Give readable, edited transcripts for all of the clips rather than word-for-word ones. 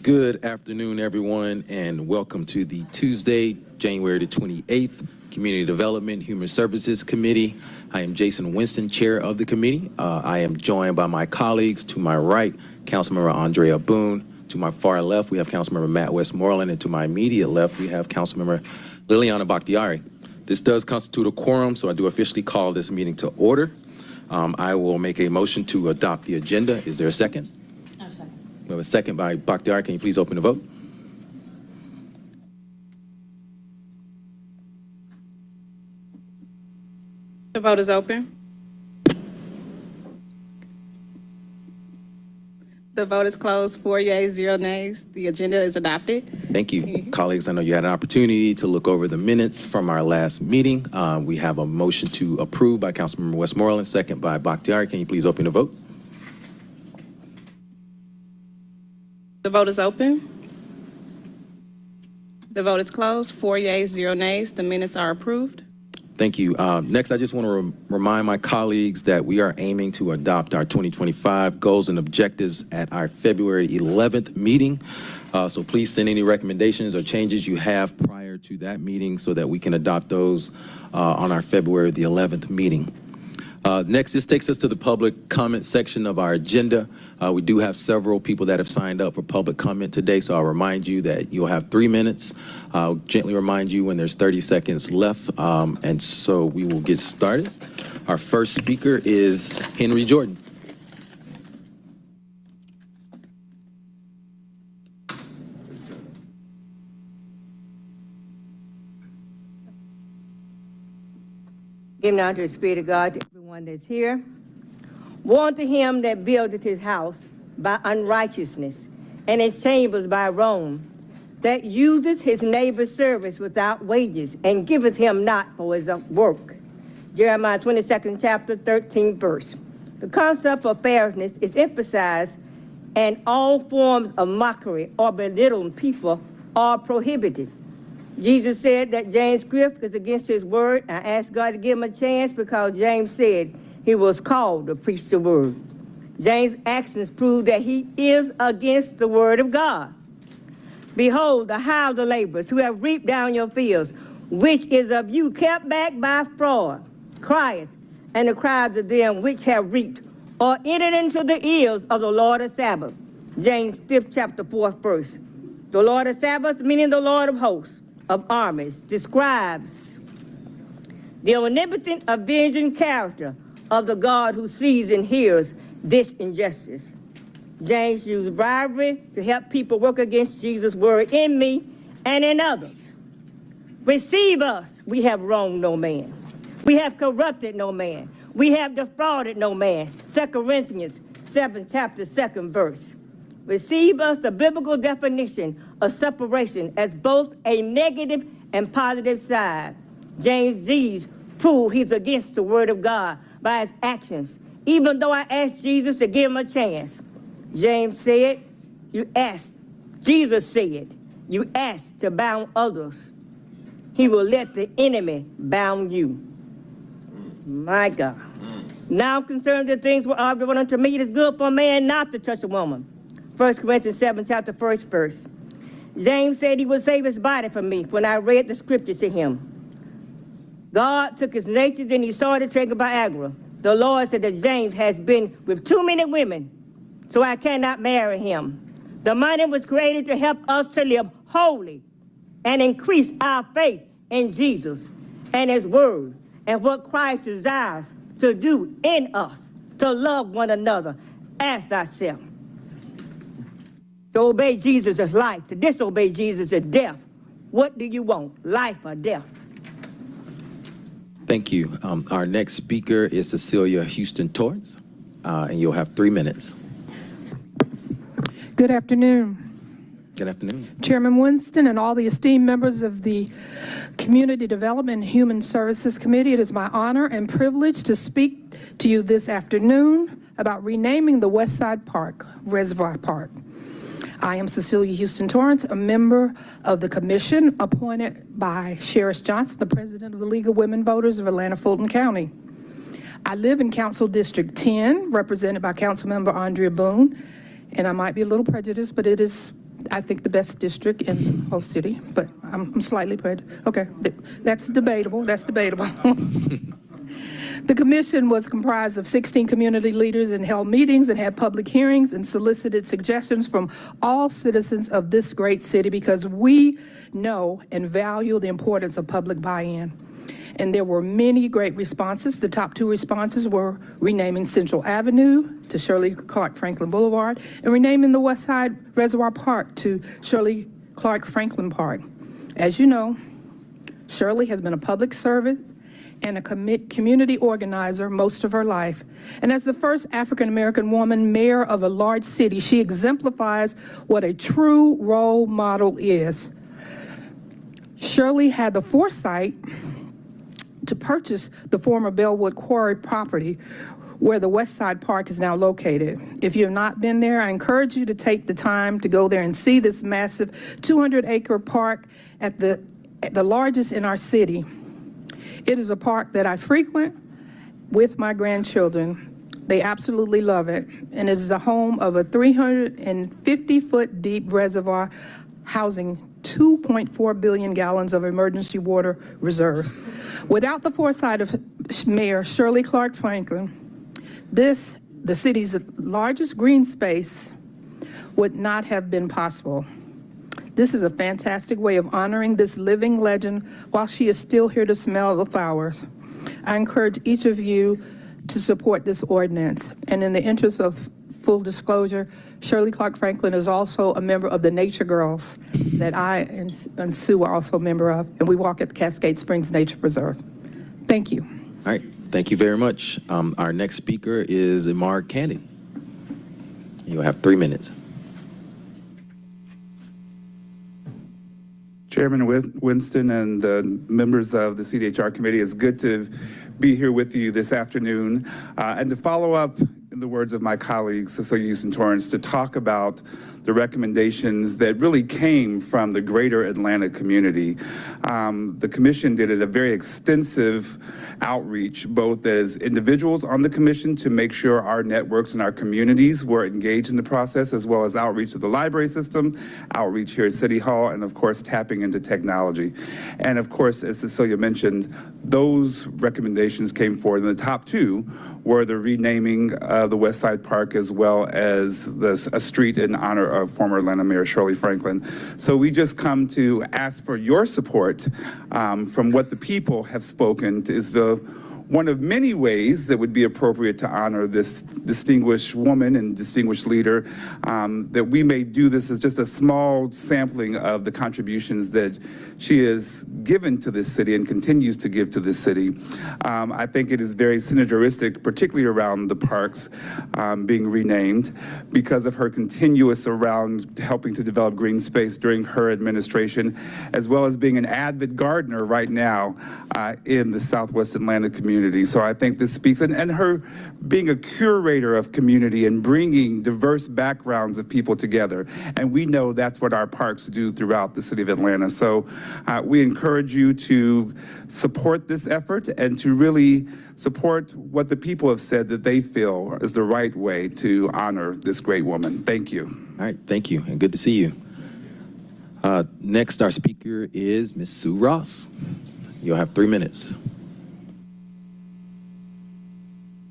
Good afternoon, everyone, and welcome to the Tuesday, January the 28th, Community Development Human Services Committee. I am Jason Winston, chair of the committee. I am joined by my colleagues. To my right, Councilmember Andrea Boone. To my far left, we have Councilmember Matt Westmoreland, and to my immediate left, we have Councilmember Liliana Bakhtiari. This does constitute a quorum, so I do officially call this meeting to order. I will make a motion to adopt the agenda. Is there a second? No, second. We have a second by Bakhtiari. Can you please open the vote? The vote is open. The vote is closed. 4 yeas, 0 nays. The agenda is adopted. Thank you, colleagues. I know you had an opportunity to look over the minutes from our last meeting. We have a motion to approve by Councilmember Westmoreland, second by Bakhtiari. Can you please open the vote? The vote is open. The vote is closed. 4 yeas, 0 nays. The minutes are approved. Thank you. Next, I just want to remind my colleagues that we are aiming to adopt our 2025 goals and objectives at our February 11th meeting. So please send any recommendations or changes you have prior to that meeting so that we can adopt those on our February the 11th meeting. Next, this takes us to the public comment section of our agenda. We do have several people that have signed up for public comment today, so I'll remind you that you'll have 3 minutes. I'll gently remind you when there's 30 seconds left, and so we will get started. Our first speaker is Henry Jordan. Give now to the Spirit of God to everyone that's here. Woe unto him that buildeth his house by unrighteousness, and his chambers by wrong, that useth his neighbor's service without wages, and giveth him not for his work. Jeremiah 22nd chapter, 13th verse. The concept of fairness is emphasized, and all forms of mockery or belittling people are prohibited. Jesus said that James' script is against his word. I asked God to give him a chance because James said he was called to preach the word. James' actions prove that he is against the word of God. Behold, the hired laborers who have reaped down your fields, which is of you kept back by fraud, crieth, and the cries of them which have reaped, or entered into the ears of the Lord of Sabbath. James 5th chapter 4th verse. The Lord of Sabbath, meaning the Lord of hosts, of armies, describes the omnipotent, avenging character of the God who sees and hears this injustice. James used bribery to help people work against Jesus' word in me and in others. Receive us, we have wronged no man. We have corrupted no man. We have defrauded no man. 2 Corinthians 7th chapter 2nd verse. Receive us, the biblical definition of separation, as both a negative and positive side. James G's prove he's against the word of God by his actions, even though I asked Jesus to give him a chance. James said, you asked, Jesus said, you asked to bound others. He will let the enemy bound you. My God. Now concerning the things were argued unto me, it is good for a man not to touch a woman. 1 Corinthians 7th chapter 1st verse. James said he would save his body for me when I read the scripture to him. God took his nature and he started taking Viagra. The Lord said that James has been with too many women, so I cannot marry him. The money was created to help us to live holy and increase our faith in Jesus and his word and what Christ desires to do in us, to love one another as ourselves. To obey Jesus is life. To disobey Jesus is death. What do you want, life or death? Thank you. Our next speaker is Cecilia Houston Torrance, and you'll have 3 minutes. Good afternoon. Good afternoon. Chairman Winston and all the esteemed members of the Community Development and Human Services Committee, it is my honor and privilege to speak to you this afternoon about renaming the Westside Park, Reservoir Park. I am Cecilia Houston Torrance, a member of the commission appointed by Sheriff Johnson, the president of the League of Women Voters of Atlanta-Fulton County. I live in Council District 10, represented by Councilmember Andrea Boone, and I might be a little prejudiced, but it is I think, the best district in the whole city, but I'm slightly prejudiced. Okay, that's debatable, that's debatable. The commission was comprised of 16 community leaders and held meetings and had public hearings and solicited suggestions from all citizens of this great city because we know and value the importance of public buy-in. And there were many great responses. The top 2 responses were renaming Central Avenue to Shirley Clark Franklin Boulevard and renaming the West Side Reservoir Park to Shirley Clark Franklin Park. As you know, Shirley has been a public servant and a community organizer most of her life. And as the first African-American woman mayor of a large city, she exemplifies what a true role model is. Shirley had the foresight to purchase the former Bellwood Quarry property where the West Side Park is now located. If you have not been there, I encourage you to take the time to go there and see this massive 200-acre park at the largest in our city. It is a park that I frequent with my grandchildren. They absolutely love it, and it is the home of a 350-foot deep reservoir housing 2.4 billion gallons of emergency water reserves. Without the foresight of Mayor Shirley Clark Franklin, the city's largest green space would not have been possible. This is a fantastic way of honoring this living legend while she is still here to smell the flowers. I encourage each of you to support this ordinance. And in the interest of full disclosure, Shirley Clark Franklin is also a member of the Nature Girls that I and Sue are also a member of, and we walk at the Cascade Springs Nature Preserve. Thank you. All right, thank you very much. Our next speaker is Imar Candy. You'll have 3 minutes. Chairman Winston and the members of the CDHR committee, it's good to be here with you this afternoon and to follow up, in the words of my colleague Cecilia Houston Torrance, to talk about the recommendations that really came from the greater Atlanta community. The commission did a very extensive outreach, both as individuals on the commission to make sure our networks and our communities were engaged in the process, as well as outreach to the library system, outreach here at City Hall, and of course tapping into technology. And of course, as Cecilia mentioned, those recommendations came forward. And the top 2 were the renaming of the West Side Park, as well as a street in honor of former Atlanta Mayor Shirley Franklin. So we just come to ask for your support from what the people have spoken is one of many ways that would be appropriate to honor this distinguished woman and distinguished leader, that we may do this as just a small sampling of the contributions that she has given to this city and continues to give to this city. I think it is very synergistic, particularly around the parks being renamed, because of her continuous around helping to develop green space during her administration, as well as being an avid gardener right now in the Southwest Atlanta community. So I think this speaks, and her being a curator of community and bringing diverse backgrounds of people together. And we know that's what our parks do throughout the city of Atlanta. So we encourage you to support this effort and to really support what the people have said that they feel is the right way to honor this great woman. Thank you. All right, thank you, and good to see you. Next, our speaker is Ms. Sue Ross. You'll have 3 minutes.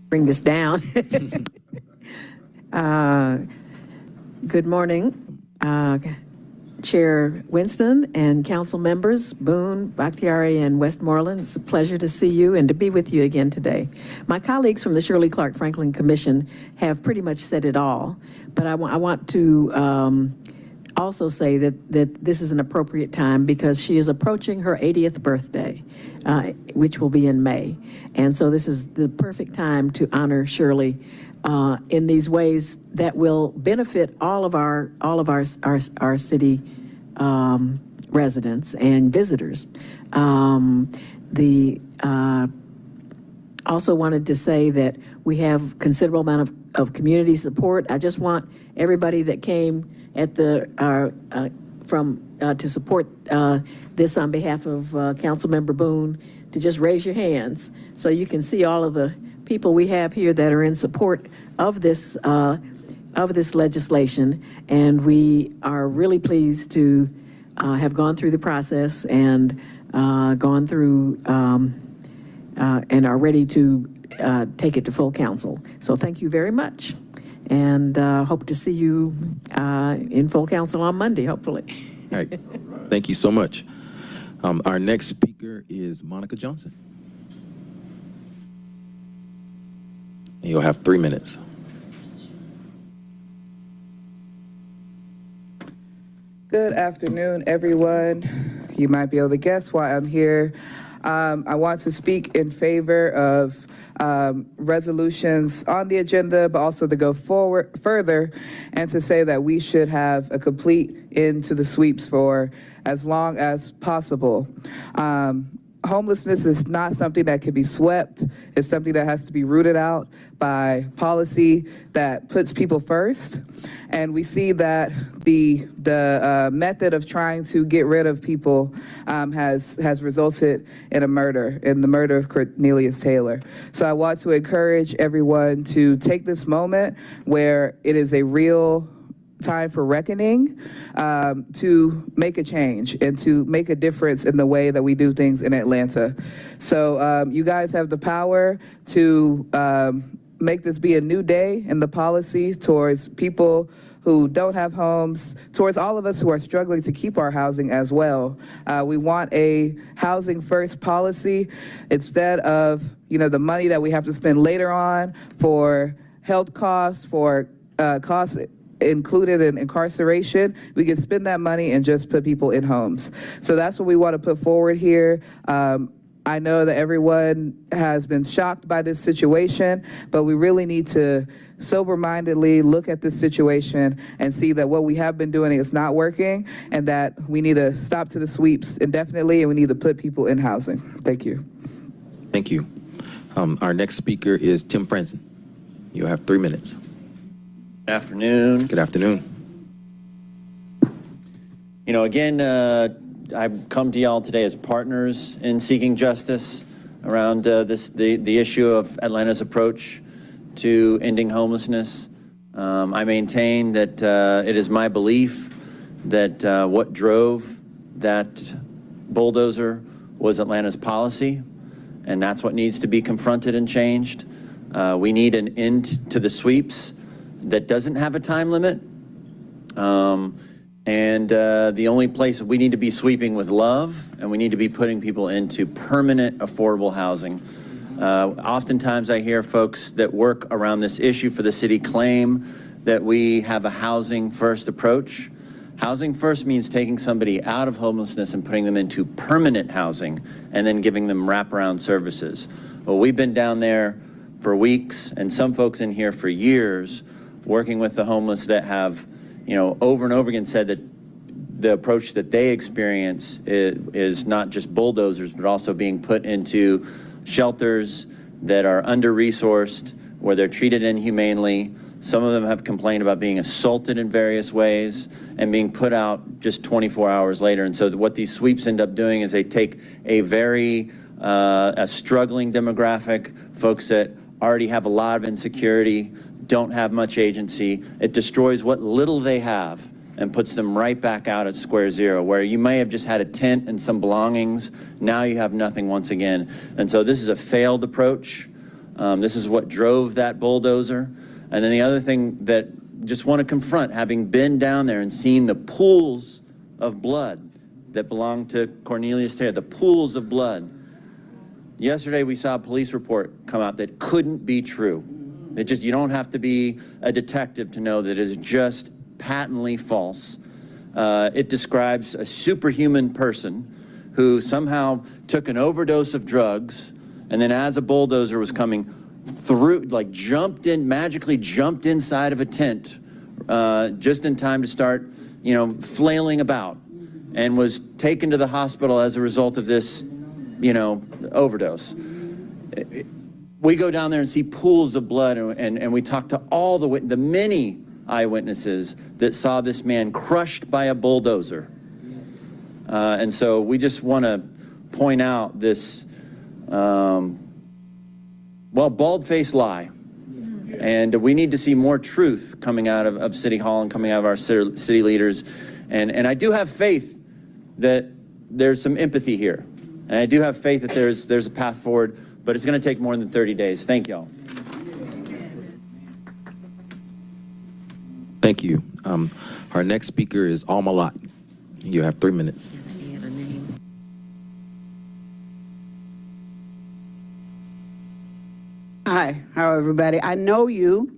Bring this down. Good morning, Chair Winston and council members, Boone, Bakhtiari, and Westmoreland. It's a pleasure to see you and to be with you again today. My colleagues from the Shirley Clark Franklin Commission have pretty much said it all, but I want to also say that this is an appropriate time because she is approaching her 80th birthday, which will be in May. And so this is the perfect time to honor Shirley in these ways that will benefit all of our city residents and visitors. Also wanted to say that we have considerable amount of community support. I just want everybody that came at the to support this on behalf of Councilmember Boone to just raise your hands so you can see all of the people we have here that are in support of this of this legislation, and we are really pleased to have gone through the process and gone through and are ready to take it to full council. So thank you very much, and hope to see you in full council on Monday, hopefully. All right, thank you so much. Our next speaker is Monica Johnson. And you'll have 3 minutes. Good afternoon, everyone. You might be able to guess why I'm here. I want to speak in favor of resolutions on the agenda, but also to go forward further and to say that we should have a complete end to the sweeps for as long as possible. Homelessness is not something that can be swept. It's something that has to be rooted out by policy that puts people first. And we see that the method of trying to get rid of people has resulted in a murder, in the murder of Cornelius Taylor. So I want to encourage everyone to take this moment where it is a real time for reckoning, to make a change and to make a difference in the way that we do things in Atlanta. So you guys have the power to make this be a new day in the policy towards people who don't have homes, towards all of us who are struggling to keep our housing as well. We want a housing first policy instead of, the money that we have to spend later on for health costs, for costs included in incarceration. We can spend that money and just put people in homes. So that's what we want to put forward here. I know that everyone has been shocked by this situation, but we really need to sober-mindedly look at this situation and see that what we have been doing is not working, and that we need to stop to the sweeps indefinitely, and we need to put people in housing. Thank you. Thank you. Our next speaker is Tim Franson. You'll have 3 minutes. Afternoon. Good afternoon. Again, I've come to y'all today as partners in seeking justice around the issue of Atlanta's approach to ending homelessness. I maintain that it is my belief that what drove that bulldozer was Atlanta's policy, and that's what needs to be confronted and changed. We need an end to the sweeps that doesn't have a time limit. The only place we need to be sweeping with love, and we need to be putting people into permanent affordable housing. Oftentimes I hear folks that work around this issue for the city claim that we have a housing first approach. Housing first means taking somebody out of homelessness and putting them into permanent housing and then giving them wraparound services. Well, we've been down there for weeks, and some folks in here for years, working with the homeless that have, over and over again said that the approach that they experience is not just bulldozers, but also being put into shelters that are under-resourced, where they're treated inhumanely. Some of them have complained about being assaulted in various ways and being put out just 24 hours later. And so what these sweeps end up doing is they take a very a struggling demographic, folks that already have a lot of insecurity, don't have much agency. It destroys what little they have and puts them right back out at square zero, where you may have just had a tent and some belongings. Now you have nothing once again. And so this is a failed approach. This is what drove that bulldozer. And then the other thing that just want to confront, having been down there and seen the pools of blood that belonged to Cornelius Taylor, the pools of blood. Yesterday we saw a police report come out that couldn't be true. You don't have to be a detective to know that it is just patently false. It describes a superhuman person who somehow took an overdose of drugs, and then as a bulldozer was coming through, magically jumped inside of a tent just in time to start, flailing about, and was taken to the hospital as a result of this, overdose. We go down there and see pools of blood, and we talk to all the many eyewitnesses that saw this man crushed by a bulldozer. And so we just want to point out this, bald-faced lie And we need to see more truth coming out of City Hall and coming out of our city leaders. And I do have faith that there's some empathy here. And I do have faith that there's a path forward, but it's going to take more than 30 days. Thank y'all. Thank you. Our next speaker is Alma Lot. You have 3 minutes. Hi, how everybody? I know you.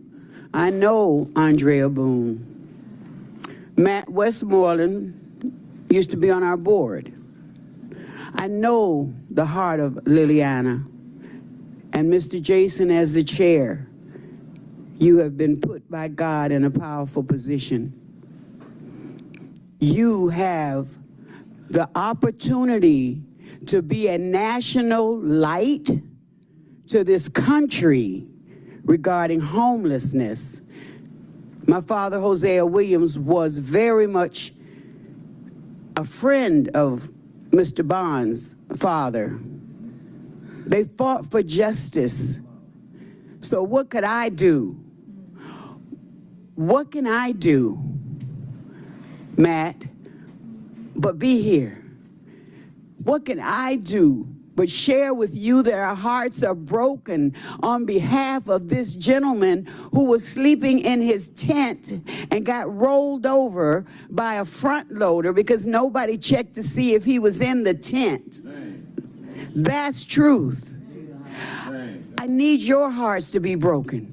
I know Andrea Boone. Matt Westmoreland used to be on our board. I know the heart of Liliana. And Mr. Jason, as the chair, you have been put by God in a powerful position. You have the opportunity to be a national light to this country regarding homelessness. My father, Hosea Williams, was very much a friend of Mr. Bond's father. They fought for justice. So what could I do? What can I do, Matt, but be here? What can I do but share with you that our hearts are broken on behalf of this gentleman who was sleeping in his tent and got rolled over by a front loader because nobody checked to see if he was in the tent. That's truth. I need your hearts to be broken.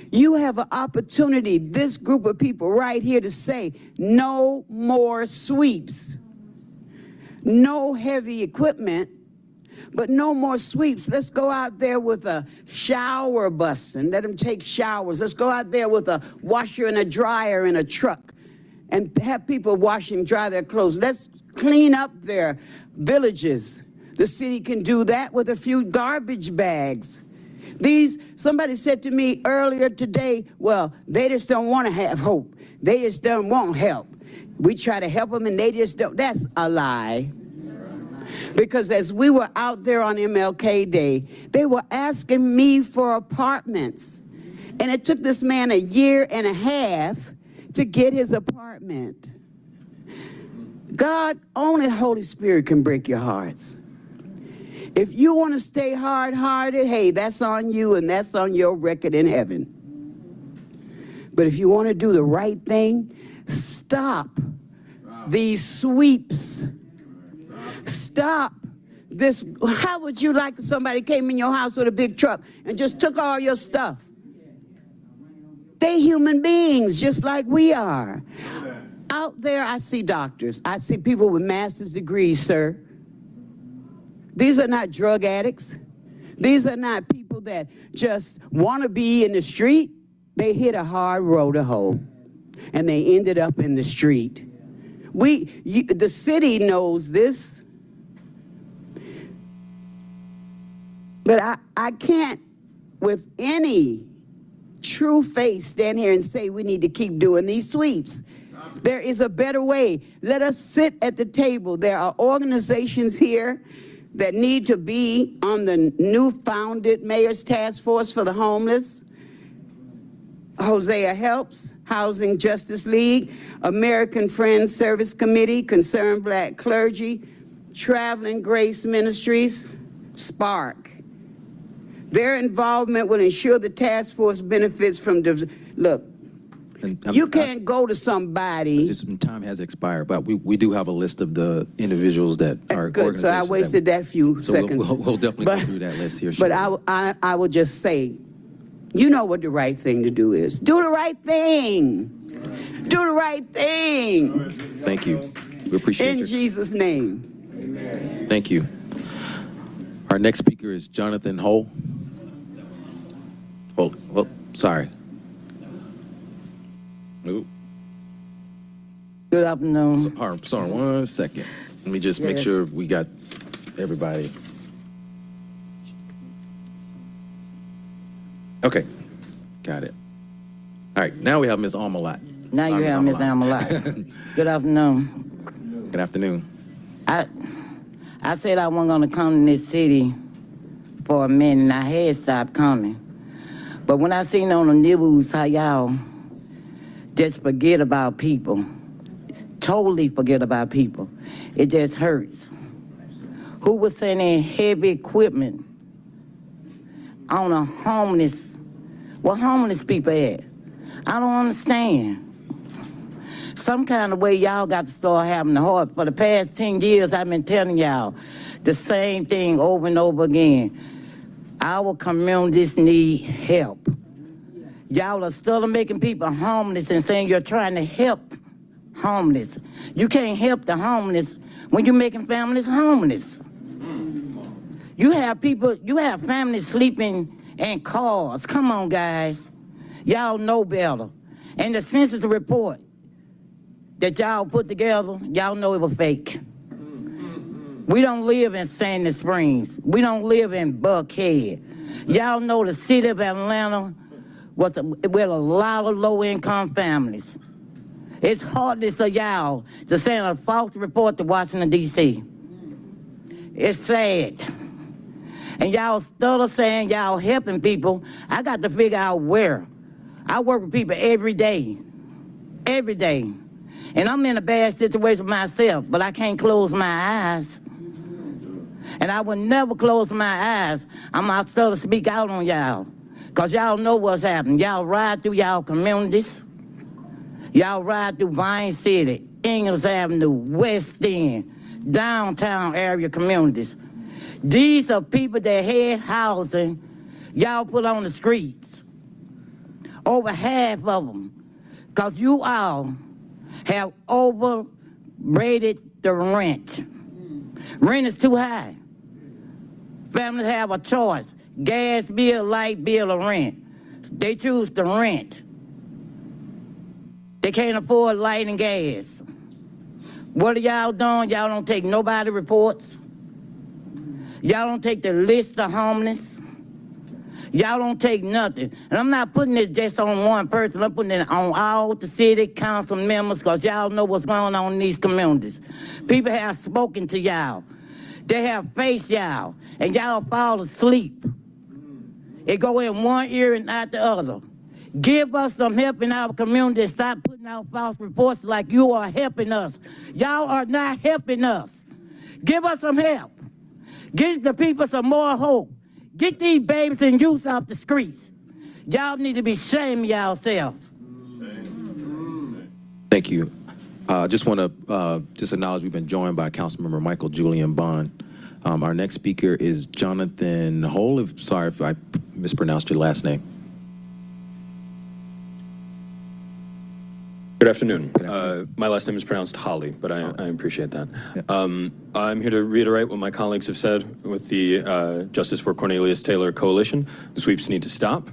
You have an opportunity, this group of people right here, to say no more sweeps. No heavy equipment, but no more sweeps. Let's go out there with a shower bus and let them take showers. Let's go out there with a washer and a dryer in a truck and have people wash and dry their clothes. Let's clean up their villages. The city can do that with a few garbage bags. Somebody said to me earlier today, well, they just don't want to have hope. They just don't want help. We try to help them and they just don't. That's a lie. Because as we were out there on MLK Day, they were asking me for apartments. And it took this man 1.5 years to get his apartment. God, only Holy Spirit can break your hearts. If you want to stay hard-hearted, hey, that's on you and that's on your record in heaven. But if you want to do the right thing, stop these sweeps. Stop this. How would you like if somebody came in your house with a big truck and just took all your stuff? They human beings just like we are. Out there, I see doctors. I see people with master's degrees, sir. These are not drug addicts. These are not people that just want to be in the street. They hit a hard road to hoe, and they ended up in the street. The city knows this, but I can't, with any true face, stand here and say we need to keep doing these sweeps. There is a better way. Let us sit at the table. There are organizations here that need to be on the new founded Mayor's Task Force for the Homeless. Hosea Helps, Housing Justice League, American Friends Service Committee, Concerned Black Clergy, Traveling Grace Ministries, Spark. Their involvement will ensure the task force benefits from, look, you can't go to somebody. Just time has expired, but we do have a list of the individuals that are good. So I wasted that few seconds. We'll definitely go through that list here. But I will just say, you know what the right thing to do is. Do the right thing. Do the right thing. Thank you. We appreciate In Jesus' name. Amen. Thank you. Our next speaker is Jonathan Hull. Oh, sorry. Ooh. Good afternoon. Sorry, 1 second. Let me just make sure we got everybody. Okay, got it. All right, now we have Ms. Alma Lot. Now you have Ms. Alma Lot. Good afternoon. Good afternoon. I said I wasn't going to come to this city for a minute, and I had stopped coming. But when I seen on the news how y'all just forget about people, totally forget about people, it just hurts. Who was sending heavy equipment on a homeless, where homeless people at? I don't understand. Some kind of way y'all got to start having the heart. For the past 10 years, I've been telling y'all the same thing over and over again. Our communities need help. Y'all are still making people homeless and saying you're trying to help homeless. You can't help the homeless when you're making families homeless. You have people, you have families sleeping in cars. Come on, guys. Y'all know better. And the census report that y'all put together, y'all know it was fake. We don't live in Sandy Springs. We don't live in Buckhead. Y'all know the city of Atlanta was with a lot of low-income families. It's heartless of y'all to send a false report to Washington, D.C. It's sad. And y'all still saying y'all helping people. I got to figure out where. I work with people every day. Every day. And I'm in a bad situation myself, but I can't close my eyes. And I would never close my eyes. I'm out still to speak out on y'all. Because y'all know what's happening. Y'all ride through y'all communities. Y'all ride through Vine City, Ingles Avenue, West End, downtown area communities. These are people that had housing y'all put on the streets. Over half of them. Because you all have overrated the rent. Rent is too high. Families have a choice. Gas bill, light bill, or rent. They choose to rent. They can't afford light and gas. What are y'all doing? Y'all don't take nobody reports. Y'all don't take the list of homeless. Y'all don't take nothing. And I'm not putting this just on one person. I'm putting it on all the city council members because y'all know what's going on in these communities. People have spoken to y'all. They have faced y'all. And y'all fall asleep. It go in one ear and out the other. Give us some help in our community. Stop putting out false reports like you are helping us. Y'all are not helping us. Give us some help. Give the people some more hope. Get these babies and youth off the streets. Y'all need to be ashamed of yourselves. Thank you. Just want to just acknowledge we've been joined by Councilmember Michael Julian Bond. Our next speaker is Jonathan Hole. Sorry if I mispronounced your last name. Good afternoon. My last name is pronounced Holly, but I appreciate that. Yeah. I'm here to reiterate what my colleagues have said with the Justice for Cornelius Taylor Coalition. The sweeps need to stop.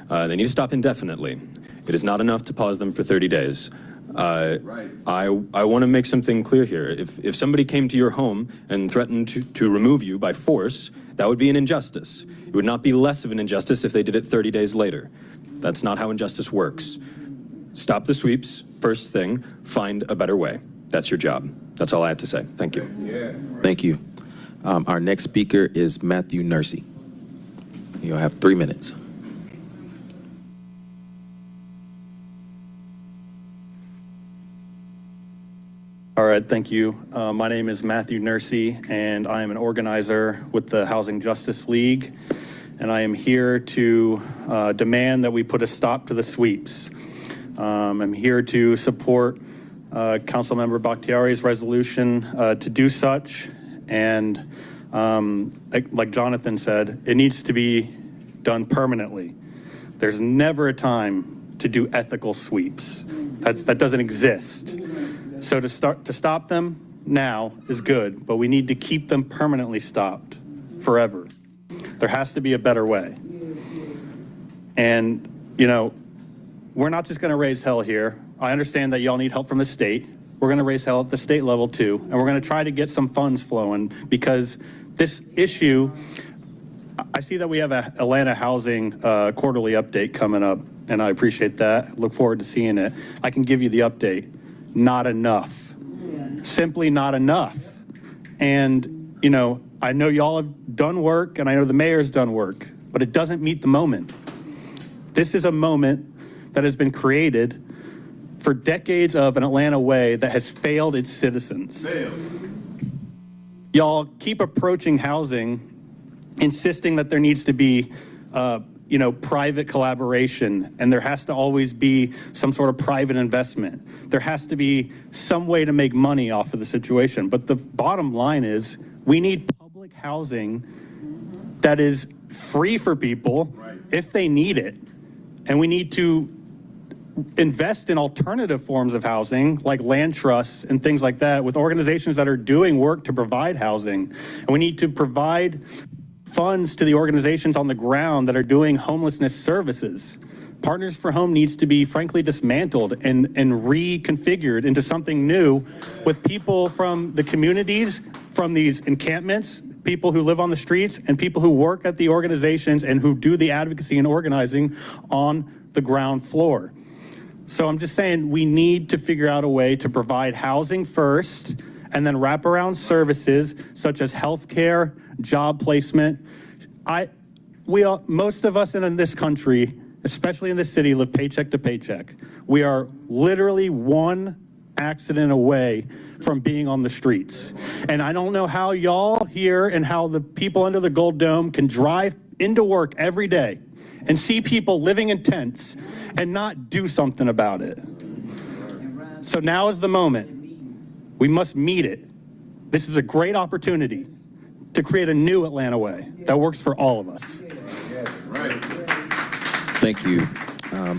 They need to stop indefinitely. It is not enough to pause them for 30 days. I want to make something clear here. If somebody came to your home and threatened to remove you by force, that would be an injustice. It would not be less of an injustice if they did it 30 days later. That's not how injustice works. Stop the sweeps, first thing, find a better way. That's your job. That's all I have to say. Thank you. Yeah. Thank you. Our next speaker is Matthew Nursey. You'll have 3 minutes. All right, thank you. My name is Matthew Nursey, and I am an organizer with the Housing Justice League, and I am here to demand that we put a stop to the sweeps. I'm here to support Councilmember Bakhtiari's resolution to do such, and like Jonathan said, it needs to be done permanently. There's never a time to do ethical sweeps. That doesn't exist. So to stop them now is good, but we need to keep them permanently stopped forever. There has to be a better way. And, you know, we're not just going to raise hell here. I understand that y'all need help from the state. We're going to raise hell at the state level too, and we're going to try to get some funds flowing because this issue, I see that we have a Atlanta housing quarterly update coming up, and I appreciate that. Look forward to seeing it. I can give you the update. Not enough. Simply not enough. And, you know, I know y'all have done work, and I know the mayor's done work, but it doesn't meet the moment. This is a moment that has been created for decades of an Atlanta way that has failed its citizens. Y'all keep approaching housing, insisting that there needs to be, private collaboration, and there has to always be some sort of private investment. There has to be some way to make money off of the situation. But the bottom line is, we need public housing that is free for people if they need it. And we need to invest in alternative forms of housing, like land trusts and things like that, with organizations that are doing work to provide housing. And we need to provide funds to the organizations on the ground that are doing homelessness services. Partners for Home needs to be, frankly, dismantled and reconfigured into something new, with people from the communities, from these encampments, people who live on the streets, and people who work at the organizations and who do the advocacy and organizing on the ground floor. So I'm just saying, we need to figure out a way to provide housing first, and then wraparound services such as healthcare, job placement. Most of us in this country, especially in this city, live paycheck to paycheck. We are literally one accident away from being on the streets. And I don't know how y'all here and how the people under the Gold Dome can drive into work every day and see people living in tents and not do something about it. So now is the moment. We must meet it. This is a great opportunity to create a new Atlanta way that works for all of us. Thank you.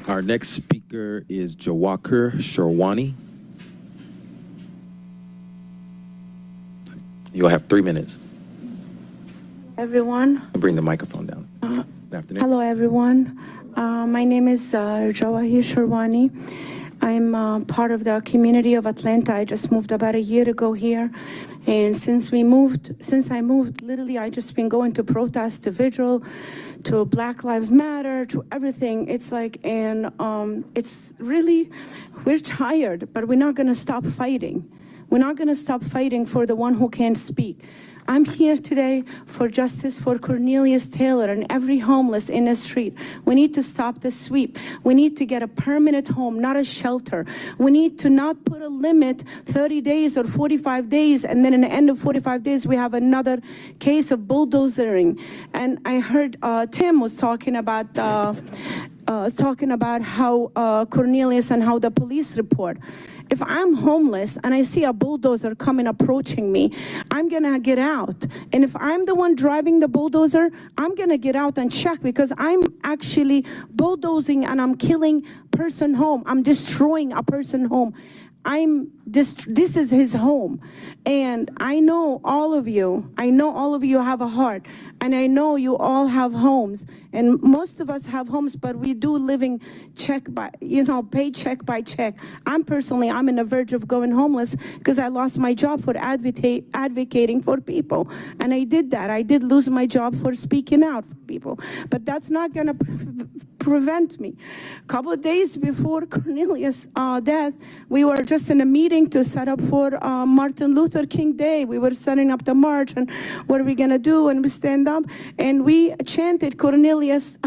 Our next speaker is Jawakar Sherwani. You'll have 3 minutes. Everyone. Bring the microphone down. Good afternoon. Hello, everyone. My name is Jawahir Sherwani. I'm part of the community of Atlanta. I just moved about a year ago here. And since I moved, literally, I just been going to protest, to vigil, to Black Lives Matter, to everything. It's like, and it's really, we're tired, but we're not gonna stop fighting. We're not gonna stop fighting for the one who can't speak. I'm here today for justice for Cornelius Taylor and every homeless in the street. We need to stop the sweep. We need to get a permanent home, not a shelter. We need to not put a limit, 30 days or 45 days, and then in the end of 45 days, we have another case of bulldozering. And I heard Tim was talking about how Cornelius and how the police report. If I'm homeless and I see a bulldozer coming approaching me, I'm gonna get out. And if I'm the one driving the bulldozer, I'm gonna get out and check, because I'm actually bulldozing and I'm killing person home. I'm destroying a person home. This is his home. And I know all of you have a heart, and I know you all have homes, and most of us have homes, but we do living paycheck by check. I'm in the verge of going homeless because I lost my job for advocating for people. And I did that. I did lose my job for speaking out for people, but that's not gonna prevent me. A couple of days before Cornelius' death, we were just in a meeting to set up for Martin Luther King Day. We were setting up the march and what are we gonna do, and we stand up and we chanted Cornelius.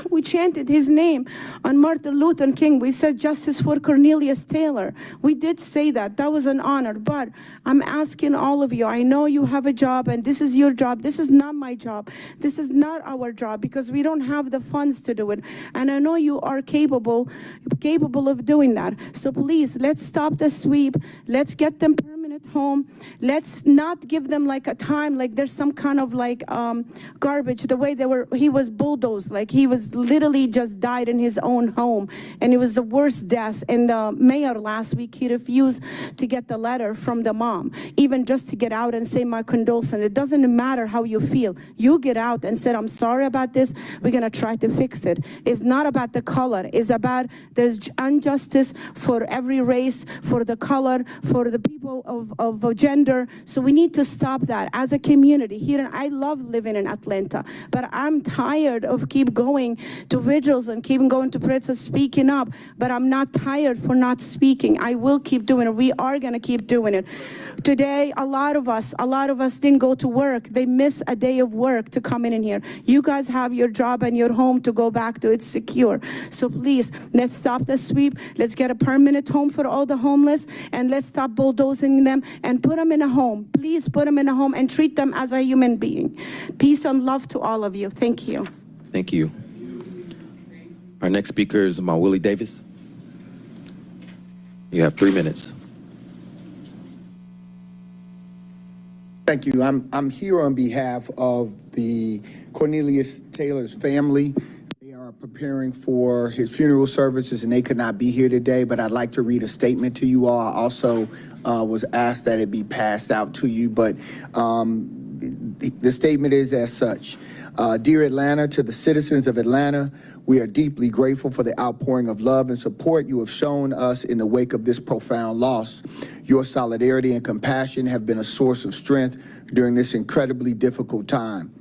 We chanted his name on Martin Luther King. We said justice for Cornelius Taylor. We did say that. That was an honor. But I'm asking all of you, I know you have a job and this is your job. This is not my job. This is not our job, because we don't have the funds to do it. And I know you are capable of doing that. So please, let's stop the sweep. Let's get them permanent home. Let's not give them like a time, like there's some kind of like garbage, the way he was bulldozed, like he was literally just died in his own home, and it was the worst death. And the mayor last week, he refused to get the letter from the mom, even just to get out and say my condolences. It doesn't matter how you feel. You get out and said, I'm sorry about this. We're gonna try to fix it. It's not about the color. It's about there's injustice for every race, for the color, for the people of of gender. So we need to stop that as a community here. I love living in Atlanta, but I'm tired of keep going to vigils and keep going to prayers, speaking up, but I'm not tired for not speaking. I will keep doing it. We are going to keep doing it. Today, a lot of us didn't go to work. They miss a day of work to come in here. You guys have your job and your home to go back to. It's secure. So please, let's stop the sweep. Let's get a permanent home for all the homeless, and let's stop bulldozing them and put them in a home. Please put them in a home and treat them as a human being. Peace and love to all of you. Thank you. Thank you. Our next speaker is Willie Davis. You have 3 minutes. Thank you. I'm here on behalf of the Cornelius Taylor's family. They are preparing for his funeral services and they could not be here today, but I'd like to read a statement to you all. I also was asked that it be passed out to you, but the statement is as such. Dear Atlanta, to the citizens of Atlanta, we are deeply grateful for the outpouring of love and support you have shown us in the wake of this profound loss. Your solidarity and compassion have been a source of strength during this incredibly difficult time.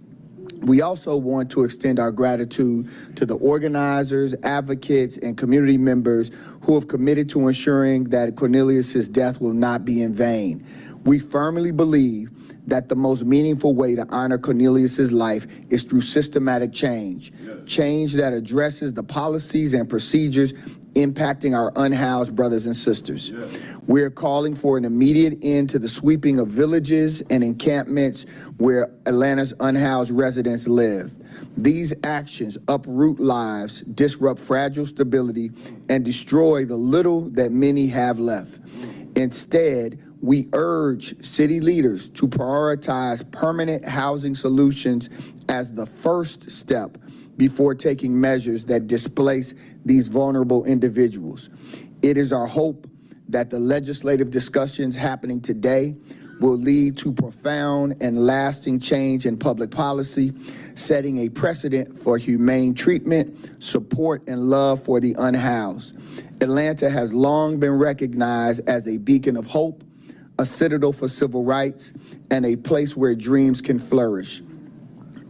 We also want to extend our gratitude to the organizers, advocates, and community members who have committed to ensuring that Cornelius's death will not be in vain. We firmly believe that the most meaningful way to honor Cornelius's life is through systematic change. Change that addresses the policies and procedures impacting our unhoused brothers and sisters. We're calling for an immediate end to the sweeping of villages and encampments where Atlanta's unhoused residents live. These actions uproot lives, disrupt fragile stability, and destroy the little that many have left. Instead, we urge city leaders to prioritize permanent housing solutions as the first step before taking measures that displace these vulnerable individuals. It is our hope that the legislative discussions happening today will lead to profound and lasting change in public policy, setting a precedent for humane treatment, support, and love for the unhoused. Atlanta has long been recognized as a beacon of hope, a citadel for civil rights, and a place where dreams can flourish.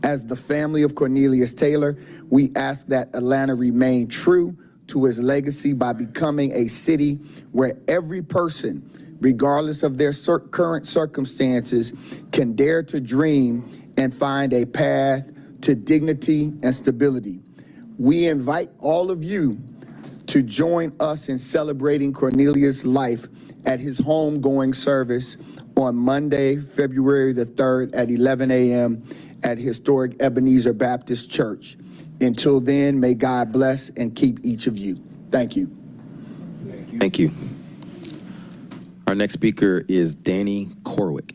As the family of Cornelius Taylor, we ask that Atlanta remain true to his legacy by becoming a city where every person, regardless of their current circumstances, can dare to dream and find a path to dignity and stability. We invite all of you to join us in celebrating Cornelius' life at his homegoing service on Monday, February the 3rd at 11 a.m. at historic Ebenezer Baptist Church. Until then, may God bless and keep each of you. Thank you. Thank you. Our next speaker is Danny Corwick.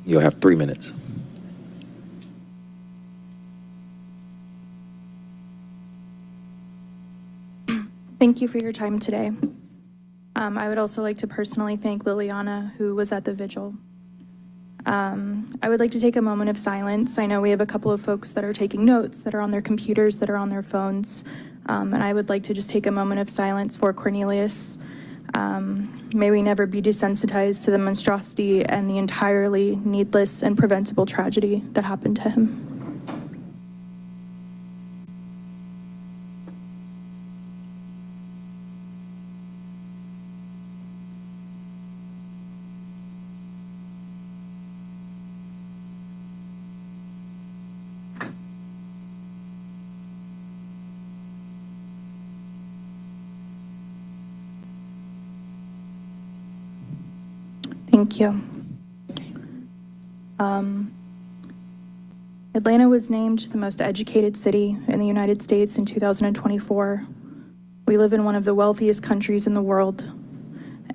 You'll have 3 minutes. Thank you for your time today. I would also like to personally thank Liliana, who was at the vigil. I would like to take a moment of silence. I know we have a couple of folks that are taking notes, that are on their computers, that are on their phones, and I would like to just take a moment of silence for Cornelius. May we never be desensitized to the monstrosity and the entirely needless and preventable tragedy that happened to him. Thank you. Atlanta was named the most educated city in the United States in 2024. We live in one of the wealthiest countries in the world,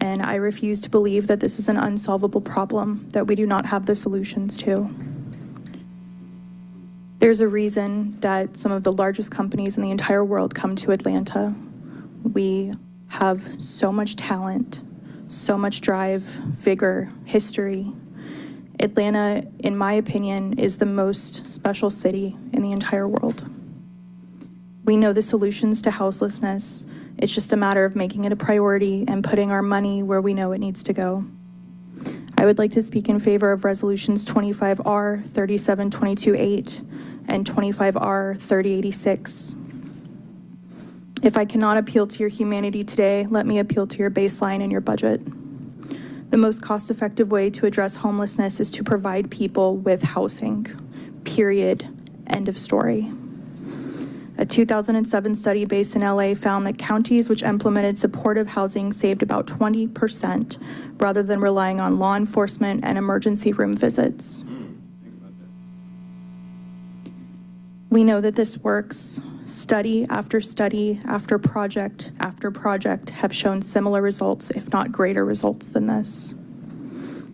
and I refuse to believe that this is an unsolvable problem that we do not have the solutions to. There's a reason that some of the largest companies in the entire world come to Atlanta. We have so much talent, so much drive, vigor, history. Atlanta, in my opinion, is the most special city in the entire world. We know the solutions to houselessness It's just a matter of making it a priority and putting our money where we know it needs to go. I would like to speak in favor of Resolutions 25R 37228 and 25R 3086. If I cannot appeal to your humanity today, let me appeal to your baseline and your budget. The most cost-effective way to address homelessness is to provide people with housing, period, end of story. A 2007 study based in LA found that counties which implemented supportive housing saved about 20% rather than relying on law enforcement and emergency room visits. We know that this works. Study after study after project have shown similar results, if not greater results than this.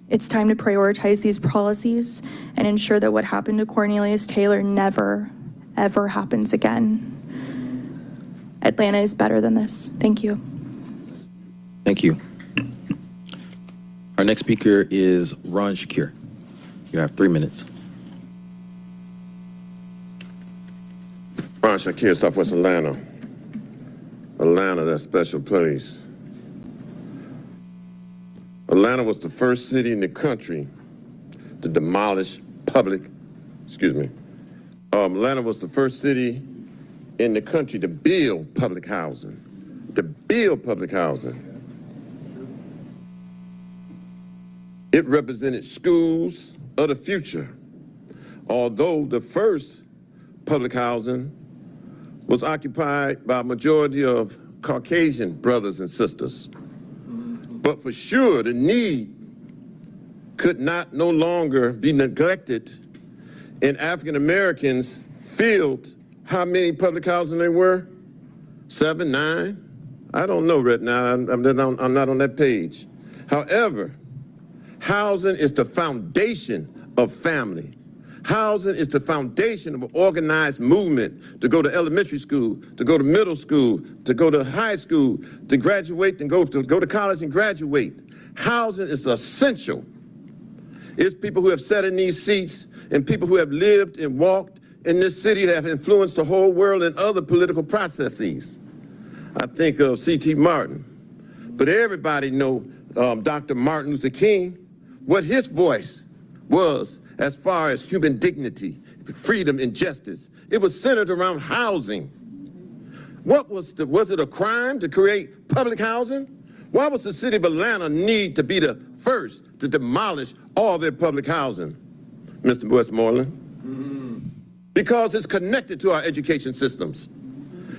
It's time to prioritize these policies and ensure that what happened to Cornelius Taylor never, ever happens again. Atlanta is better than this. Thank you. Thank you. Our next speaker is Ron Shakir. You have 3 minutes. Ron Shakir, Southwest Atlanta. Atlanta, that special place. Atlanta was the first city in the country to demolish Atlanta was the first city in the country to build public housing. It represented schools of the future. Although the first public housing was occupied by a majority of Caucasian brothers and sisters. But for sure, the need could no longer be neglected, and African Americans filled how many public housing there were? 7, 9? I don't know right now, I'm not on that page. However, housing is the foundation of family. Housing is the foundation of an organized movement to go to elementary school, to go to middle school, to go to high school, to graduate and go to college and graduate. Housing is essential. It's people who have sat in these seats and people who have lived and walked in this city that have influenced the whole world and other political processes. I think of C.T. Martin, but everybody know Dr. Martin Luther King, what his voice was as far as human dignity, freedom, and justice. It was centered around housing. Was it a crime to create public housing? Why was the city of Atlanta need to be the first to demolish all their public housing, Mr. Westmoreland? Because it's connected to our education systems.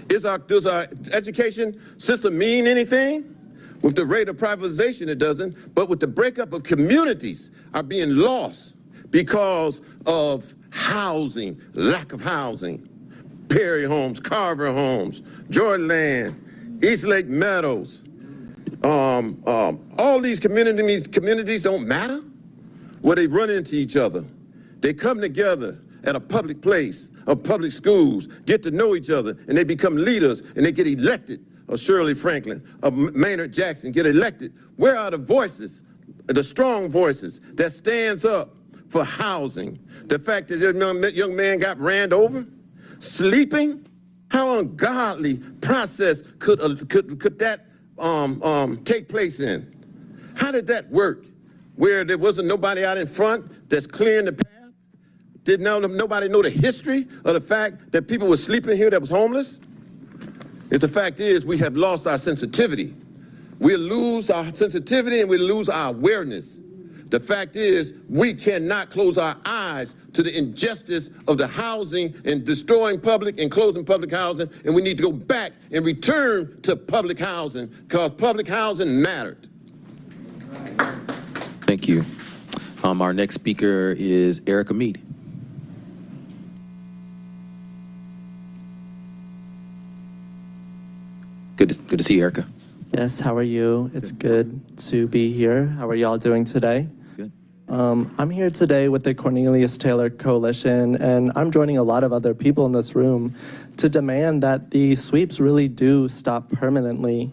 Does our education system mean anything? With the rate of privatization, it doesn't, but with the breakup of communities are being lost because of housing, lack of housing. Perry Homes, Carver Homes, Jordanland, East Lake Meadows. All these communities don't matter where they run into each other. They come together at a public place, of public schools, get to know each other, and they become leaders, and they get elected. Of Shirley Franklin, of Maynard Jackson get elected. Where are the voices, the strong voices that stands up for housing? The fact that this young man got ran over, sleeping, how ungodly process could that take place in? How did that work? Where there wasn't nobody out in front that's clearing the path? Did nobody know the history of the fact that people were sleeping here that was homeless? If the fact is, we have lost our sensitivity. We lose our sensitivity and we lose our awareness. The fact is, we cannot close our eyes to the injustice of the housing and destroying public and closing public housing, and we need to go back and return to public housing because public housing mattered. Thank you. Our next speaker is Erica Mead. Good to see you, Erica. Yes, how are you? It's good to be here. How are y'all doing today? Good. I'm here today with the Cornelius Taylor Coalition, and I'm joining a lot of other people in this room to demand that the sweeps really do stop permanently.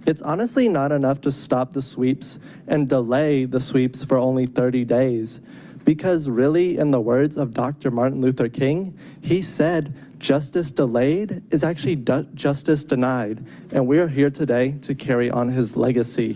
It's honestly not enough to stop the sweeps and delay the sweeps for only 30 days. Because really, in the words of Dr. Martin Luther King, he said, justice delayed is actually justice denied. And we are here today to carry on his legacy.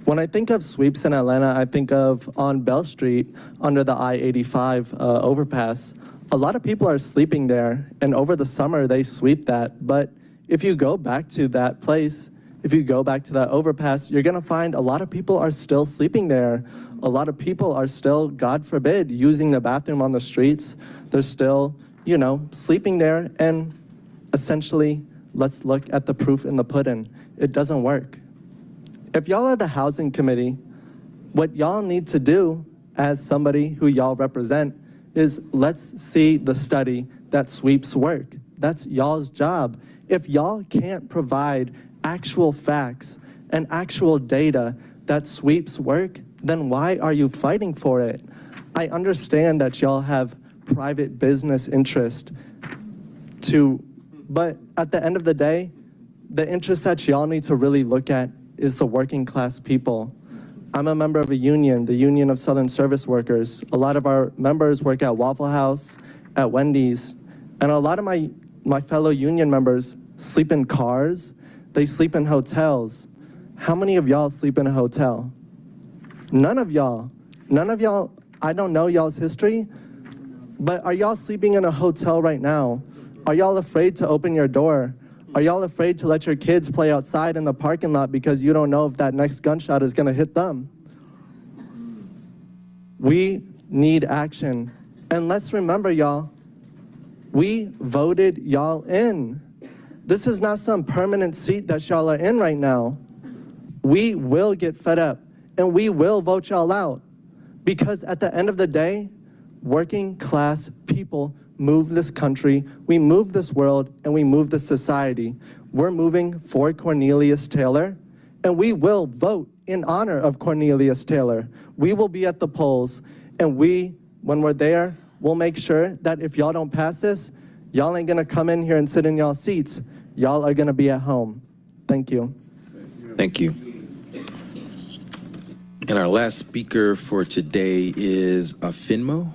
When I think of sweeps in Atlanta, I think of on Bell Street under the I-85 overpass. A lot of people are sleeping there, and over the summer they sweep that. But if you go back to that place, if you go back to that overpass, you're gonna find a lot of people are still sleeping there. A lot of people are still, God forbid, using the bathroom on the streets. They're still, you know, sleeping there. And essentially, let's look at the proof in the pudding. It doesn't work. If y'all are the housing committee, what y'all need to do as somebody who y'all represent is let's see the study that sweeps work. That's y'all's job. If y'all can't provide actual facts and actual data that sweeps work, then why are you fighting for it? I understand that y'all have private business interest but at the end of the day, the interest that y'all need to really look at is the working class people. I'm a member of a union, the Union of Southern Service Workers. A lot of our members work at Waffle House, at Wendy's, and a lot of my fellow union members sleep in cars, they sleep in hotels. How many of y'all sleep in a hotel? None of y'all, I don't know y'all's history, but are y'all sleeping in a hotel right now? Are y'all afraid to open your door? Are y'all afraid to let your kids play outside in the parking lot because you don't know if that next gunshot is gonna hit them? We need action. And let's remember, y'all, we voted y'all in. This is not some permanent seat that y'all are in right now. We will get fed up and we will vote y'all out because at the end of the day, working class people move this country, we move this world, and we move this society. We're moving for Cornelius Taylor, and we will vote in honor of Cornelius Taylor. We will be at the polls, and when we're there, we'll make sure that if y'all don't pass this, y'all ain't gonna come in here and sit in y'all seats. Y'all are gonna be at home. Thank you. Thank you. And our last speaker for today is Afimo.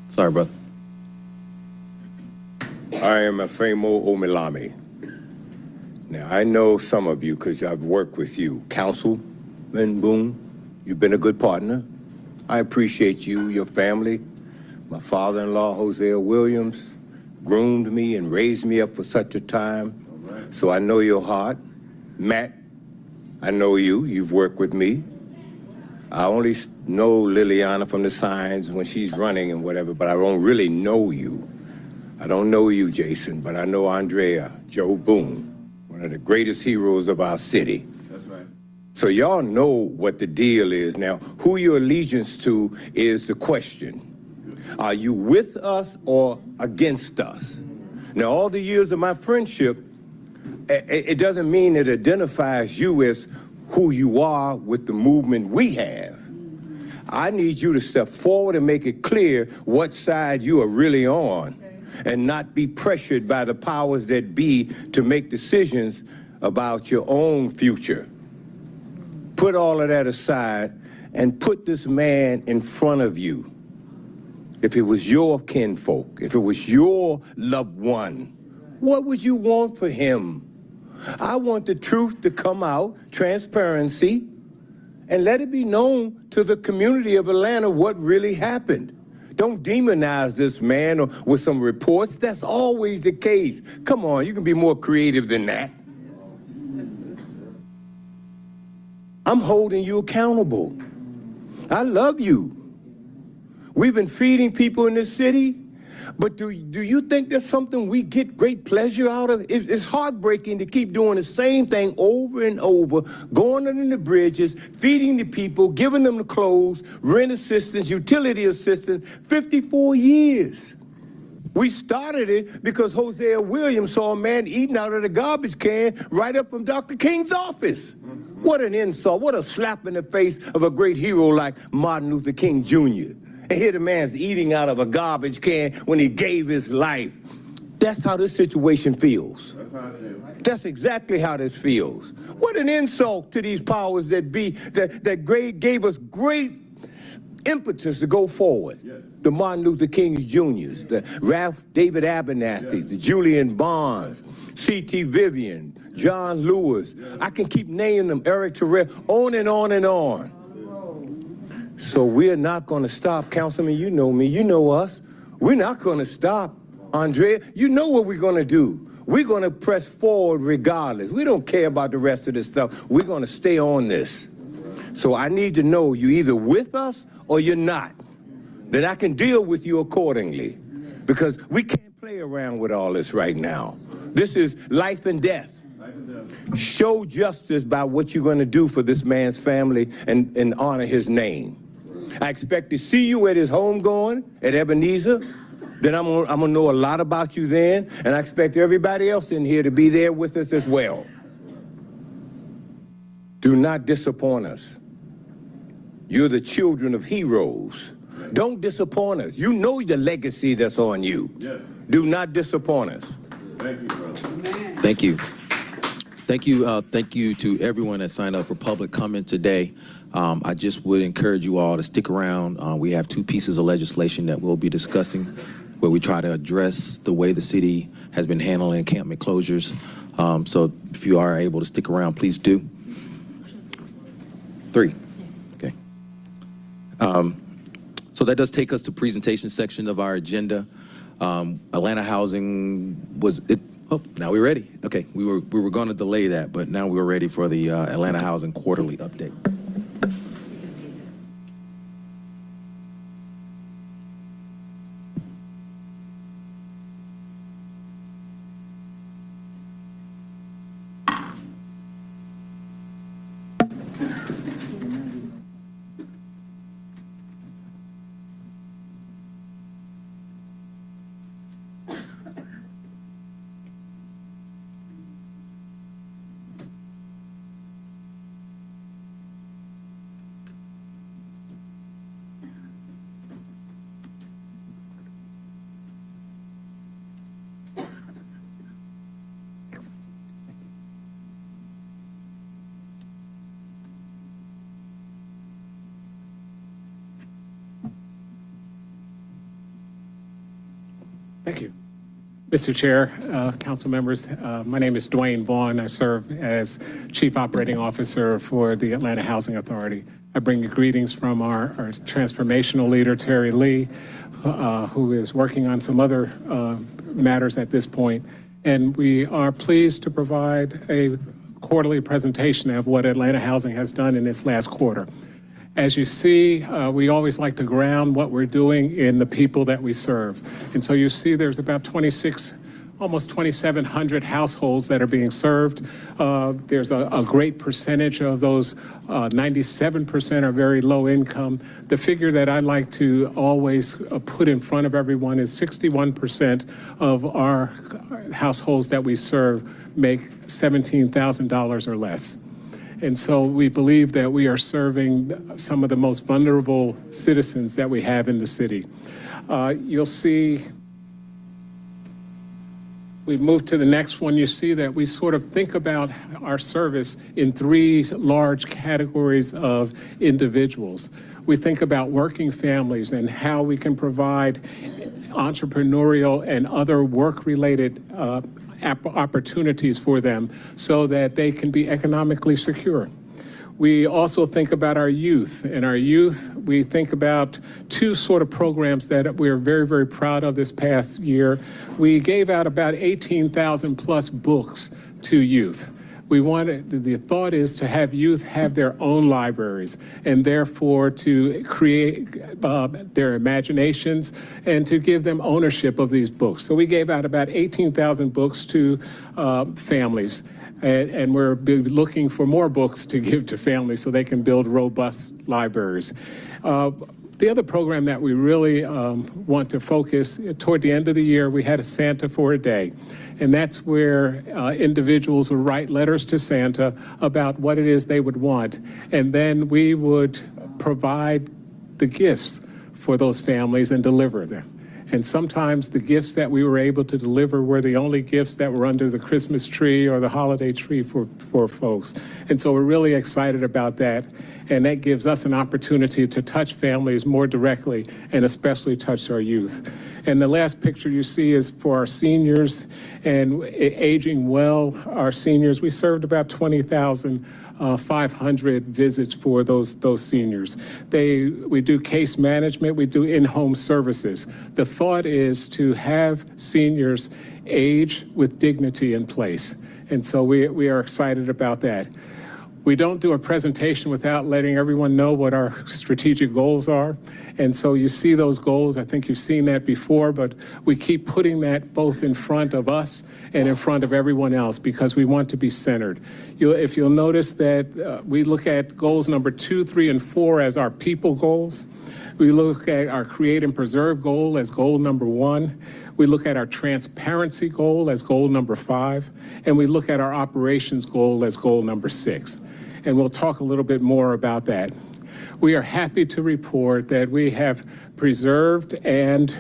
Sorry, brother. I am Afemo Omilami. Now, I know some of you because I've worked with you. Councilman Boone, you've been a good partner. I appreciate you, your family. My father-in-law, Hosea Williams, groomed me and raised me up for such a time. So I know your heart. Matt, I know you. You've worked with me. I only know Liliana from the signs when she's running and whatever, but I don't really know you. I don't know you, Jason, but I know Andrea, Joe Boone, one of the greatest heroes of our city. That's right. So y'all know what the deal is. Now, who your allegiance to is the question. Are you with us or against us? Now, all the years of my friendship, it doesn't mean it identifies you as who you are with the movement we have. I need you to step forward and make it clear what side you are really on and not be pressured by the powers that be to make decisions about your own future. Put all of that aside and put this man in front of you. If it was your kinfolk, if it was your loved one, what would you want for him? I want the truth to come out, transparency, and let it be known to the community of Atlanta what really happened. Don't demonize this man or with some reports. That's always the case. Come on, you can be more creative than that. I'm holding you accountable. I love you. We've been feeding people in this city. But do you think there's something we get great pleasure out of? It's heartbreaking to keep doing the same thing over and over, going under the bridges, feeding the people, giving them the clothes, rent assistance, utility assistance, 54 years. We started it because Hosea Williams saw a man eating out of the garbage can right up from Dr. King's office. What an insult, what a slap in the face of a great hero like Martin Luther King Jr. And here the man's eating out of a garbage can when he gave his life. That's how this situation feels. That's exactly how this feels. What an insult to these powers that be that gave us great impetus to go forward. Yes. The Martin Luther King's Jr.'s, the Ralph David Abernathy's, the Julian Barnes, C.T. Vivian, John Lewis. I can keep naming them, Eric Terrell, on and on and on. So we're not going to stop. Councilman, you know me, you know us. We're not going to stop. Andrea, you know what we're going to do. We're going to press forward regardless. We don't care about the rest of this stuff. We're going to stay on this. So I need to know you either with us or you're not. Then I can deal with you accordingly. Because we can't play around with all this right now. This is life and death. Show justice by what you're going to do for this man's family and honor his name. I expect to see you at his homegoing at Ebenezer. Then I'm gonna know a lot about you then, and I expect everybody else in here to be there with us as well. Do not disappoint us. You're the children of heroes. Don't disappoint us. You know the legacy that's on you. Yes. Do not disappoint us. Thank you, brother. Thank you. Thank you to everyone that signed up for public comment today. I just would encourage you all to stick around. We have 2 pieces of legislation that we'll be discussing where we try to address the way the city has been handling encampment closures. So if you are able to stick around, please do. 3. Okay. So that does take us to presentation section of our agenda. Atlanta Housing oh, now we're ready. Okay, we were going to delay that, but now we're ready for the Atlanta Housing quarterly update. Thank you. Mr. Chair, council members, my name is Dwayne Vaughn. I serve as Chief Operating Officer for the Atlanta Housing Authority. I bring you greetings from our transformational leader, Terry Lee, who is working on some other matters at this point. And we are pleased to provide a quarterly presentation of what Atlanta Housing has done in its last quarter. As you see, we always like to ground what we're doing in the people that we serve. And so you see there's about almost 2,700 households that are being served. There's a great percentage of those, 97% are very low income. The figure that I like to always put in front of everyone is 61% of our households that we serve make $17,000 or less. And so we believe that we are serving some of the most vulnerable citizens that we have in the city. You'll see, we move to the next one, you see that we sort of think about our service in 3 large categories of individuals. We think about working families and how we can provide entrepreneurial and other work-related opportunities for them so that they can be economically secure. We also think about our youth. In our youth, we think about 2 sort of programs that we're very, very proud of this past year. We gave out about 18,000 plus books to youth. The thought is to have youth have their own libraries and therefore to create their imaginations and to give them ownership of these books. So we gave out about 18,000 books to families. And we're looking for more books to give to families so they can build robust libraries. The other program that we really want to focus, toward the end of the year, we had a Santa for a Day. And that's where individuals would write letters to Santa about what it is they would want. And then we would provide the gifts for those families and deliver them. And sometimes the gifts that we were able to deliver were the only gifts that were under the Christmas tree or the holiday tree for folks. And so we're really excited about that. and that gives us an opportunity to touch families more directly and especially touch our youth. And the last picture you see is for our seniors and aging well. Our seniors, we served about 20,500 visits for those seniors. We do case management, we do in-home services. The thought is to have seniors age with dignity in place. And so we are excited about that. We don't do a presentation without letting everyone know what our strategic goals are. And so you see those goals. I think you've seen that before, but we keep putting that both in front of us and in front of everyone else because we want to be centered. If you'll notice that we look at goals number 2, 3, and 4 as our people goals. We look at our create and preserve goal as goal number 1. We look at our transparency goal as goal number 5. And we look at our operations goal as goal number 6. And we'll talk a little bit more about that. We are happy to report that we have preserved and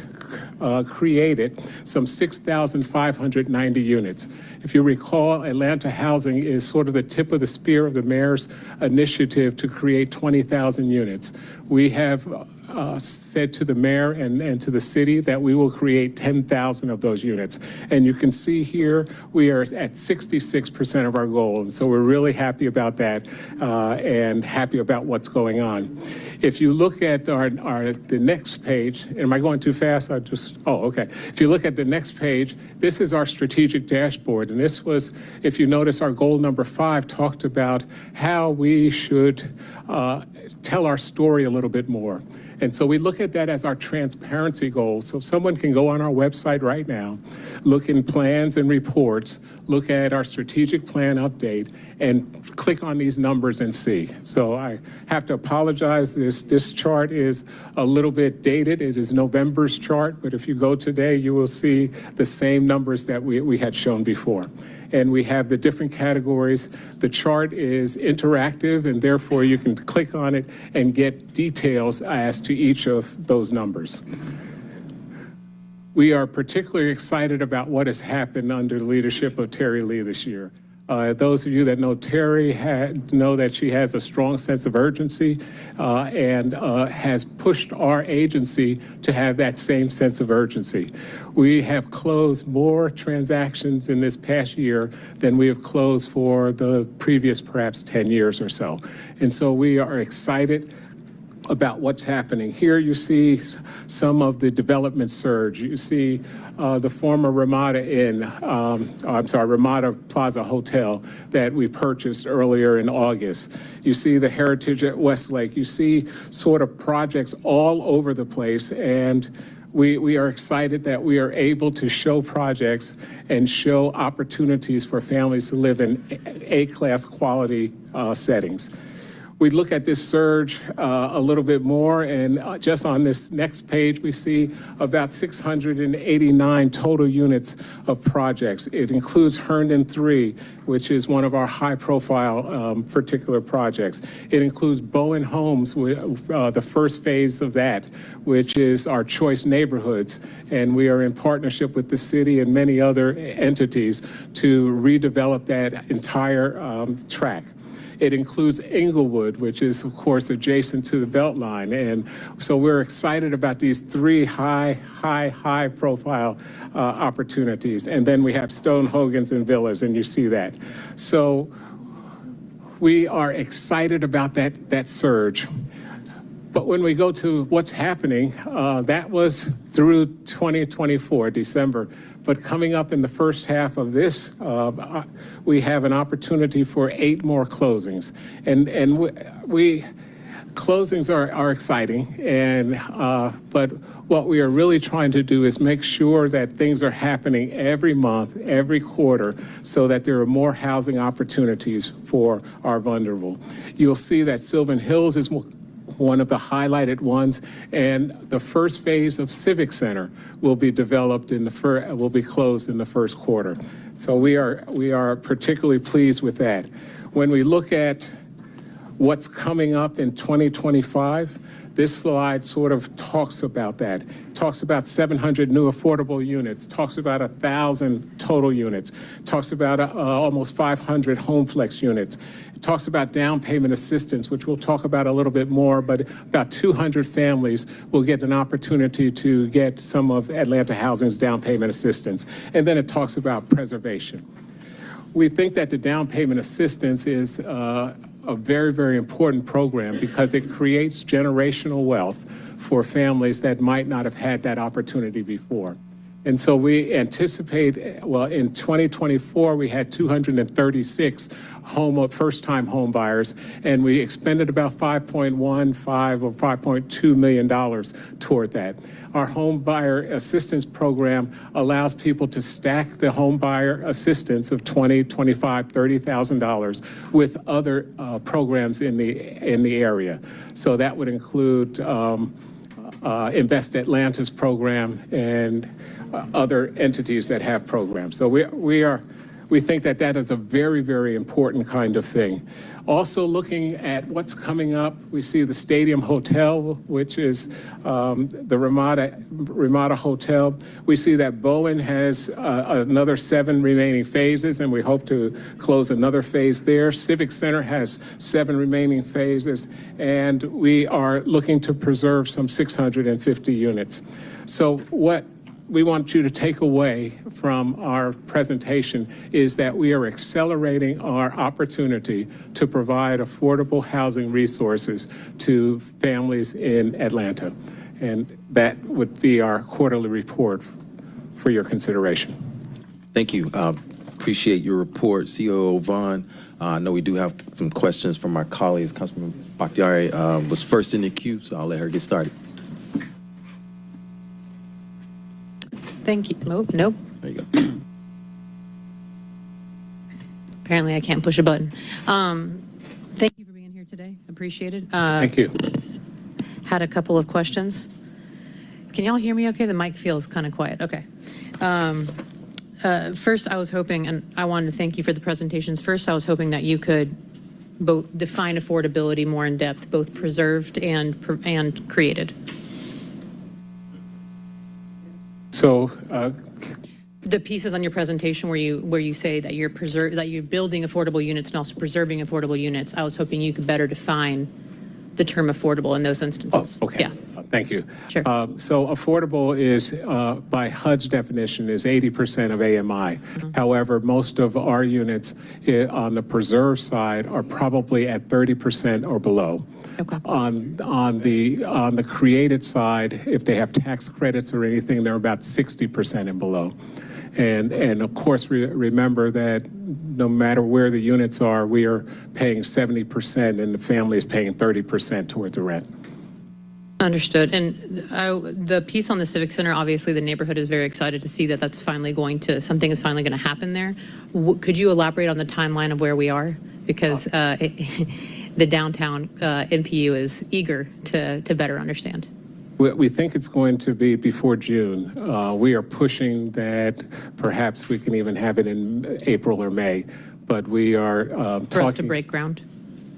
created some 6,590 units. If you recall, Atlanta Housing is sort of the tip of the spear of the mayor's initiative to create 20,000 units. We have said to the mayor and to the city that we will create 10,000 of those units. And you can see here, we are at 66% of our goal. And so we're really happy about that and happy about what's going on. If you look at the next page, am I going too fast? Okay. If you look at the next page, this is our strategic dashboard. And this was, if you notice, our goal number 5 talked about how we should tell our story a little bit more. And so we look at that as our transparency goal. So someone can go on our website right now, look in plans and reports, look at our strategic plan update, and click on these numbers and see. So I have to apologize. This chart is a little bit dated. It is November's chart, but if you go today, you will see the same numbers that we had shown before. And we have the different categories. The chart is interactive, and therefore you can click on it and get details as to each of those numbers. We are particularly excited about what has happened under the leadership of Terry Lee this year. Those of you that know Terry know that she has a strong sense of urgency and has pushed our agency to have that same sense of urgency. We have closed more transactions in this past year than we have closed for the previous perhaps 10 years or so. And so we are excited about what's happening. Here you see some of the development surge. You see the former Ramada Ramada Plaza Hotel that we purchased earlier in August. You see the Heritage at Westlake. You see sort of projects all over the place, and we are excited that we are able to show projects and show opportunities for families to live in A-class quality settings. We look at this surge a little bit more, and just on this next page, we see about 689 total units of projects. It includes Herndon 3, which is one of our high-profile particular projects. It includes Bowen Homes, the first phase of that, which is our choice neighborhoods, and we are in partnership with the city and many other entities to redevelop that entire tract. It includes Inglewood, which is, of course, adjacent to the Beltline. And so we're excited about these 3 high-profile opportunities. And then we have Stone Hogans and Villas, and you see that. So we are excited about that surge. But when we go to what's happening, that was through 2024, December. But coming up in the first half of this, we have an opportunity for 8 more closings. And closings are exciting, but what we are really trying to do is make sure that things are happening every month, every quarter, so that there are more housing opportunities for our vulnerable. You'll see that Sylvan Hills is one of the highlighted ones, and the first phase of Civic Center will be developed will be closed in the first quarter. So we are particularly pleased with that. When we look at what's coming up in 2025, This slide sort of talks about that. Talks about 700 new affordable units, talks about 1,000 total units, talks about almost 500 home flex units. It talks about down payment assistance, which we'll talk about a little bit more, but about 200 families will get an opportunity to get some of Atlanta Housing's down payment assistance. And then it talks about preservation. We think that the down payment assistance is a very, very important program because it creates generational wealth for families that might not have had that opportunity before. And so we anticipate, well, in 2024, we had 236 first-time home buyers, and we expended about $5.15 or $5.2 million toward that. Our home buyer assistance program allows people to stack the home buyer assistance of $20,000, $25,000, $30,000 with other programs in the area. So that would include Invest Atlanta's program and other entities that have programs. So we think that that is a very, very important kind of thing. Also looking at what's coming up, we see the Stadium Hotel, which is the Ramada Hotel. We see that Bowen has another 7 remaining phases, and we hope to close another phase there. Civic Center has 7 remaining phases, and we are looking to preserve some 650 units. So what we want you to take away from our presentation is that we are accelerating our opportunity to provide affordable housing resources to families in Atlanta. And that would be our quarterly report for your consideration. Thank you. Appreciate your report, COO Vaughn. I know we do have some questions from our colleagues. Councilman Bakhtiari was first in the queue, so I'll let her get started. Thank you. Nope. There you go. Apparently I can't push a button. Thank you for being here today. Appreciate it. Thank you. Had a couple of questions. Can y'all hear me okay? The mic feels kind of quiet. Okay. First, I was hoping, and I wanted to thank you for the presentations. First, I was hoping that you could both define affordability more in depth, both preserved and created. So the pieces on your presentation where you say that you're building affordable units and also preserving affordable units, I was hoping you could better define the term affordable in those instances. Oh, okay. Yeah. Thank you. Sure. So affordable is, by HUD's definition, is 80% of AMI. Mm-hmm. However, most of our units on the preserve side are probably at 30% or below. Okay. On the created side, if they have tax credits or anything, they're about 60% and below. And of course, remember that no matter where the units are, we are paying 70% and the family is paying 30% toward the rent. Understood. And the piece on the Civic Center, obviously the neighborhood is very excited to see that something is finally going to happen there. Could you elaborate on the timeline of where we are? Because the downtown NPU is eager to better understand. We think it's going to be before June. We are pushing that perhaps we can even have it in April or May, but we are For talking us to break ground?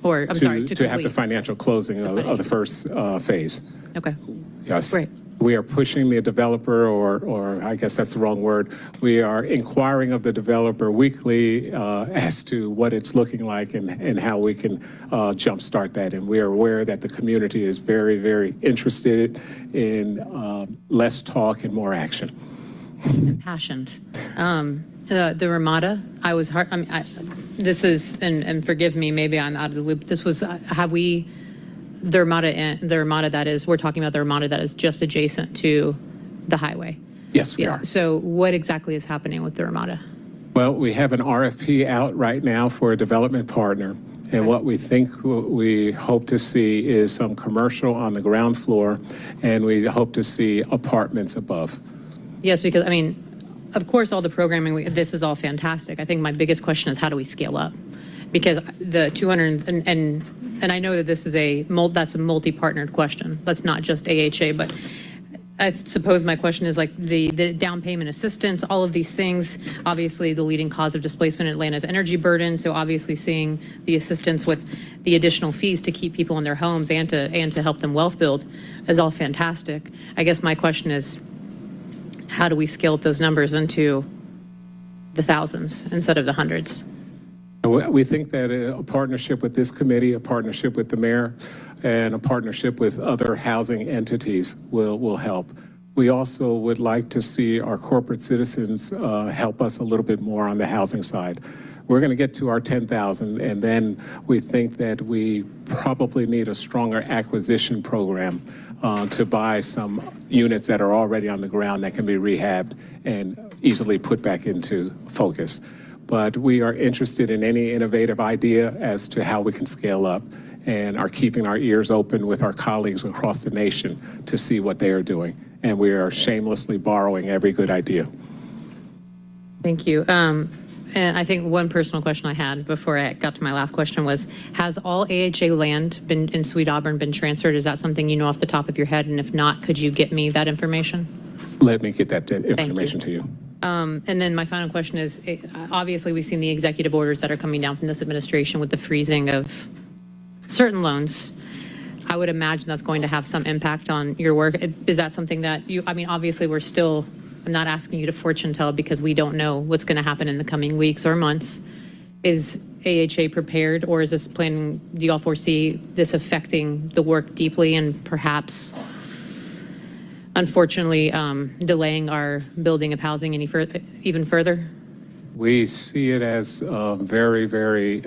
Or, I'm sorry, to have the financial closing of the first phase. Okay. Yes. Great. We are pushing the developer, or I guess that's the wrong word. We are inquiring of the developer weekly as to what it's looking like and how we can jumpstart that. And we are aware that the community is very, very interested in less talk and more action. Impassioned. The Ramada, I was hard. This is, and forgive me, maybe I'm out of the loop. This was, the Ramada that is, we're talking about the Ramada that is just adjacent to the highway. Yes, we are. So what exactly is happening with the Ramada? Well, we have an RFP out right now for a development partner. And what we hope to see is some commercial on the ground floor, and we hope to see apartments above. Yes, because, of course, all the programming, this is all fantastic. I think my biggest question is how do we scale up? Because the 200, and I know that this is that's a multi-partnered question. That's not just AHA, but I suppose my question is like the down payment assistance, all of these things, obviously the leading cause of displacement in Atlanta is energy burden. So obviously seeing the assistance with the additional fees to keep people in their homes and to help them wealth build is all fantastic. I guess my question is, how do we scale up those numbers into the thousands instead of the hundreds? We think that a partnership with this committee, a partnership with the mayor, and a partnership with other housing entities will help. We also would like to see our corporate citizens help us a little bit more on the housing side. We're going to get to our 10,000, and then we think that we probably need a stronger acquisition program to buy some units that are already on the ground that can be rehabbed and easily put back into focus. But we are interested in any innovative idea as to how we can scale up, and are keeping our ears open with our colleagues across the nation to see what they are doing. And we are shamelessly borrowing every good idea. Thank you. And I think one personal question I had before I got to my last question was, has all AHA land been in Sweet Auburn been transferred? Is that something you know off the top of your head? And if not, could you get me that information? Let me get that information to you. And then my final question is, obviously we've seen the executive orders that are coming down from this administration with the freezing of certain loans. I would imagine that's going to have some impact on your work. Is that something that you, I mean, obviously I'm not asking you to fortune tell because we don't know what's going to happen in the coming weeks or months. Is AHA prepared, or is this planning, do you all foresee this affecting the work deeply and perhaps unfortunately delaying our building of housing even further? We see it as very, very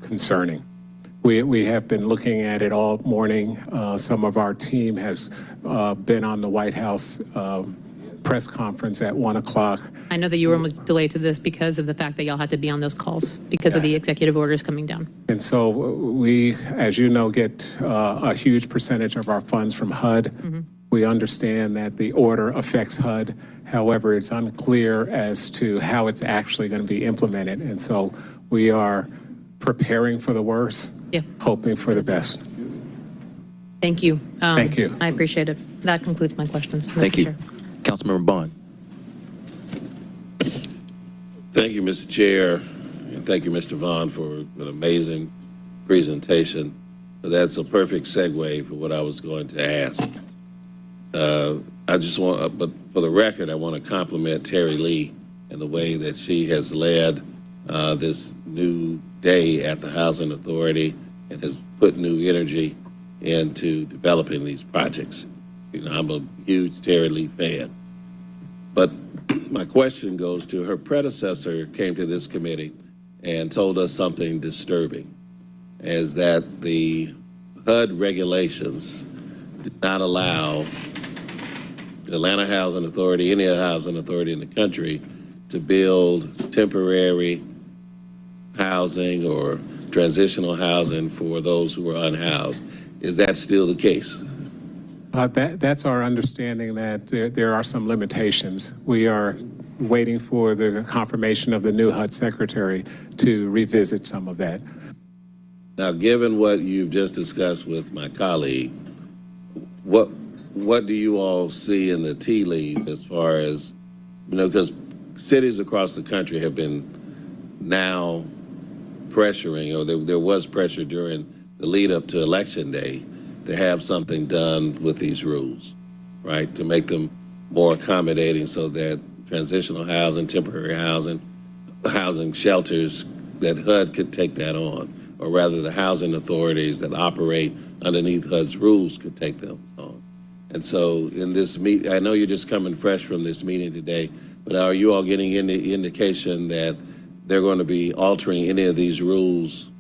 concerning. We have been looking at it all morning. Some of our team has been on the White House press conference at 1 o'clock. I know that you were delayed to this because of the fact that y'all had to be on those calls because of the executive orders coming down. And so we, as you know, get a huge percentage of our funds from HUD. We understand that the order affects HUD. However, it's unclear as to how it's actually going to be implemented. And so we are preparing for the worst, hoping for the best. Thank you. Thank you. I appreciate it. That concludes my questions. Mr. Thank you. Chair. Councilmember Bond. Thank you, Mr. Chair, and thank you, Mr. Vaughn, for an amazing presentation. That's a perfect segue for what I was going to ask. I just want, but for the record, I want to compliment Terry Lee and the way that she has led this new day at the Housing Authority and has put new energy into developing these projects. You know, I'm a huge Terry Lee fan. But my question goes to her predecessor came to this committee and told us something disturbing, is that the HUD regulations did not allow the Atlanta Housing Authority, any other housing authority in the country, to build temporary housing or transitional housing for those who are unhoused. Is that still the case? That's our understanding, that there are some limitations. We are waiting for the confirmation of the new HUD secretary to revisit some of that. Now, given what you've just discussed with my colleague, what do you all see in the tea leaf as far as, you know, because cities across the country have been now pressuring, or there was pressure during the lead up to Election Day to have something done with these rules, right? To make them more accommodating so that transitional housing, temporary housing, housing shelters, that HUD could take that on, or rather the housing authorities that operate underneath HUD's rules could take them on. And so in this meet, I know you're just coming fresh from this meeting today, but are you all getting any indication that they're going to be altering any of these rules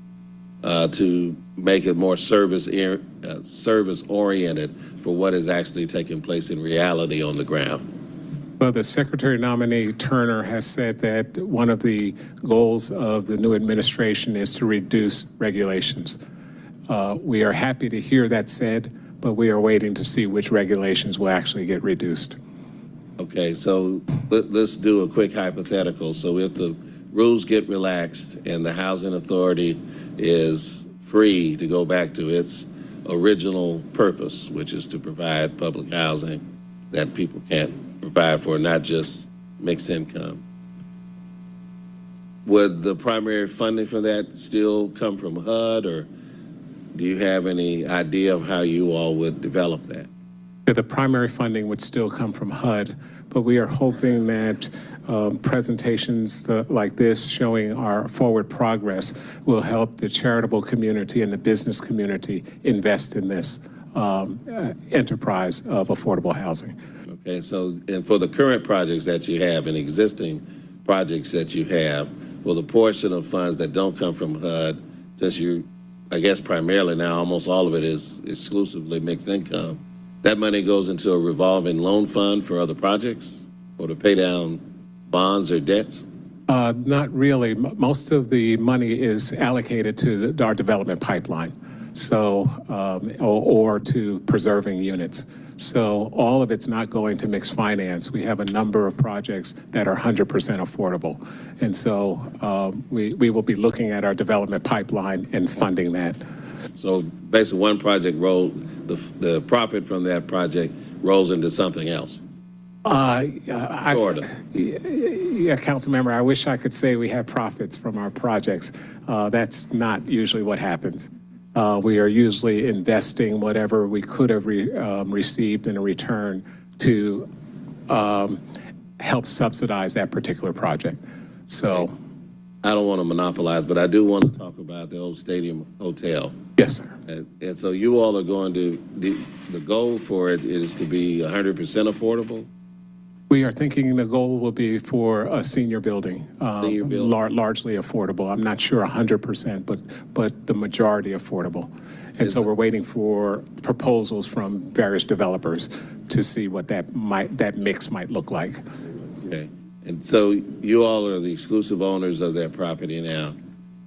to make it more service oriented for what is actually taking place in reality on the ground? Well, the Secretary nominee Turner has said that one of the goals of the new administration is to reduce regulations. We are happy to hear that said, but we are waiting to see which regulations will actually get reduced. Okay, so let's do a quick hypothetical. So if the rules get relaxed and the housing authority is free to go back to its original purpose, which is to provide public housing that people can't provide for, not just mixed income. Would the primary funding for that still come from HUD, or do you have any idea of how you all would develop that? The primary funding would still come from HUD, but we are hoping that presentations like this showing our forward progress will help the charitable community and the business community invest in this enterprise of affordable housing. Okay, so, and for the current projects that you have and existing projects that you have, will the portion of funds that don't come from HUD, since you, I guess primarily now almost all of it is exclusively mixed income, that money goes into a revolving loan fund for other projects or to pay down bonds or debts? Not really. Most of the money is allocated to our development pipeline, so or to preserving units. So all of it's not going to mixed finance. We have a number of projects that are 100% affordable. And so we will be looking at our development pipeline and funding that. So basically one project the profit from that project rolls into something else? Sort of. Yeah, council member, I wish I could say we have profits from our projects. That's not usually what happens. We are usually investing whatever we could have received in a return to help subsidize that particular project. So, I don't want to monopolize, but I do want to talk about the old Stadium Hotel. Yes, sir. And so you all are going to, the goal for it is to be 100% affordable? We are thinking the goal will be for a senior building, largely affordable. I'm not sure 100%, but the majority affordable. And so we're waiting for proposals from various developers to see what that mix might look like. Okay. And so you all are the exclusive owners of that property now.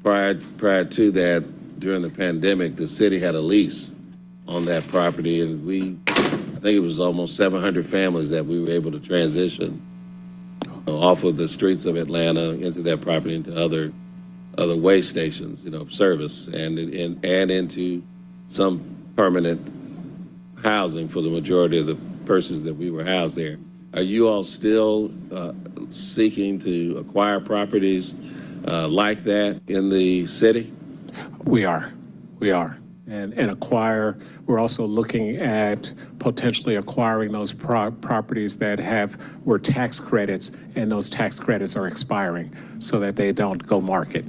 Prior to that, during the pandemic, the city had a lease on that property, and I think it was almost 700 families that we were able to transition off of the streets of Atlanta into that property, into other way stations, service, and into some permanent housing for the majority of the persons that we were housed there. Are you all still seeking to acquire properties like that in the city? We are. And acquire, we're also looking at potentially acquiring those properties that were tax credits, and those tax credits are expiring so that they don't go market.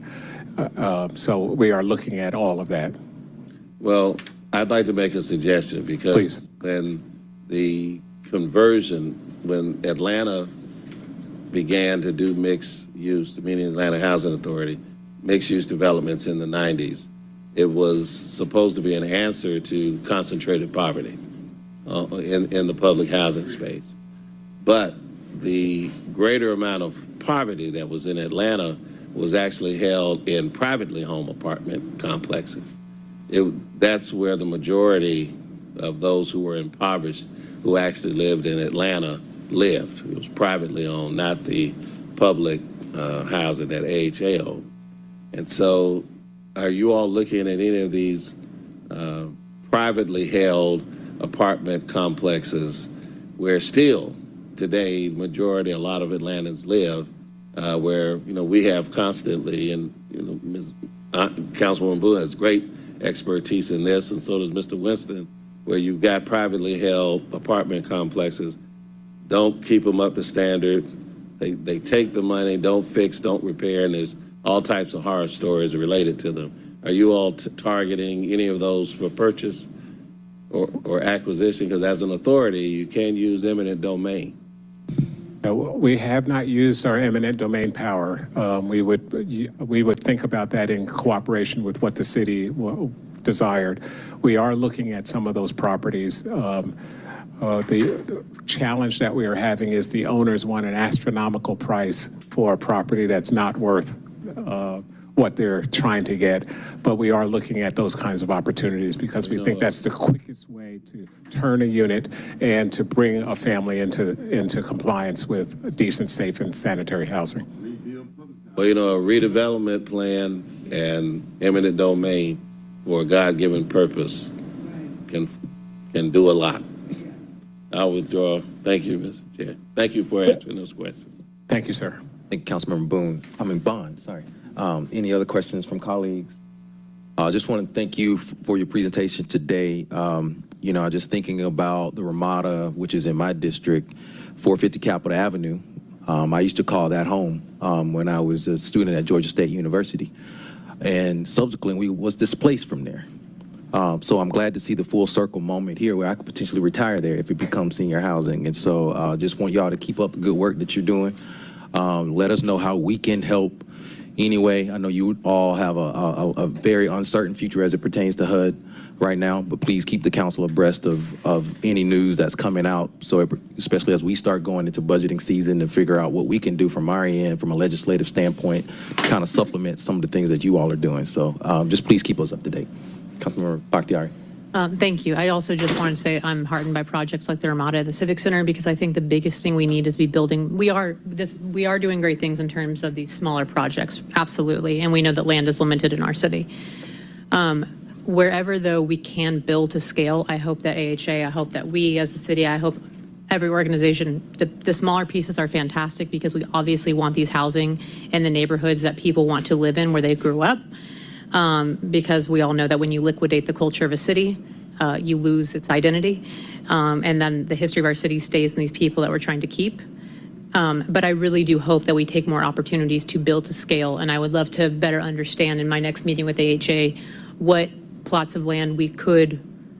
So we are looking at all of that. Well, I'd like to make a suggestion, because when the conversion, when Atlanta began to do mixed use, meaning Atlanta Housing Authority, mixed use developments in the 90s, it was supposed to be an answer to concentrated poverty in the public housing space. But the greater amount of poverty that was in Atlanta was actually held in privately owned apartment complexes. That's where the majority of those who were impoverished, who actually lived in Atlanta, lived. It was privately owned, not the public housing that AHA owned. And so, are you all looking at any of these privately held apartment complexes where still today, a lot of Atlantans live, where we have constantly, and Councilwoman Boo has great expertise in this, and so does Mr. Winston, where you've got privately held apartment complexes, don't keep them up to standard, they take the money, don't fix, don't repair, and there's all types of horror stories related to them. Are you all targeting any of those for purchase or acquisition? Because as an authority, you can use eminent domain. We have not used our eminent domain power. We would think about that in cooperation with what the city desired. We are looking at some of those properties. The challenge that we are having is the owners want an astronomical price for a property that's not worth what they're trying to get, but we are looking at those kinds of opportunities because we think that's the quickest way to turn a unit and to bring a family into compliance with decent, safe, and sanitary housing. Well, a redevelopment plan and eminent domain for a God-given purpose can do a lot. I'll withdraw. Thank you, Mr. Chair. Thank you for answering those questions. Thank you, sir. Thank you, Councilmember Bond, sorry. Any other questions from colleagues? I just want to thank you for your presentation today. You know, just thinking about the Ramada, which is in my district, 450 Capitol Avenue. I used to call that home when I was a student at Georgia State University. And subsequently, we was displaced from there. So I'm glad to see the full circle moment here where I could potentially retire there if it becomes senior housing. And so just want y'all to keep up the good work that you're doing. Let us know how we can help anyway. I know you all have a very uncertain future as it pertains to HUD right now, but please keep the council abreast of any news that's coming out. So especially as we start going into budgeting season and figure out what we can do from our end, from a legislative standpoint, to kind of supplement some of the things that you all are doing. So just please keep us up to date. Councilmember Bakhtiari. Thank you. I also just wanted to say I'm heartened by projects like the Ramada at the Civic Center, because I think the biggest thing we need is be building. We are doing great things in terms of these smaller projects, absolutely, and we know that land is limited in our city. Wherever though we can build to scale, I hope that AHA, I hope that we as a city, I hope every organization, the smaller pieces are fantastic because we obviously want these housing in the neighborhoods that people want to live in where they grew up. Because we all know that when you liquidate the culture of a city, you lose its identity. And then the history of our city stays in these people that we're trying to keep. But I really do hope that we take more opportunities to build to scale. And I would love to better understand in my next meeting with AHA what plots of land we could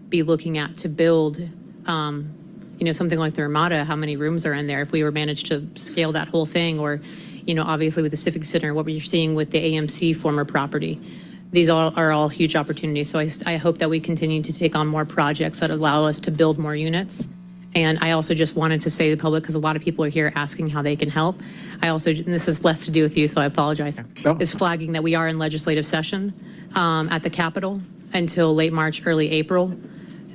be looking at to build, you know, something like the Ramada, how many rooms are in there if we were managed to scale that whole thing, or, you know, obviously with the Civic Center, what we're seeing with the AMC former property. These are all huge opportunities. So I hope that we continue to take on more projects that allow us to build more units. And I also just wanted to say to the public, because a lot of people are here asking how they can help. I also, and this is less to do with you, so I apologize, is flagging that we are in legislative session at the Capitol until late March, early April.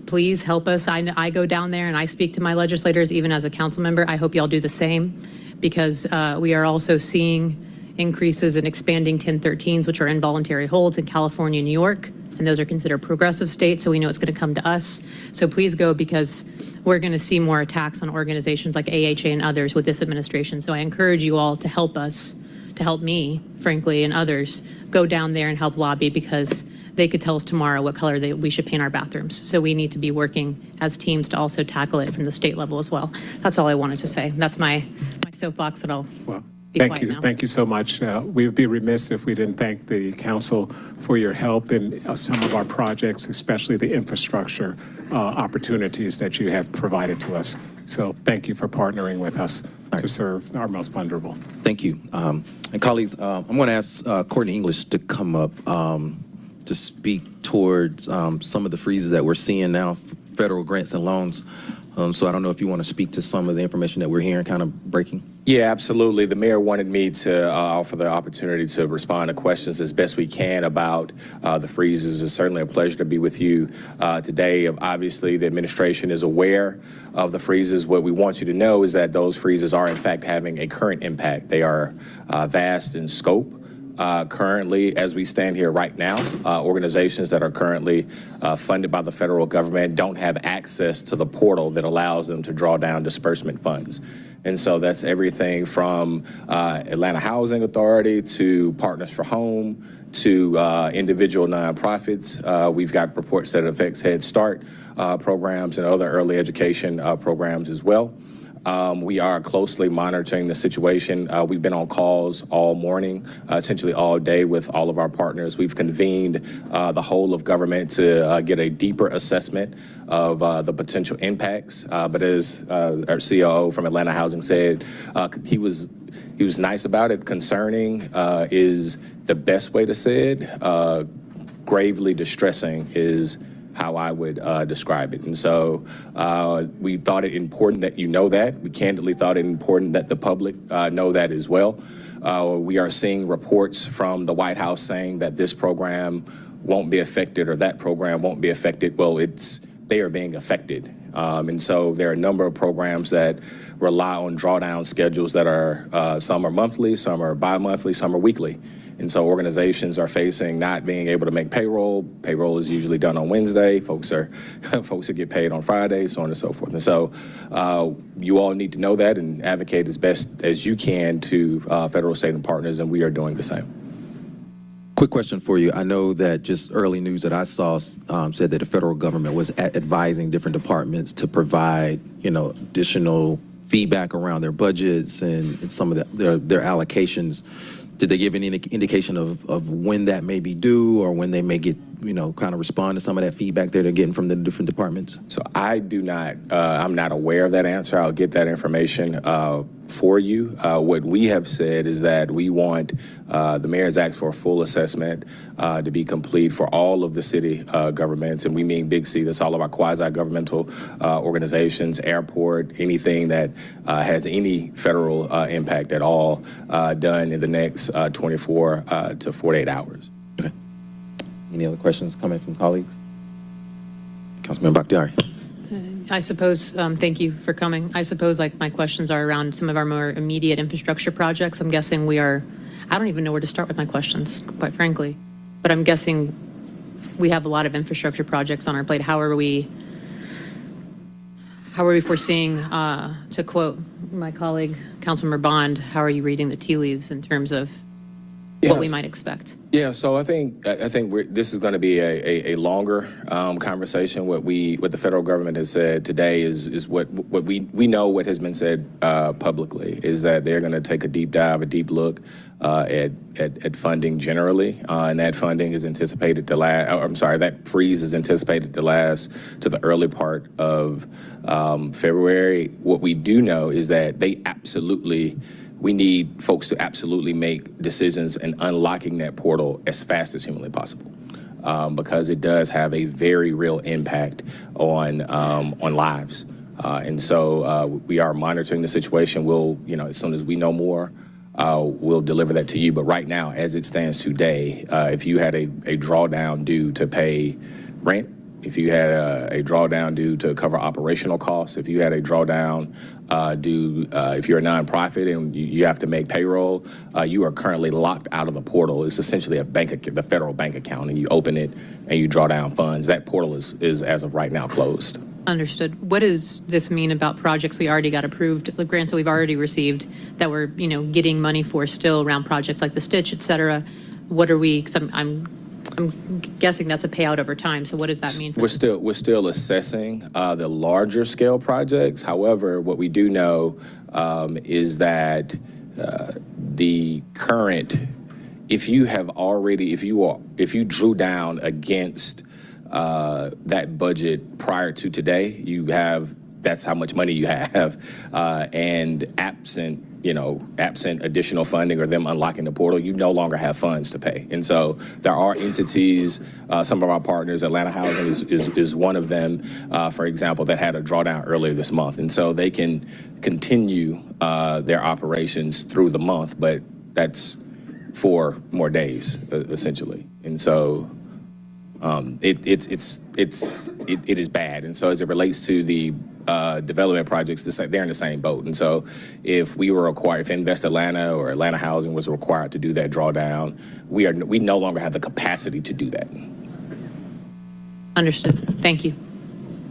Please help us. I go down there and I speak to my legislators, even as a council member. I hope y'all do the same, because we are also seeing increases in expanding 1013s, which are involuntary holds in California and New York, and those are considered progressive states, so we know it's going to come to us. So please go, because we're going to see more attacks on organizations like AHA and others with this administration. So I encourage you all to help us, to help me, frankly, and others, go down there and help lobby, because they could tell us tomorrow what color we should paint our bathrooms. So we need to be working as teams to also tackle it from the state level as well. That's all I wanted to say. That's my soapbox that I'll... Well, thank you so much. We would be remiss if we didn't thank the council for your help in some of our projects, especially the infrastructure opportunities that you have provided to us. So thank you for partnering with us to serve our most vulnerable. Thank you. And colleagues, I'm going to ask Courtney English to come up to speak towards some of the freezes that we're seeing now, federal grants and loans. So I don't know if you want to speak to some of the information that we're hearing kind of breaking. Yeah, absolutely. The mayor wanted me to offer the opportunity to respond to questions as best we can about the freezes. It's certainly a pleasure to be with you today. Obviously, the administration is aware of the freezes. What we want you to know is that those freezes are, in fact, having a current impact. They are vast in scope. Currently, as we stand here right now, organizations that are currently funded by the federal government don't have access to the portal that allows them to draw down disbursement funds. And so that's everything from Atlanta Housing Authority to Partners for Home to individual nonprofits. We've got reports that affects Head Start programs and other early education programs as well. We are closely monitoring the situation. We've been on calls all morning, essentially all day with all of our partners. We've convened the whole of government to get a deeper assessment of the potential impacts. But as our COO from Atlanta Housing said, he was nice about it. Concerning is the best way to say it. Gravely distressing is how I would describe it. And so we thought it important that you know that. We candidly thought it important that the public know that as well. We are seeing reports from the White House saying that this program won't be affected or that program won't be affected. Well, they are being affected. And so there are a number of programs that rely on drawdown schedules that are, some are monthly, some are bi-monthly, some are weekly. And so organizations are facing not being able to make payroll. Payroll is usually done on Wednesday. Folks who get paid on Friday, so on and so forth. And so you all need to know that and advocate as best as you can to federal, state, and partners, and we are doing the same. Quick question for you. I know that just early news that I saw said that the federal government was advising different departments to provide, additional feedback around their budgets and some of their allocations. Did they give any indication of when that may be due or when they may get, kind of respond to some of that feedback that they're getting from the different departments? So I do not, I'm not aware of that answer. I'll get that information for you. What we have said is that we want the mayor's asked for a full assessment to be complete for all of the city governments, and we mean Big C. That's all of our quasi-governmental organizations, airport, anything that has any federal impact at all, done in the next 24 to 48 hours. Okay. Any other questions coming from colleagues? Councilman Bakhtiari. I suppose, thank you for coming. I suppose my questions are around some of our more immediate infrastructure projects. I'm guessing I don't even know where to start with my questions, quite frankly, but I'm guessing we have a lot of infrastructure projects on our plate. How are we foreseeing, to quote my colleague, Councilmember Bond, how are you reading the tea leaves in terms of what we might expect? Yeah, so I think this is going to be a longer conversation. What the federal government has said today is what we know. What has been said publicly is that they're going to take a deep dive, a deep look at funding generally, and that funding is anticipated to last. That freeze is anticipated to last to the early part of February. What we do know is that we need folks to absolutely make decisions in unlocking that portal as fast as humanly possible, because it does have a very real impact on lives. And so we are monitoring the situation. We'll, as soon as we know more, we'll deliver that to you. But right now, as it stands today, if you had a drawdown due to pay rent, if you had a drawdown due to cover operational costs, if you had a drawdown due, if you're a nonprofit and you have to make payroll, you are currently locked out of the portal. It's essentially the federal bank account, and you open it and you draw down funds. That portal is as of right now closed. Understood. What does this mean about projects we already got approved, the grants that we've already received that we're, getting money for still around projects like the Stitch, et cetera? What are we, 'cause I'm guessing that's a payout over time. So what does that mean? We're still assessing the larger scale projects. However, what we do know is that the current, if you drew down against that budget prior to today, that's how much money you have, and absent additional funding or them unlocking the portal, you no longer have funds to pay. And so there are entities, some of our partners, Atlanta Housing is one of them, for example, that had a drawdown earlier this month. And so they can continue their operations through the month, but that's 4 more days, essentially. And so it is bad. And so as it relates to the development projects, they're in the same boat. And so if Invest Atlanta or Atlanta Housing was required to do that drawdown, we no longer have the capacity to do that. Understood. Thank you.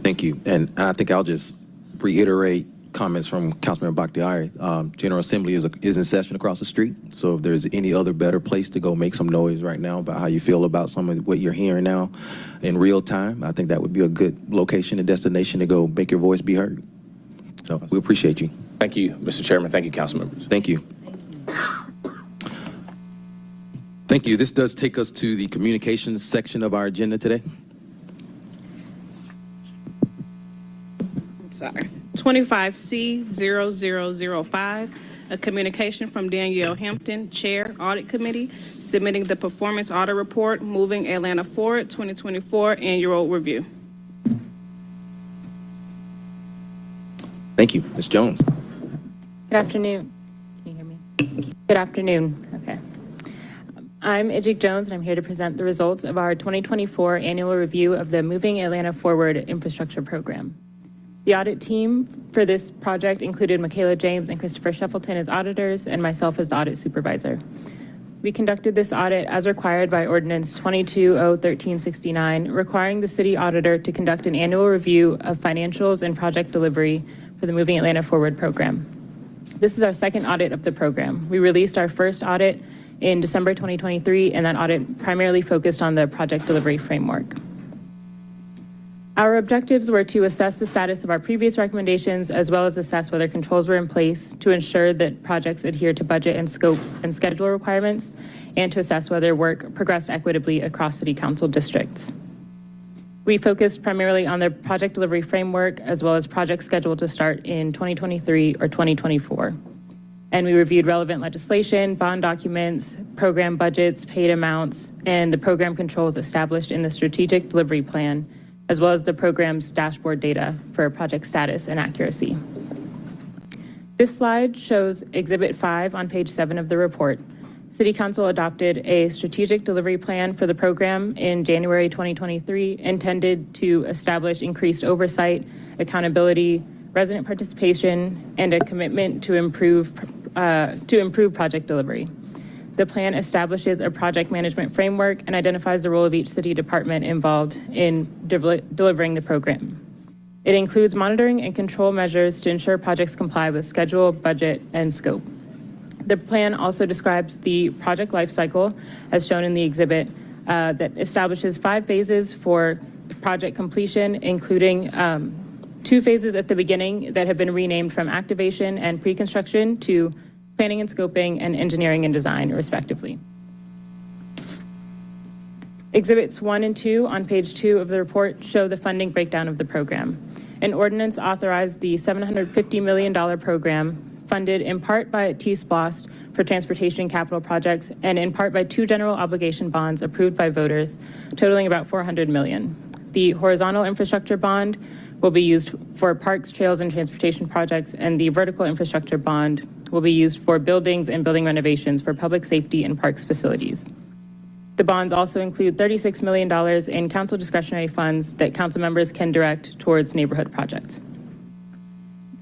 Thank you. And I think I'll just reiterate comments from Councilmember Bakhtiari. General Assembly is in session across the street. So if there's any other better place to go make some noise right now about how you feel about some of what you're hearing now in real time, I think that would be a good location and destination to go make your voice be heard. So we appreciate you. Thank you, Mr. Chairman. Thank you, council members. Thank you. Thank you. This does take us to the communications section of our agenda today. Sorry. 25C0005, a communication from Danielle Hampton, Chair, Audit Committee, submitting the Performance Audit Report, Moving Atlanta Forward 2024 Annual Review. Thank you. Ms. Jones. Good afternoon. Can you hear me? Good afternoon. Okay. I'm Ijik Jones, and I'm here to present the results of our 2024 annual review of the Moving Atlanta Forward Infrastructure Program. The audit team for this project included Michaela James and Christopher Shuffleton as auditors and myself as the audit supervisor. We conducted this audit as required by Ordinance 22-01369, requiring the city auditor to conduct an annual review of financials and project delivery for the Moving Atlanta Forward program. This is our second audit of the program. We released our first audit in December 2023, and that audit primarily focused on the project delivery framework. Our objectives were to assess the status of our previous recommendations, as well as assess whether controls were in place to ensure that projects adhere to budget and scope and schedule requirements, and to assess whether work progressed equitably across city council districts. We focused primarily on the project delivery framework, as well as projects scheduled to start in 2023 or 2024. And we reviewed relevant legislation, bond documents, program budgets, paid amounts, and the program controls established in the strategic delivery plan, as well as the program's dashboard data for project status and accuracy. This slide shows Exhibit 5 on page 7 of the report. City Council adopted a strategic delivery plan for the program in January 2023, intended to establish increased oversight, accountability, resident participation, and a commitment to improve project delivery. The plan establishes a project management framework and identifies the role of each city department involved in delivering the program. It includes monitoring and control measures to ensure projects comply with schedule, budget, and scope. The plan also describes the project lifecycle, as shown in the exhibit, that establishes 5 phases for project completion, including 2 phases at the beginning that have been renamed from activation and pre-construction to planning and scoping and engineering and design, respectively. Exhibits 1 and 2 on page 2 of the report show the funding breakdown of the program. An ordinance authorized the $750 million program, funded in part by T-SPLOST for transportation capital projects and in part by 2 general obligation bonds approved by voters, totaling about $400 million. The horizontal infrastructure bond will be used for parks, trails, and transportation projects, and the vertical infrastructure bond will be used for buildings and building renovations for public safety and parks facilities. The bonds also include $36 million in council discretionary funds that council members can direct towards neighborhood projects.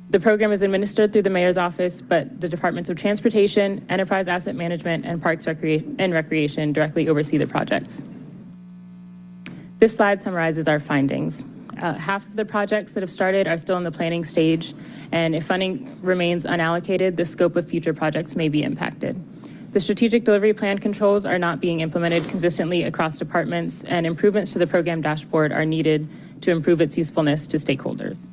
The program is administered through the mayor's office, but the Departments of Transportation, Enterprise Asset Management, and Parks and Recreation directly oversee the projects. This slide summarizes our findings. Half of the projects that have started are still in the planning stage, and if funding remains unallocated, the scope of future projects may be impacted. The strategic delivery plan controls are not being implemented consistently across departments, and improvements to the program dashboard are needed to improve its usefulness to stakeholders.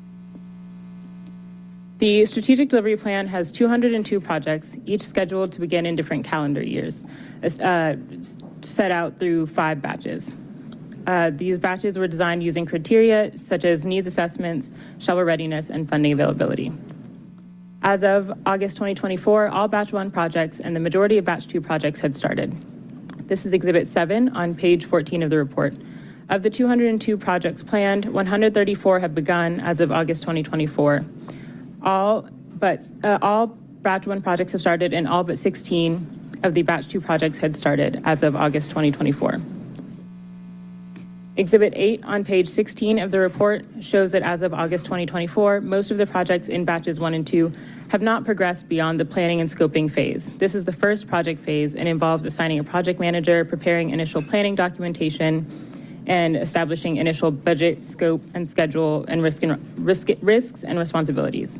The strategic delivery plan has 202 projects, each scheduled to begin in different calendar years, set out through 5 batches. These batches were designed using criteria such as needs assessments, shovel readiness, and funding availability. As of August 2024, all Batch 1 projects and the majority of Batch 2 projects had started. This is Exhibit 7 on page 14 of the report. Of the 202 projects planned, 134 have begun as of August 2024. All Batch 1 projects have started, and all but 16 of the Batch 2 projects had started as of August 2024. Exhibit 8 on page 16 of the report shows that as of August 2024, most of the projects in batches 1 and 2 have not progressed beyond the planning and scoping phase. This is the first project phase and involves assigning a project manager, preparing initial planning documentation, and establishing initial budget, scope, and schedule, and risks and responsibilities.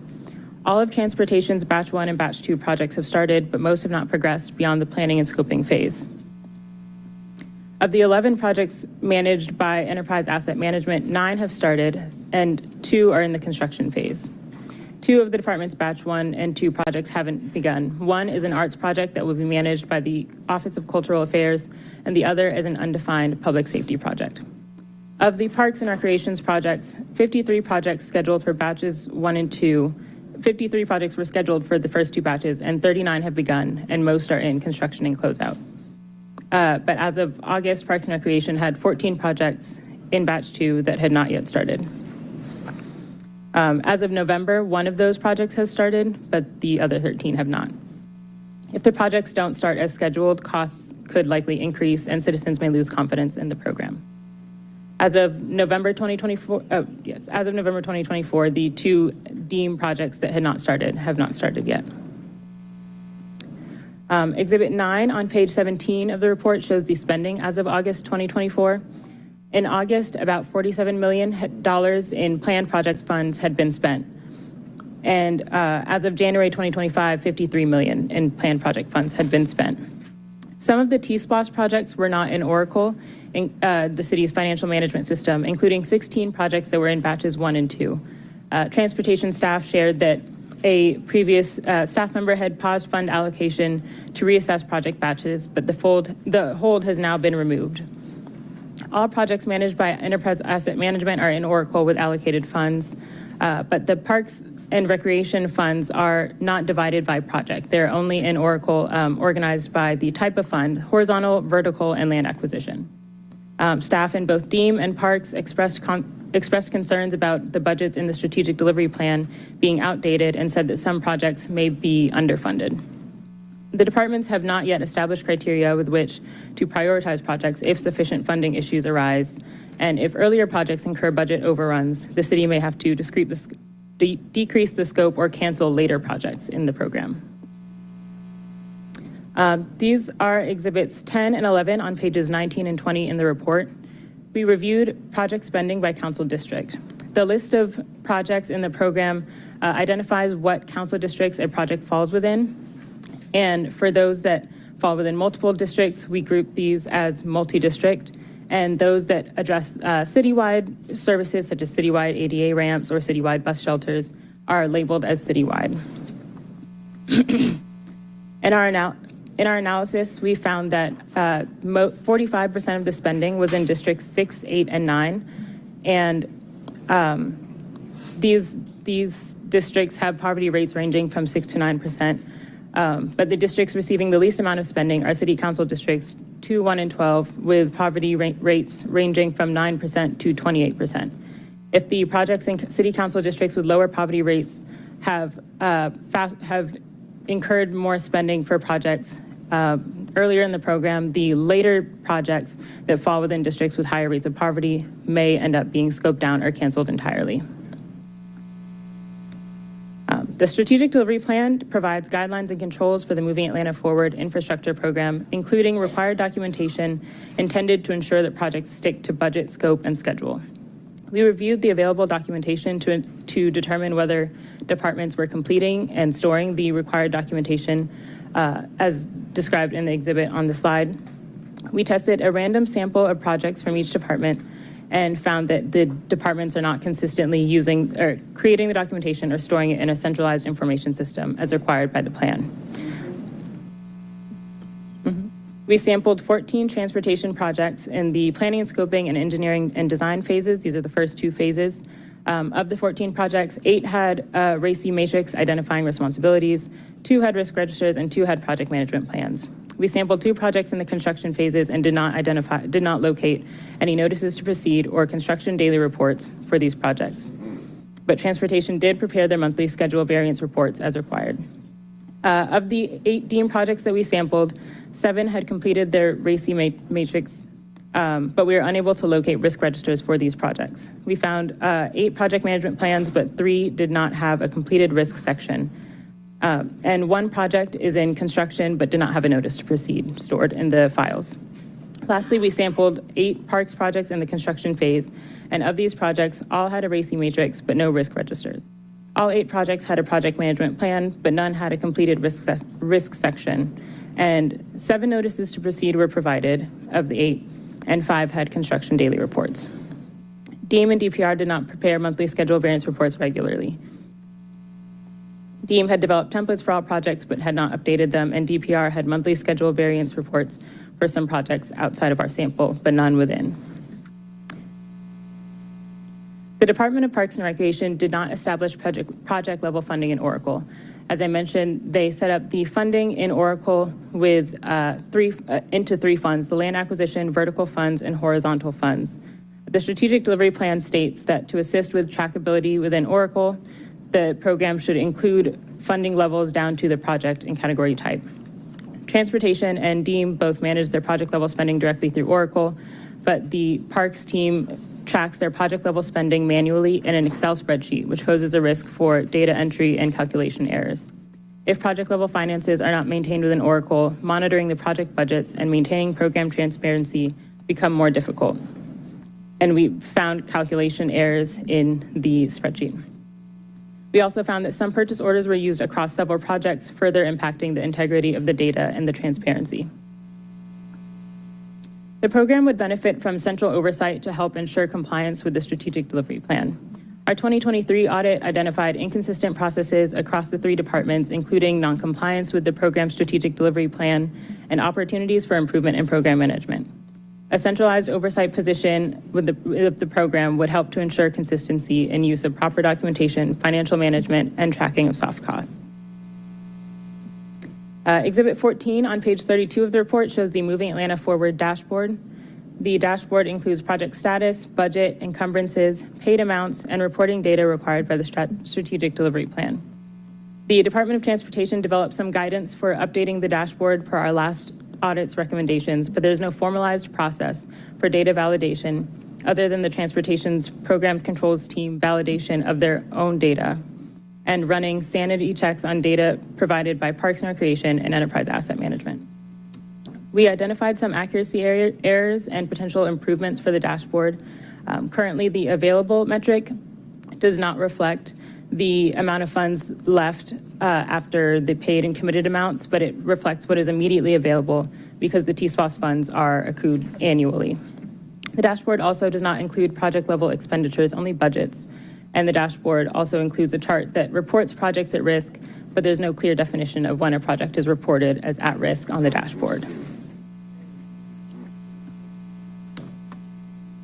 All of Transportation's Batch 1 and Batch 2 projects have started, but most have not progressed beyond the planning and scoping phase. Of the 11 projects managed by Enterprise Asset Management, 9 have started and 2 are in the construction phase. 2 of the department's Batch 1 and 2 projects haven't begun. 1 is an arts project that will be managed by the Office of Cultural Affairs, and the other is an undefined public safety project. Of the Parks and Recreations projects, 53 projects scheduled for Batches 1 and 2, 53 projects were scheduled for the first 2 batches, and 39 have begun, and most are in construction and closeout. But as of August, Parks and Recreation had 14 projects in Batch 2 that had not yet started. As of November, 1 of those projects has started, but the other 13 have not. If the projects don't start as scheduled, costs could likely increase and citizens may lose confidence in the program. As of November 2024, the 2 deemed projects that had not started have not started yet. Exhibit 9 on page 17 of the report shows the spending as of August 2024. In August, about $47 million in planned projects funds had been spent. And as of January 2025, $53 million in planned project funds had been spent. Some of the T-SPLOST projects were not in Oracle, in the city's financial management system, including 16 projects that were in batches 1 and 2. Transportation staff shared that a previous staff member had paused fund allocation to reassess project batches, but the hold has now been removed. All projects managed by Enterprise Asset Management are in Oracle with allocated funds, but the Parks and Recreation funds are not divided by project. They're only in Oracle, organized by the type of fund, horizontal, vertical, and land acquisition. Staff in both DEEM and Parks expressed concerns about the budgets in the strategic delivery plan being outdated and said that some projects may be underfunded. The departments have not yet established criteria with which to prioritize projects if sufficient funding issues arise, and if earlier projects incur budget overruns, the city may have to decrease the scope or cancel later projects in the program. These are exhibits 10 and 11 on pages 19 and 20 in the report. We reviewed project spending by council district. The list of projects in the program identifies what council districts a project falls within. And for those that fall within multiple districts, we group these as multi-district. And those that address citywide services, such as citywide ADA ramps or citywide bus shelters, are labeled as citywide. In our analysis, we found that 45% of the spending was in districts 6, 8, and 9. And these districts have poverty rates ranging from 6 to 9%. But the districts receiving the least amount of spending are city council districts 2, 1, and 12, with poverty rates ranging from 9% to 28%. If the projects in city council districts with lower poverty rates have incurred more spending for projects earlier in the program, the later projects that fall within districts with higher rates of poverty may end up being scoped down or canceled entirely. The Strategic Delivery Plan provides guidelines and controls for the Moving Atlanta Forward infrastructure program, including required documentation intended to ensure that projects stick to budget, scope, and schedule. We reviewed the available documentation to determine whether departments were completing and storing the required documentation as described in the exhibit on the slide. We tested a random sample of projects from each department and found that the departments are not consistently using or creating the documentation or storing it in a centralized information system as required by the plan. We sampled 14 transportation projects in the planning and scoping and engineering and design phases. These are the first 2 phases. Of the 14 projects, 8 had a RACI matrix identifying responsibilities, 2 had risk registers, and 2 had project management plans. We sampled 2 projects in the construction phases and did not locate any notices to proceed or construction daily reports for these projects. But transportation did prepare their monthly schedule variance reports as required. Of the 8 DEEM projects that we sampled, 7 had completed their RACI matrix, but we were unable to locate risk registers for these projects. We found 8 project management plans, but 3 did not have a completed risk section. And 1 project is in construction, but did not have a notice to proceed stored in the files. Lastly, we sampled 8 parks projects in the construction phase, and of these projects, all had a RACI matrix, but no risk registers. All 8 projects had a project management plan, but none had a completed risk section. And 7 notices to proceed were provided of the 8, and 5 had construction daily reports. DEEM and DPR did not prepare monthly schedule variance reports regularly. DEEM had developed templates for all projects but had not updated them, and DPR had monthly schedule variance reports for some projects outside of our sample, but none within. The Department of Parks and Recreation did not establish project level funding in Oracle. As I mentioned, they set up the funding in Oracle with into 3 funds: the land acquisition, vertical funds, and horizontal funds. The strategic delivery plan states that to assist with trackability within Oracle, the program should include funding levels down to the project and category type. Transportation and DEEM both manage their project level spending directly through Oracle, but the Parks team tracks their project level spending manually in an Excel spreadsheet, which poses a risk for data entry and calculation errors. If project level finances are not maintained within Oracle, monitoring the project budgets and maintaining program transparency become more difficult. And we found calculation errors in the spreadsheet. We also found that some purchase orders were used across several projects, further impacting the integrity of the data and the transparency. The program would benefit from central oversight to help ensure compliance with the strategic delivery plan. Our 2023 audit identified inconsistent processes across the 3 departments, including noncompliance with the program strategic delivery plan and opportunities for improvement in program management. A centralized oversight position with the program would help to ensure consistency in use of proper documentation, financial management, and tracking of soft costs. Exhibit 14 on page 32 of the report shows the Moving Atlanta Forward dashboard. The dashboard includes project status, budget, encumbrances, paid amounts, and reporting data required by the strategic delivery plan. The Department of Transportation developed some guidance for updating the dashboard per our last audit's recommendations, but there's no formalized process for data validation other than the Transportation's Program Controls Team validation of their own data and running sanity checks on data provided by Parks and Recreation and Enterprise Asset Management. We identified some accuracy errors and potential improvements for the dashboard. Currently, the available metric does not reflect the amount of funds left after the paid and committed amounts, but it reflects what is immediately available because the TSPOS funds are accrued annually. The dashboard also does not include project level expenditures, only budgets. And the dashboard also includes a chart that reports projects at risk, but there's no clear definition of when a project is reported as at risk on the dashboard.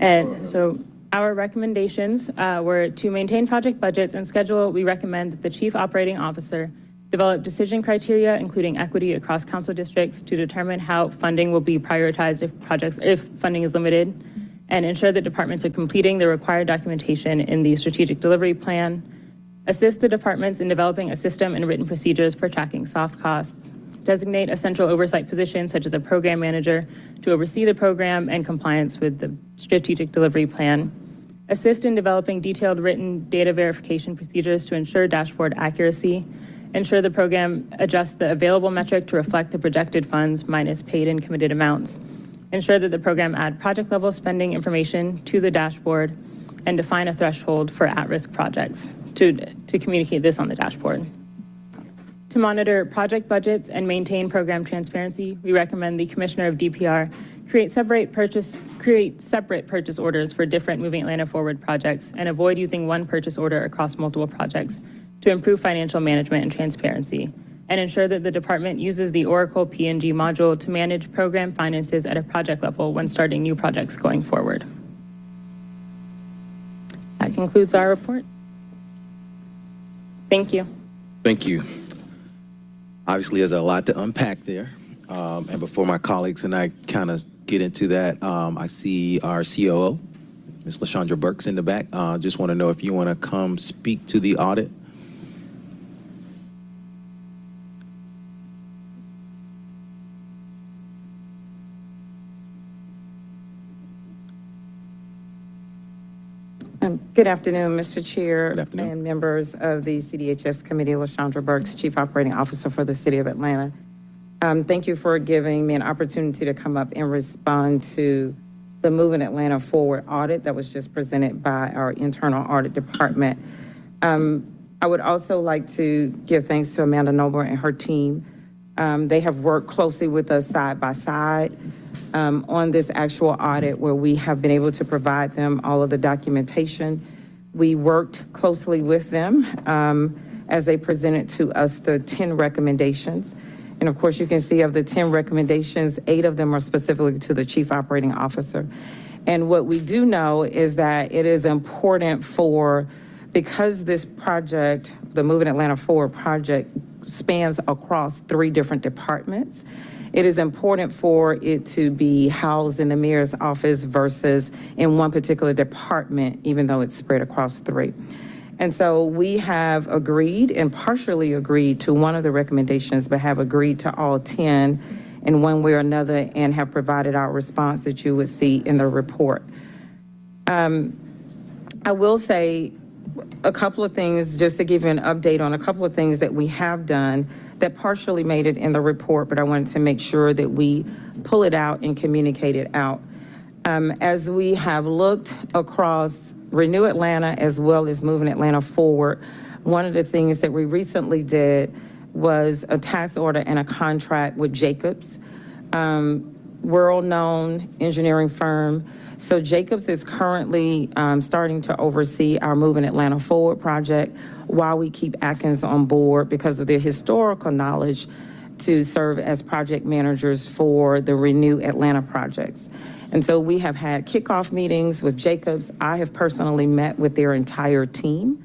And so our recommendations were to maintain project budgets and schedule. We recommend that the Chief Operating Officer develop decision criteria, including equity across council districts, to determine how funding will be prioritized if funding is limited, and ensure that departments are completing the required documentation in the strategic delivery plan. Assist the departments in developing a system and written procedures for tracking soft costs. Designate a central oversight position, such as a program manager, to oversee the program and compliance with the strategic delivery plan. Assist in developing detailed written data verification procedures to ensure dashboard accuracy. Ensure the program adjusts the available metric to reflect the projected funds minus paid and committed amounts. Ensure that the program add project level spending information to the dashboard and define a threshold for at-risk projects to communicate this on the dashboard. To monitor project budgets and maintain program transparency, we recommend the Commissioner of DPR create separate purchase orders for different Moving Atlanta Forward projects and avoid using one purchase order across multiple projects to improve financial management and transparency, and ensure that the department uses the Oracle P&G module to manage program finances at a project level when starting new projects going forward. That concludes our report. Thank you. Thank you. Obviously, there's a lot to unpack there. And before my colleagues and I kind of get into that, I see our COO, Ms. LaShondra Burks, in the back. Just want to know if you want to come speak to the audit. Good afternoon, Mr. Chair and members of the CDHS Committee. LaShondra Burks, Chief Operating Officer for the City of Atlanta. Thank you for giving me an opportunity to come up and respond to the Moving Atlanta Forward audit that was just presented by our internal audit department. I would also like to give thanks to Amanda Noble and her team. They have worked closely with us side by side on this actual audit, where we have been able to provide them all of the documentation. We worked closely with them as they presented to us the 10 recommendations. And of course, you can see of the 10 recommendations, 8 of them are specifically to the Chief Operating Officer. And what we do know is that it is important because this project, the Moving Atlanta Forward project, spans across 3 different departments. It is important for it to be housed in the mayor's office versus in one particular department, even though it's spread across 3. And so we have agreed and partially agreed to one of the recommendations, but have agreed to all 10 in one way or another, and have provided our response that you would see in the report. I will say a couple of things, just to give you an update on a couple of things that we have done that partially made it in the report, but I wanted to make sure that we pull it out and communicate it out. As we have looked across Renew Atlanta as well as Moving Atlanta Forward, one of the things that we recently did was a task order and a contract with Jacobs, world-known engineering firm. So Jacobs is currently starting to oversee our Moving Atlanta Forward project while we keep Atkins on board because of their historical knowledge to serve as project managers for the Renew Atlanta projects. And so we have had kickoff meetings with Jacobs. I have personally met with their entire team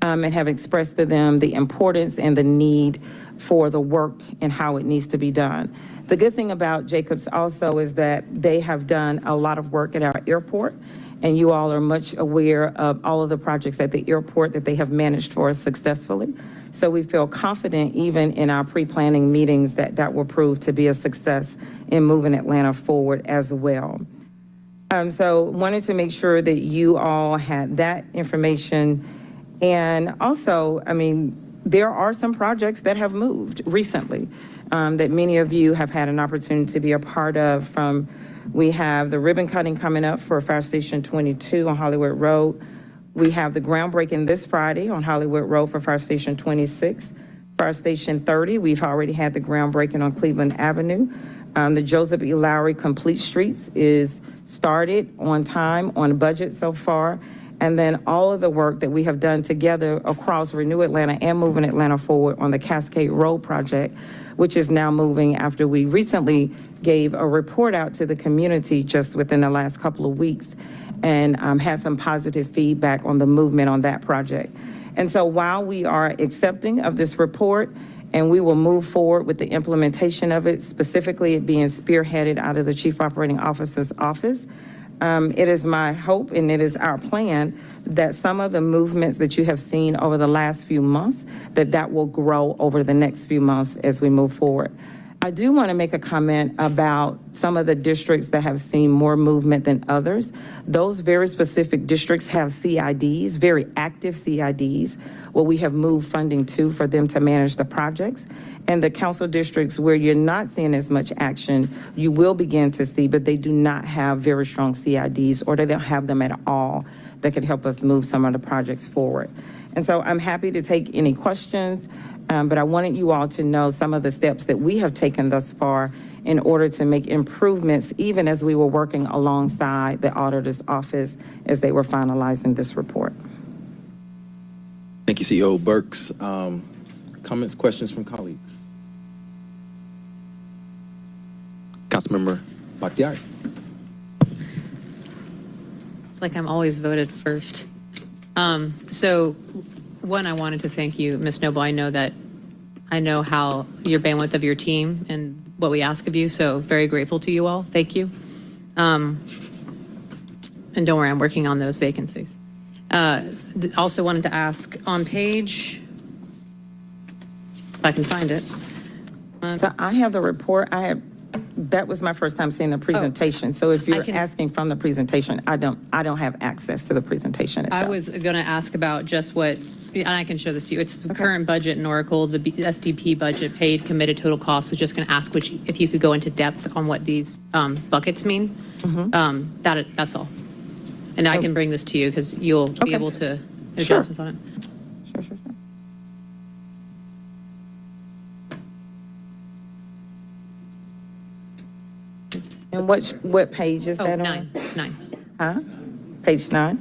and have expressed to them the importance and the need for the work and how it needs to be done. The good thing about Jacobs also is that they have done a lot of work at our airport, and you all are much aware of all of the projects at the airport that they have managed for us successfully. So we feel confident even in our pre-planning meetings that that will prove to be a success in Moving Atlanta Forward as well. So wanted to make sure that you all had that information. And also, I mean, there are some projects that have moved recently that many of you have had an opportunity to be a part of. We have the ribbon cutting coming up for Fire Station 22 on Hollywood Road. We have the groundbreaking this Friday on Hollywood Road for Fire Station 26. Fire Station 30, we've already had the groundbreaking on Cleveland Avenue. The Joseph E. Lowry Complete Streets is started on time, on budget so far. And then all of the work that we have done together across Renew Atlanta and Moving Atlanta Forward on the Cascade Road project, which is now moving after we recently gave a report out to the community just within the last couple of weeks and had some positive feedback on the movement on that project. And so while we are accepting of this report and we will move forward with the implementation of it, specifically it being spearheaded out of the Chief Operating Officer's office, it is my hope and it is our plan that some of the movements that you have seen over the last few months, that will grow over the next few months as we move forward. I do want to make a comment about some of the districts that have seen more movement than others. Those very specific districts have CIDs, very active CIDs, where we have moved funding to for them to manage the projects. And the council districts where you're not seeing as much action, you will begin to see, but they do not have very strong CIDs or they don't have them at all that could help us move some of the projects forward. And so I'm happy to take any questions, but I wanted you all to know some of the steps that we have taken thus far in order to make improvements, even as we were working alongside the auditor's office as they were finalizing this report. Thank you, CEO Burks. Comments, questions from colleagues? Councilmember Bakhtiari. It's like I'm always voted first. So one, I wanted to thank you, Ms. Noble. I know how your bandwidth of your team and what we ask of you. So very grateful to you all. Thank you. And don't worry, I'm working on those vacancies. Also wanted to ask on page, if I can find it. So I have the report. That was my first time seeing the presentation. So if you're asking from the presentation, I don't have access to the presentation itself. I was going to ask about just what, and I can show this to you. It's the current budget in Oracle, the SDP budget, paid, committed, total cost. So just going to ask if you could go into depth on what these buckets mean. That's all. And I can bring this to you because you'll be able to adjust us on it. Sure. And what page is that on? 9. Huh? Page 9?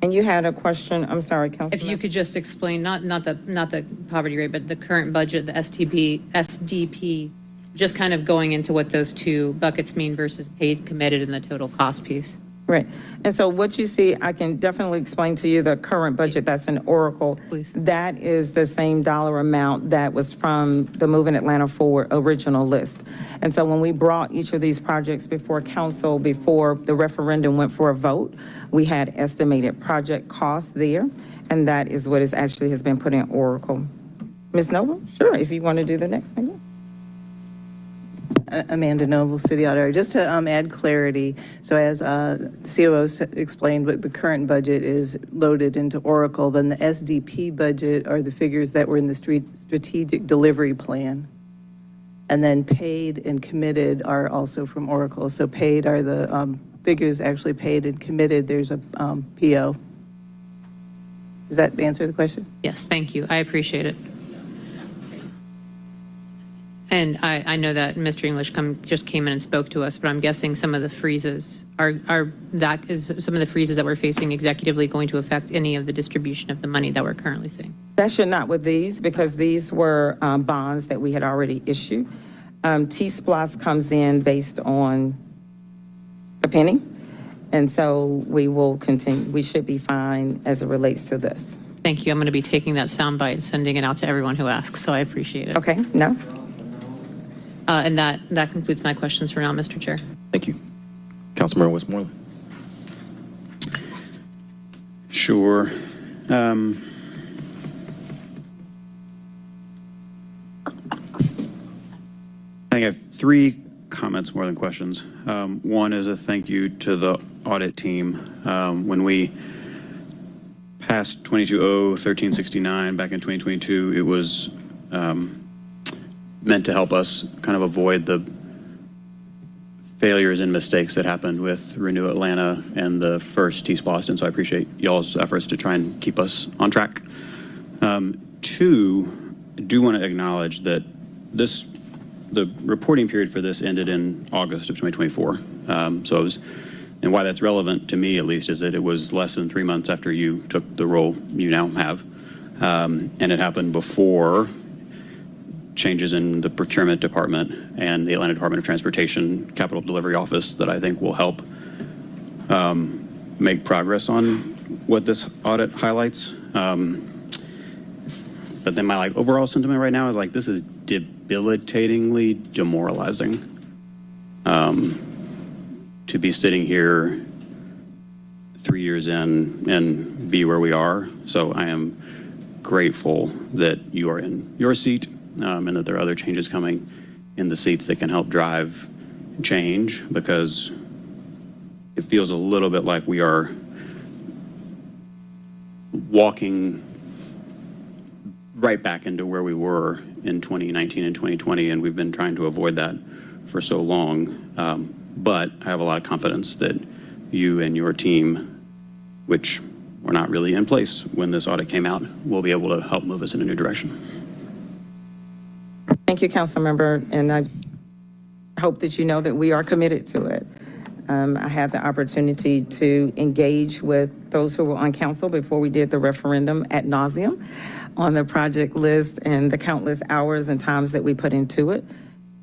And you had a question, I'm sorry, Councilman. If you could just explain, not the poverty rate, but the current budget, the SDP, just kind of going into what those two buckets mean versus paid, committed, and the total cost piece. Right. And so what you see, I can definitely explain to you the current budget that's in Oracle. Please. That is the same dollar amount that was from the Moving Atlanta Forward original list. And so when we brought each of these projects before council, before the referendum went for a vote, we had estimated project costs there. And that is what actually has been put in Oracle. Ms. Noble? Sure, if you want to do the next one. Amanda Noble, City Auditor. Just to add clarity, so as COO explained, what the current budget is loaded into Oracle, then the SDP budget are the figures that were in the strategic delivery plan. And then paid and committed are also from Oracle. So paid are the figures actually paid, and committed, there's a PO. Does that answer the question? Yes, thank you. I appreciate it. And I know that Mr. English just came in and spoke to us, but I'm guessing some of the freezes some of the freezes that we're facing executively going to affect any of the distribution of the money that we're currently seeing? That should not with these, because these were bonds that we had already issued. T-SPLOS comes in based on a penny, and so we will continue. We should be fine as it relates to this. Thank you. I'm going to be taking that soundbite and sending it out to everyone who asks, so I appreciate it. Okay, no? And that concludes my questions for now, Mr. Chair. Thank you. Councilmember Westmoreland. Sure. I think I have 3 comments more than questions. One is a thank you to the audit team. When we passed 22-0-1369 back in 2022, it was meant to help us kind of avoid the failures and mistakes that happened with Renew Atlanta and the first T-SPLOS, and so I appreciate y'all's efforts to try and keep us on track. 2, I do want to acknowledge that the reporting period for this ended in August of 2024. So it was, and why that's relevant to me at least is that it was less than 3 months after you took the role you now have. And it happened before changes in the procurement department and the Atlanta Department of Transportation Capital Delivery Office that I think will help make progress on what this audit highlights. But then my overall sentiment right now is this is debilitatingly demoralizing to be sitting here 3 years in and be where we are. So I am grateful that you are in your seat and that there are other changes coming in the seats that can help drive change, because it feels a little bit like we are walking right back into where we were in 2019 and 2020, and we've been trying to avoid that for so long. But I have a lot of confidence that you and your team, which were not really in place when this audit came out, will be able to help move us in a new direction. Thank you, Councilmember, and I hope that you know that we are committed to it. I had the opportunity to engage with those who were on council before we did the referendum ad nauseum on the project list and the countless hours and times that we put into it.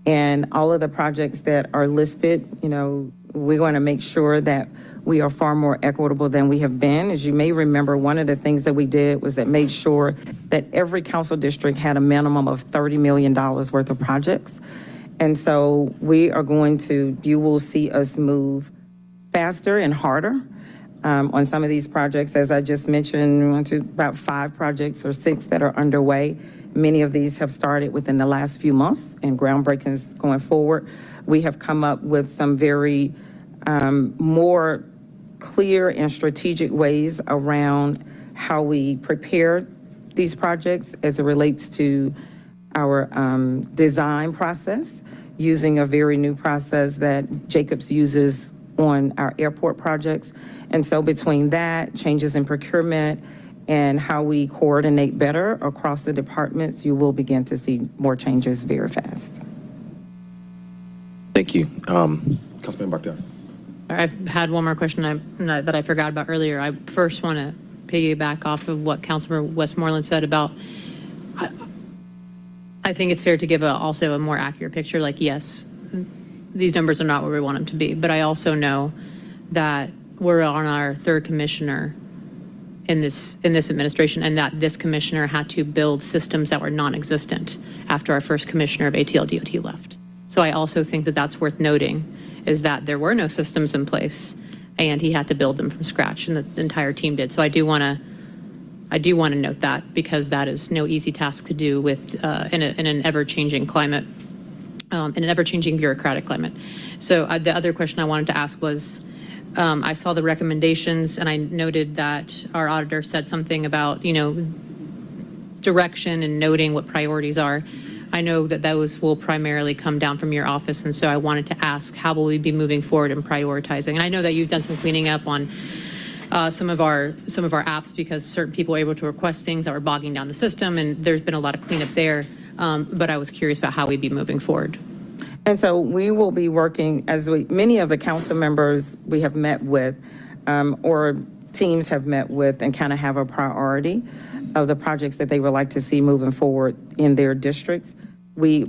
And all of the projects that are listed, we're going to make sure that we are far more equitable than we have been. As you may remember, one of the things that we did was that made sure that every council district had a minimum of $30 million worth of projects. And so we are you will see us move faster and harder on some of these projects. As I just mentioned, about 5 projects or 6 that are underway. Many of these have started within the last few months, and groundbreaking is going forward. We have come up with some very more clear and strategic ways around how we prepare these projects as it relates to our design process, using a very new process that Jacobs uses on our airport projects. And so between that, changes in procurement, and how we coordinate better across the departments, you will begin to see more changes very fast. Thank you. Councilman Barker. I've had one more question that I forgot about earlier. I first want to piggyback off of what Councilor Westmoreland said about, I think it's fair to give also a more accurate picture. Yes, these numbers are not where we want them to be, but I also know that we're on our 3rd commissioner in this administration, and that this commissioner had to build systems that were non-existent after our first commissioner of ATL DOT left. So I also think that that's worth noting, is that there were no systems in place and he had to build them from scratch, and the entire team did. So I do want to I do want to note that because that is no easy task to do with in an ever-changing climate, in an ever-changing bureaucratic climate. So the other question I wanted to ask was, I saw the recommendations and I noted that our auditor said something about, direction and noting what priorities are. I know that those will primarily come down from your office, and so I wanted to ask, how will we be moving forward and prioritizing? And I know that you've done some cleaning up on some of our apps because certain people were able to request things that were bogging down the system, and there's been a lot of cleanup there. But I was curious about how we'd be moving forward. And so we will be working, many of the council members we have met with, or teams have met with, and kind of have a priority of the projects that they would like to see moving forward in their districts.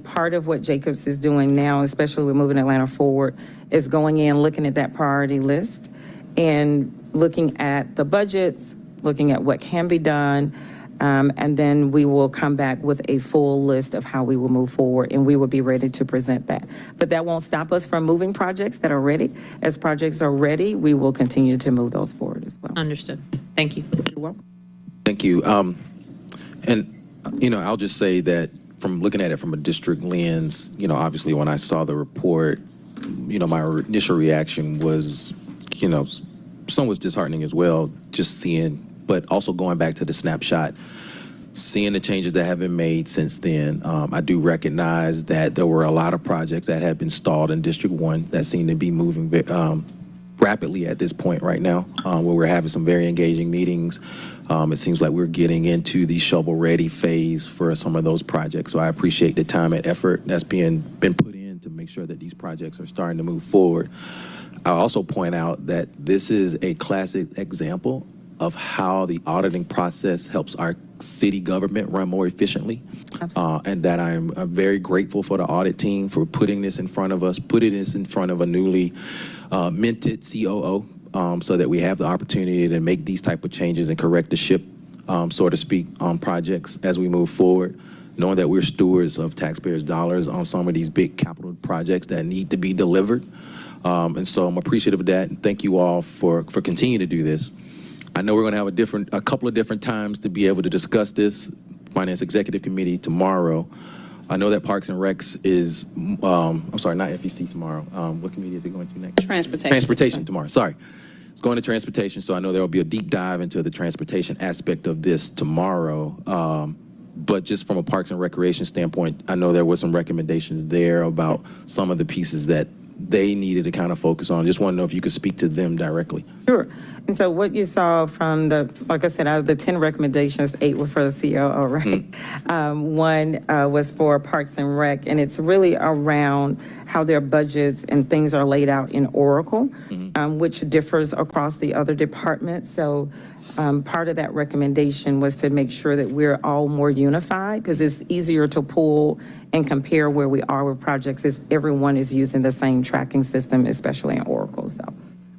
Part of what Jacobs is doing now, especially with Moving Atlanta Forward, is going in, looking at that priority list and looking at the budgets, looking at what can be done, and then we will come back with a full list of how we will move forward, and we will be ready to present that. But that won't stop us from moving projects that are ready. As projects are ready, we will continue to move those forward as well. Understood. Thank you. You're welcome. Thank you. I'll just say that from looking at it from a district lens, obviously when I saw the report, my initial reaction was, somewhat disheartening as well, just seeing, but also going back to the snapshot, seeing the changes that have been made since then. I do recognize that there were a lot of projects that had been stalled in District 1 that seem to be moving rapidly at this point right now, where we're having some very engaging meetings. It seems like we're getting into the shovel-ready phase for some of those projects. So I appreciate the time and effort that's been put in to make sure that these projects are starting to move forward. I'll also point out that this is a classic example of how the auditing process helps our city government run more efficiently. And that I'm very grateful for the audit team for putting this in front of us, putting this in front of a newly minted COO, so that we have the opportunity to make these type of changes and correct the ship, so to speak, on projects as we move forward, knowing that we're stewards of taxpayers' dollars on some of these big capital projects that need to be delivered. And so I'm appreciative of that, and thank you all for continuing to do this. I know we're going to have a couple of different times to be able to discuss this. Finance Executive Committee tomorrow. I know that Parks and Recs is, I'm sorry, not FEC tomorrow. What committee is it going to next? Transportation. Transportation tomorrow, sorry. It's going to transportation, so I know there will be a deep dive into the transportation aspect of this tomorrow. But just from a Parks and Recreation standpoint, I know there were some recommendations there about some of the pieces that they needed to kind of focus on. Just want to know if you could speak to them directly. Sure. And so what you saw from like I said, out of the 10 recommendations, 8 were for the COO, right? One was for Parks and Rec, and it's really around how their budgets and things are laid out in Oracle, which differs across the other departments. So part of that recommendation was to make sure that we're all more unified, because it's easier to pull and compare where we are with projects if everyone is using the same tracking system, especially in Oracle. So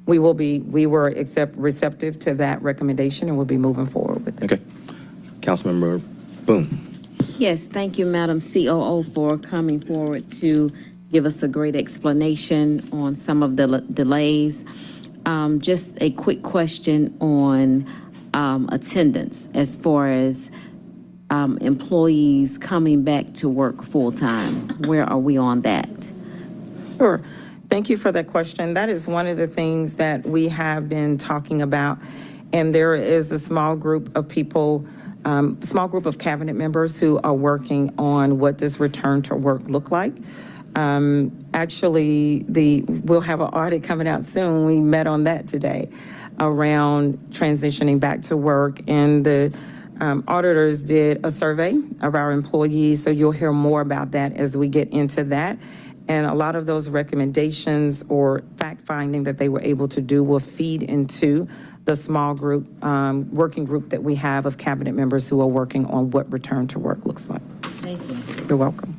we were receptive to that recommendation, and we'll be moving forward with it. Okay. Councilmember Boone. Yes, thank you, Madam COO, for coming forward to give us a great explanation on some of the delays. Just a quick question on attendance as far as employees coming back to work full-time. Where are we on that? Sure. Thank you for that question. That is one of the things that we have been talking about. And there is a small group of people, small group of cabinet members who are working on what does return to work look like. Actually, we'll have an audit coming out soon. We met on that today around transitioning back to work. And the auditors did a survey of our employees. So you'll hear more about that as we get into that. And a lot of those recommendations or fact-finding that they were able to do will feed into the small group, working group that we have of cabinet members who are working on what return to work looks like. Thank you. You're welcome.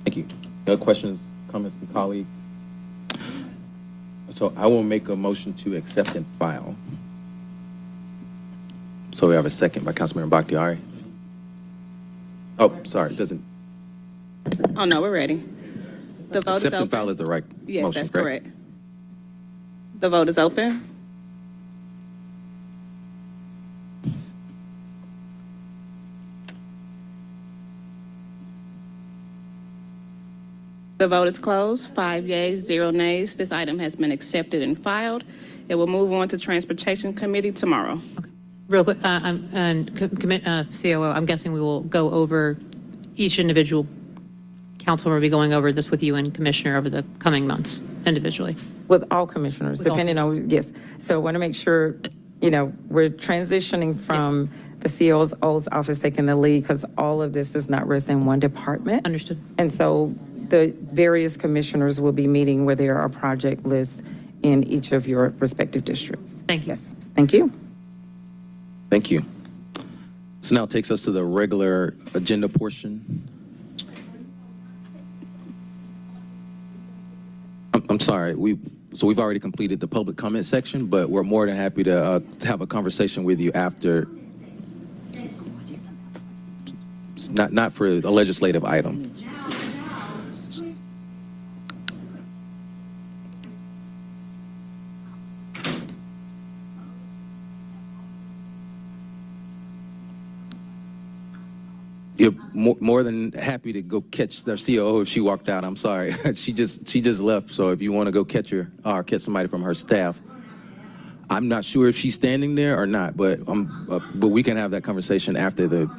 Thank you. Any other questions, comments from colleagues? So I will make a motion to accept and file. So we have a second by Councilmember Bakhtiari. Oh, sorry, it doesn't. Oh, no, we're ready. The vote is Accept and open. file is the right Yes, motion, that's correct. The vote is open. The vote is closed. 5 yeas, 0 nays. This item has been accepted and filed. It will move on to Transportation Committee tomorrow. Real quick, COO, I'm guessing we will go over each individual council will be going over this with you and Commissioner over the coming months individually. With all commissioners, depending on, yes. So I want to make sure, we're transitioning from the CO's office taking the lead because all of this does not rest in one department. Understood. And so the various commissioners will be meeting where there are project lists in each of your respective districts. Thank you. Yes, thank you. Thank you. So now takes us to the regular agenda portion. I'm sorry, we've already completed the public comment section, but we're more than happy to have a conversation with you after, not for a legislative item. You're more than happy to go catch their COO if she walked out. I'm sorry, she just left. So if you want to go catch her or catch somebody from her staff, I'm not sure if she's standing there or not. But we can have that conversation after the.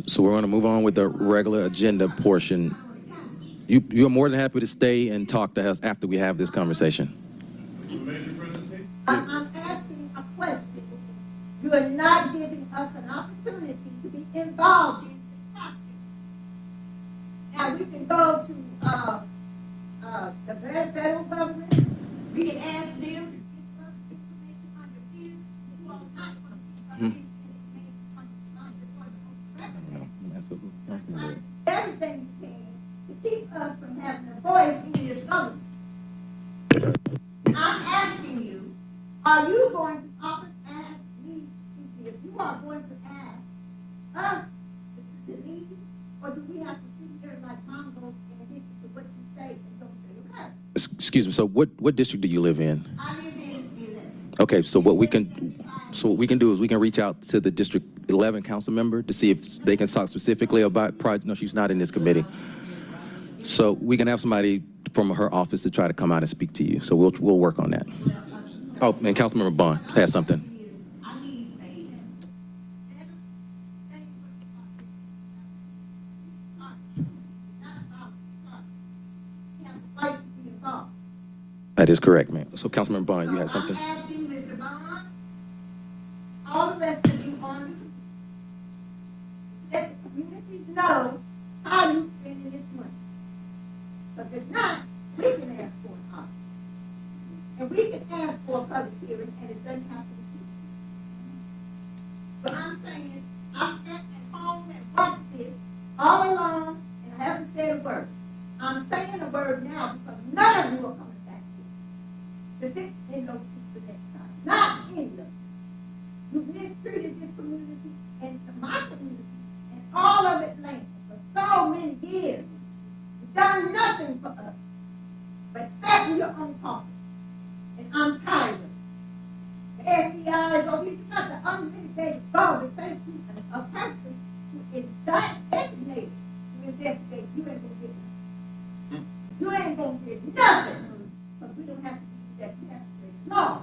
So we're going to move on with the regular agenda portion. You're more than happy to stay and talk to us after we have this conversation. I'm asking a question. You are not giving us an opportunity to be involved in this topic. Now, we can go to the federal government. We can ask them to give us information under fear. You are not going to give us everything you can to keep us from having a voice in this government. I'm asking you, are you going to ask me, if you are going to ask us to leave, or do we have to sit here like Mongols and listen to what you say and don't say a word? Excuse me. So what district do you live in? I live in 11. Okay. So what we can do is we can reach out to the District 11 council member to see if they can talk specifically about project. No, she's not in this committee. So we can have somebody from her office to try to come out and speak to you. So we'll work on that. Oh, and Councilmember Bond has something. That is correct, ma'am. So Councilmember Bond, you had something? I'm asking Mr. Bond, all the rest of you on, let the communities know how you spending this money. Because if not, we can ask for an audit. And we can ask for a public hearing, and it doesn't have to be. But I'm saying, I've sat at home and watched this all along, and I haven't said a word. I'm saying a word now because none of you are coming back here to sit in those seats the next time. Not any of you. You've mistreated this community and my community and all of Atlanta for so many years. You've done nothing for us but sat in your own pocket. And I'm tired of it. The FBI is over here. You got the unmitigated fraud to say to a person who is designated to investigate. You ain't gonna get nothing. You ain't gonna get nothing. Because we don't have to do that. We have to break the law.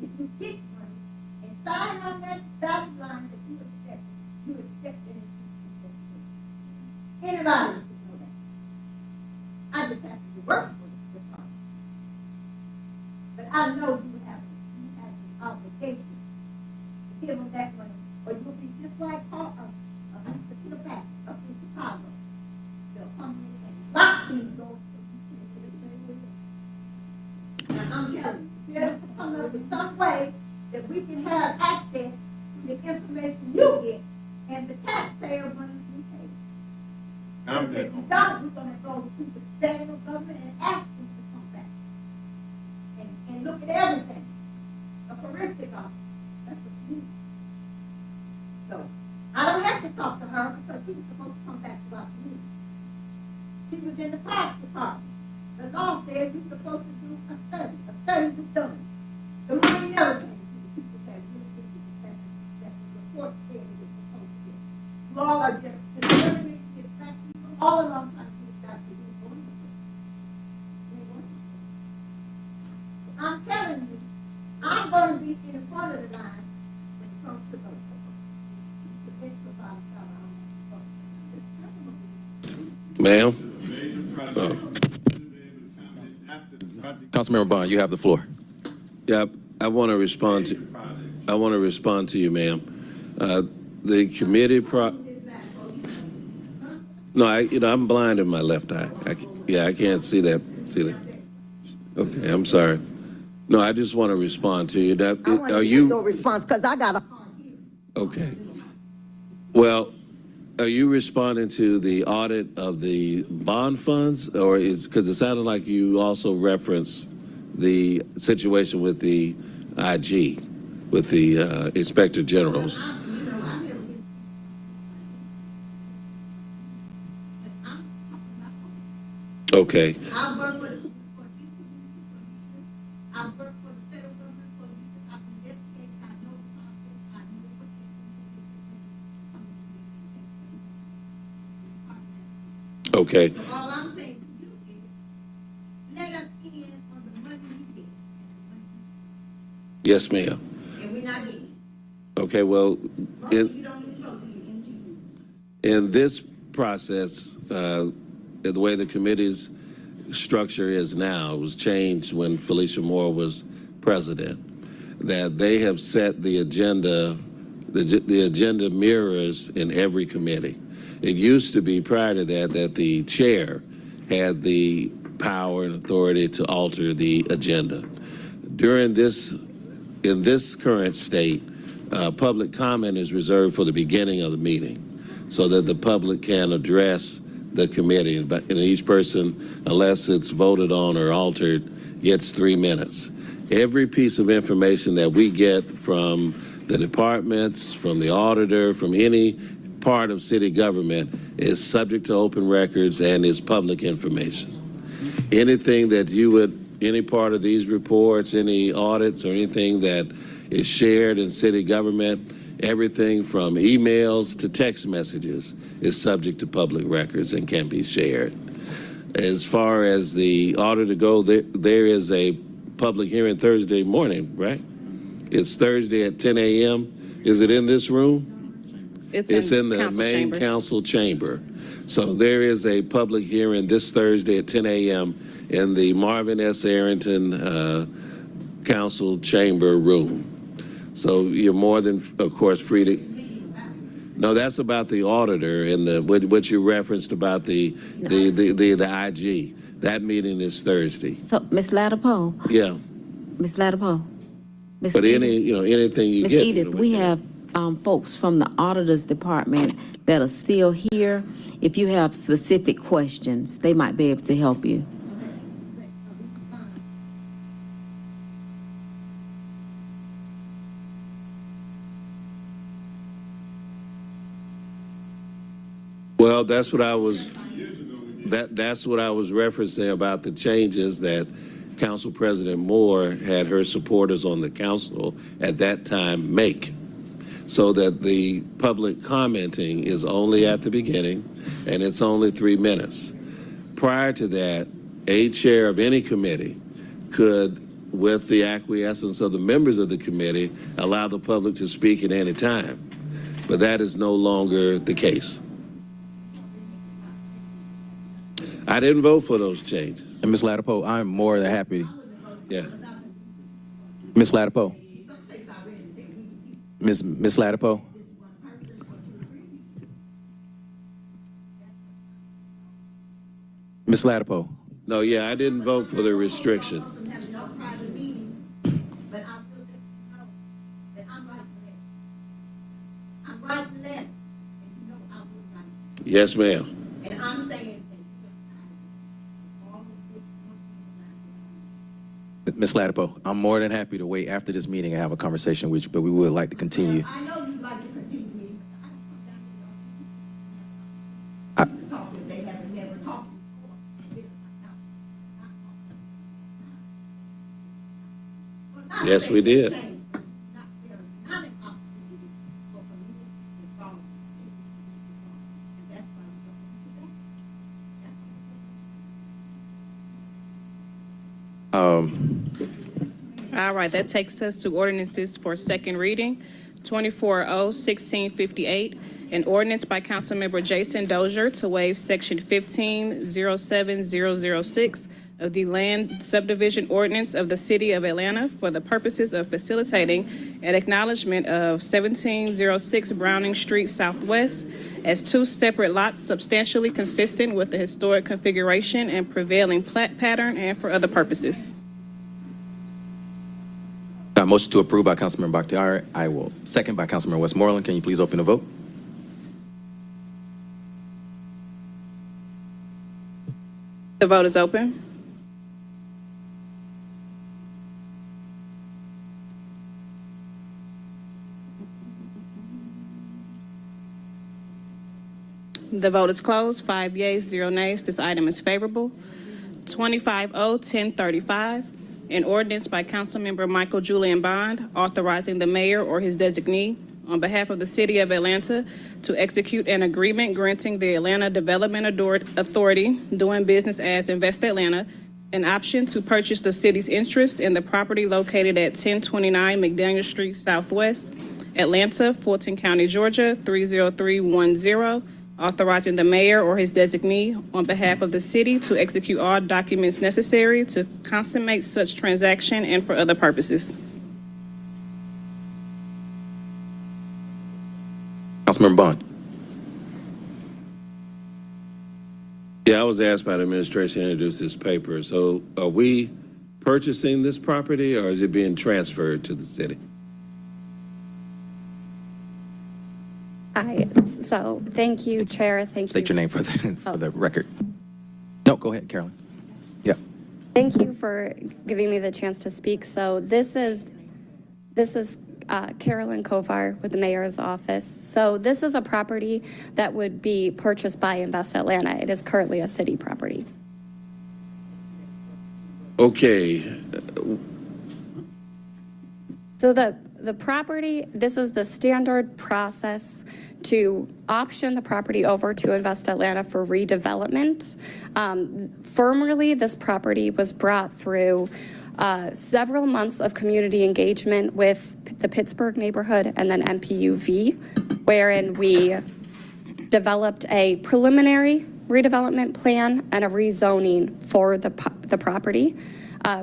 If you get money and sign on that dotted line that you accept it. Anybody should know that. I just have to work for the department. But I know you have the obligation to give them that money, or you'll be just like Mr. Kilpatrick up in Chicago. They'll come in and lock these doors so you can't get it. Now, I'm telling you, you have to come up with some way that we can have access to the information you get and the taxpayer money you pay. If you don't, we're going to go to the federal government and ask them to come back and look at everything. A forensic officer, that's what you need. So, I don't have to talk to her because she was supposed to come back to our community. She was in the parks department, but the law says you're supposed to do a study. A study is done. The money never came to the people that really did that the report said it was supposed to get. You all are just discriminating against black people all along trying to get back to you. I'm telling you, I'm going to be in front of the line when it comes to those. Ma'am? Councilmember Bond, you have the floor. Yeah, I want to respond to you, ma'am. The committee no, I'm blind in my left eye. I can't see that. Okay, I'm sorry. No, I just want to respond to you. Are you No response because I got a hard hearing. okay? Well, are you responding to the audit of the bond funds, or because it sounded like you also referenced the situation with the IG, with the Inspector Generals? Okay. I work for the police. I work for the federal government for the I can investigate. I know the process. I know what they Okay. So all I'm saying to you is, let us in on the money you get. Yes, ma'am. And we're not getting it. Okay. Well, You don't even go to your NGU. in this process, the way the committee's structure is now, it was changed when Felicia Moore was president, that they have set the agenda, the agenda mirrors in every committee. It used to be prior to that the chair had the power and authority to alter the agenda. In this current state, public comment is reserved for the beginning of the meeting so that the public can address the committee, and each person, unless it's voted on or altered, gets 3 minutes. Every piece of information that we get from the departments, from the auditor, from any part of city government is subject to open records and is public information. Anything that any part of these reports, any audits or anything that is shared in city government, everything from emails to text messages is subject to public records and can be shared. As far as the auditor go, there is a public hearing Thursday morning, right? It's Thursday at 10 a.m. Is it in this room? It's in the main council chamber. So there is a public hearing this Thursday at 10 a.m. in the Marvin S. Arrington council chamber room. So you're more than, of course, free to. No, that's about the auditor and what you referenced about the IG. That meeting is Thursday. So, Ms. Latipo? Yeah. Ms. Latipo? But anything you Ms. get. Edith, we have folks from the auditor's department that are still here. If you have specific questions, they might be able to help you. Well, that's what I was referencing about the changes that Council President Moore had her supporters on the council at that time make, so that the public commenting is only at the beginning and it's only 3 minutes. Prior to that, a chair of any committee could, with the acquiescence of the members of the committee, allow the public to speak at any time. But that is no longer the case. I didn't vote for those changes. And Ms. Latipo, I'm more than happy. Yeah. Ms. Latipo. Ms. Latipo. Ms. Latipo. No, yeah, I didn't vote for the restriction. Yes, ma'am. And I'm saying, Ms. Latipo, I'm more than happy to wait after this meeting and have a conversation with you, but we would like to continue. I know you'd like to continue meeting, but I don't come down to the office. They haven't never talked before. Yes, we did. All right, that takes us to ordinances for second reading. 24-0-1658, an ordinance by Councilmember Jason Dozier to waive Section 1507006 of the Land Subdivision Ordinance of the City of Atlanta for the purposes of facilitating an acknowledgement of 1706 Browning Street Southwest as two separate lots substantially consistent with the historic configuration and prevailing plat pattern and for other purposes. Motion to approve by Councilmember Bakhtiari. I will second by Councilmember Westmoreland. Can you please open the vote? The vote is open. The vote is closed. 5 yeas, 0 nays. This item is favorable. 25-0-1035, an ordinance by Councilmember Michael Julian Bond authorizing the mayor or his designee on behalf of the City of Atlanta to execute an agreement granting the Atlanta Development Authority, doing business as Invest Atlanta, an option to purchase the city's interest in the property located at 1029 McDaniel Street Southwest, Atlanta, Fulton County, Georgia, 30310, authorizing the mayor or his designee on behalf of the city to execute all documents necessary to consummate such transaction and for other purposes. Councilmember Bond. Yeah, I was asked by the administration to introduce this paper. So are we purchasing this property or is it being transferred to the city? Hi, so thank you, Chair. Thank State you. your name for the record. No, go ahead, Carolyn. Yeah. Thank you for giving me the chance to speak. So this is Carolyn Kovar with the mayor's office. So this is a property that would be purchased by Invest Atlanta. It is currently a city property. Okay. So the property, this is the standard process to option the property over to Invest Atlanta for redevelopment. Formerly, this property was brought through several months of community engagement with the Pittsburgh neighborhood and then MPUV, wherein we developed a preliminary redevelopment plan and a rezoning for the property.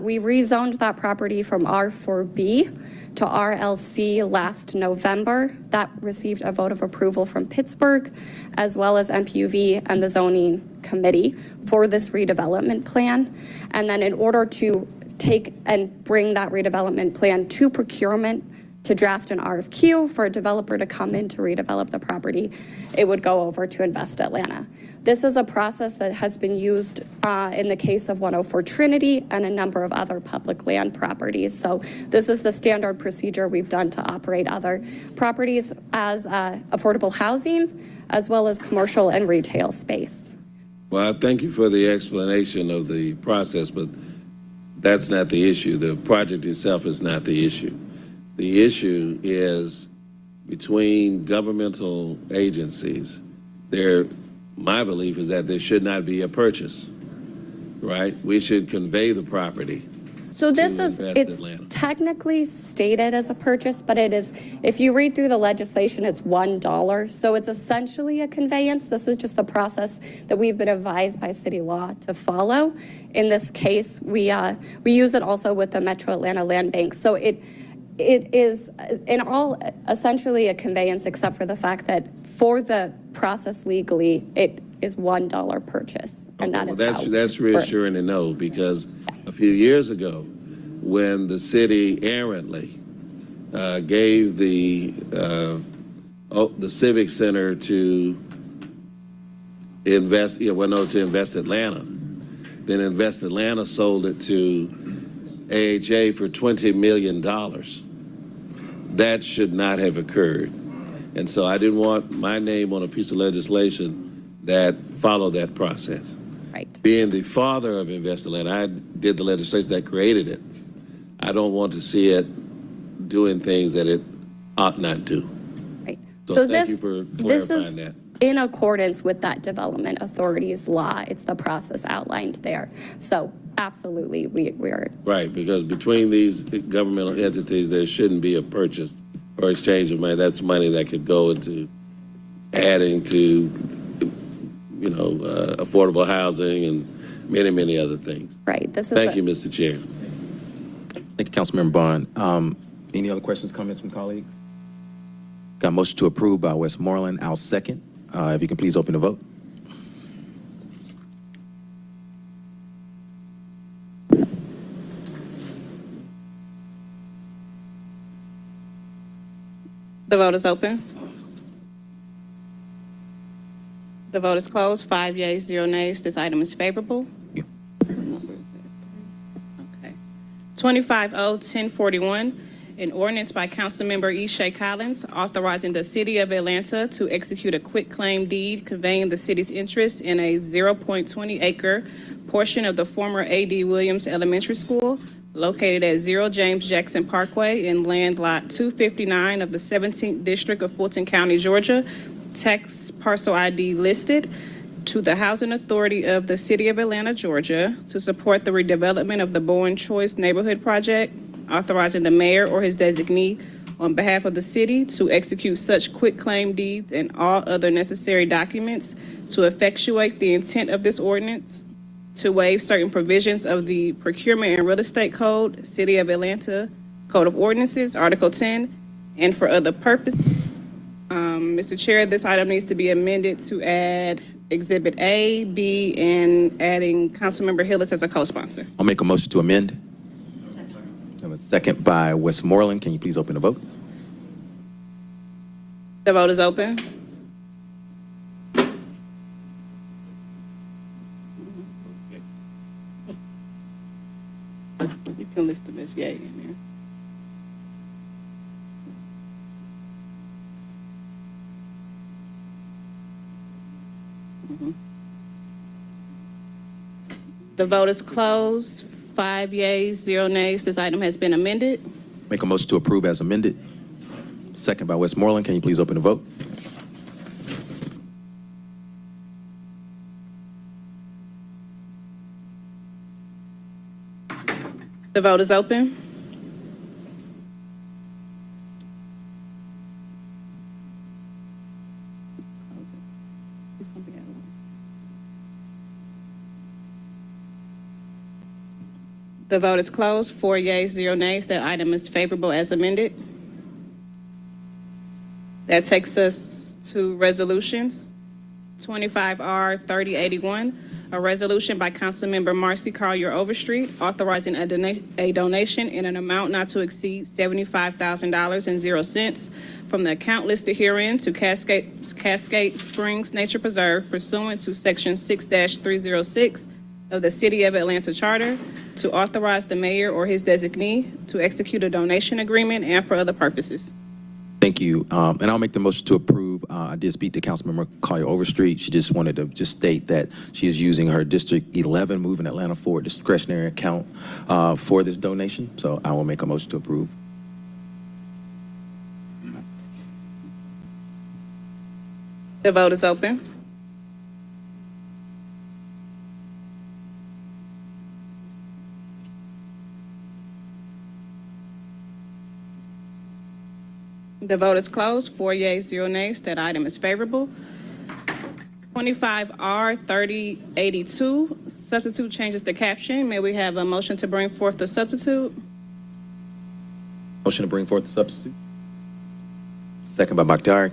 We rezoned that property from R4B to RLC last November. That received a vote of approval from Pittsburgh, as well as MPUV and the zoning committee for this redevelopment plan. And then in order to take and bring that redevelopment plan to procurement to draft an RFQ for a developer to come in to redevelop the property, it would go over to Invest Atlanta. This is a process that has been used in the case of 104 Trinity and a number of other public land properties. So this is the standard procedure we've done to operate other properties as affordable housing, as well as commercial and retail space. Well, I thank you for the explanation of the process, but that's not the issue. The project itself is not the issue. The issue is between governmental agencies. My belief is that there should not be a purchase, right? We should convey the property. So this is, it's technically stated as a purchase, but it is, if you read through the legislation, it's $1. So it's essentially a conveyance. This is just the process that we've been advised by city law to follow. In this case, we use it also with the Metro Atlanta Land Bank. So it is in all essentially a conveyance, except for the fact that for the process legally, it is $1 purchase, and that is that's reassuring to know, because a few years ago, when the city errantly gave the Civic Center to Invest Atlanta, then Invest Atlanta sold it to AHA for $20 million. That should not have occurred. And so I didn't want my name on a piece of legislation that followed that process. Right. Being the father of Invest Atlanta, I did the legislation that created it. I don't want to see it doing things that it ought not do. Right. So thank you for this clarifying is that. in accordance with that development authority's law. It's the process outlined there. So absolutely, we are. Right, because between these governmental entities, there shouldn't be a purchase or exchange of money. That's money that could go into adding to, you know, affordable housing and many, many other things. Right. This is Thank you, Mr. Chair. Thank you, Councilmember Bond. Any other questions, comments from colleagues? Got a motion to approve by Westmoreland. I'll second. If you can please open the vote. The vote is open. The vote is closed. 5 yeas, 0 nays. This item is favorable. Okay. 25-0-1041, an ordinance by Councilmember Ishay Collins authorizing the City of Atlanta to execute a quitclaim deed conveying the city's interest in a 0.20-acre portion of the former A.D. Williams Elementary School located at 0 James Jackson Parkway in land lot 259 of the 17th District of Fulton County, Georgia, tax parcel ID listed, to the Housing Authority of the City of Atlanta, Georgia, to support the redevelopment of the Bowen Choice Neighborhood Project, authorizing the mayor or his designee on behalf of the city to execute such quitclaim deeds and all other necessary documents to effectuate the intent of this ordinance, to waive certain provisions of the Procurement and Real Estate Code, City of Atlanta Code of Ordinances, Article 10, and for other purposes. Mr. Chair, this item needs to be amended to add Exhibit A, B, and adding Councilmember Hillis as a co-sponsor. I'll make a motion to amend. And a second by Westmoreland. Can you please open the vote? The vote is open. You can list the Ms. Yeh in there. The vote is closed. 5 yeas, 0 nays. This item has been amended. Make a motion to approve as amended. Second by Westmoreland. Can you please open the vote? The vote is open. The vote is closed. 4 yeas, 0 nays. That item is favorable as amended. That takes us to resolutions. 25R3081, a resolution by Councilmember Marcy Collier Overstreet authorizing a donation in an amount not to exceed $75,000.00 from the account listed herein to Cascade Springs Nature Preserve pursuant to Section 6-306 of the City of Atlanta Charter, to authorize the mayor or his designee to execute a donation agreement and for other purposes. Thank you. And I'll make the motion to approve. I did speak to Councilmember Collier Overstreet. She just wanted to just state that she is using her District 11 Moving Atlanta Forward discretionary account for this donation. So I will make a motion to approve. The vote is open. The vote is closed. 4 yeas, 0 nays. That item is favorable. 25R3082, substitute changes the caption. May we have a motion to bring forth the substitute? Motion to bring forth the substitute. Second by Bakhtiari.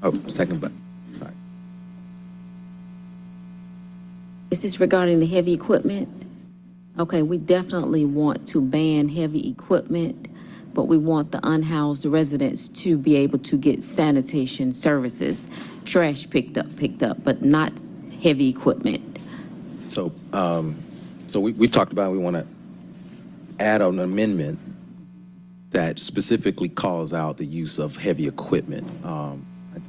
Oh, second by, sorry. Is this regarding the heavy equipment? Okay, we definitely want to ban heavy equipment, but we want the unhoused residents to be able to get sanitation services, trash picked up, but not heavy equipment. So, we've talked about, we want to add an amendment that specifically calls out the use of heavy equipment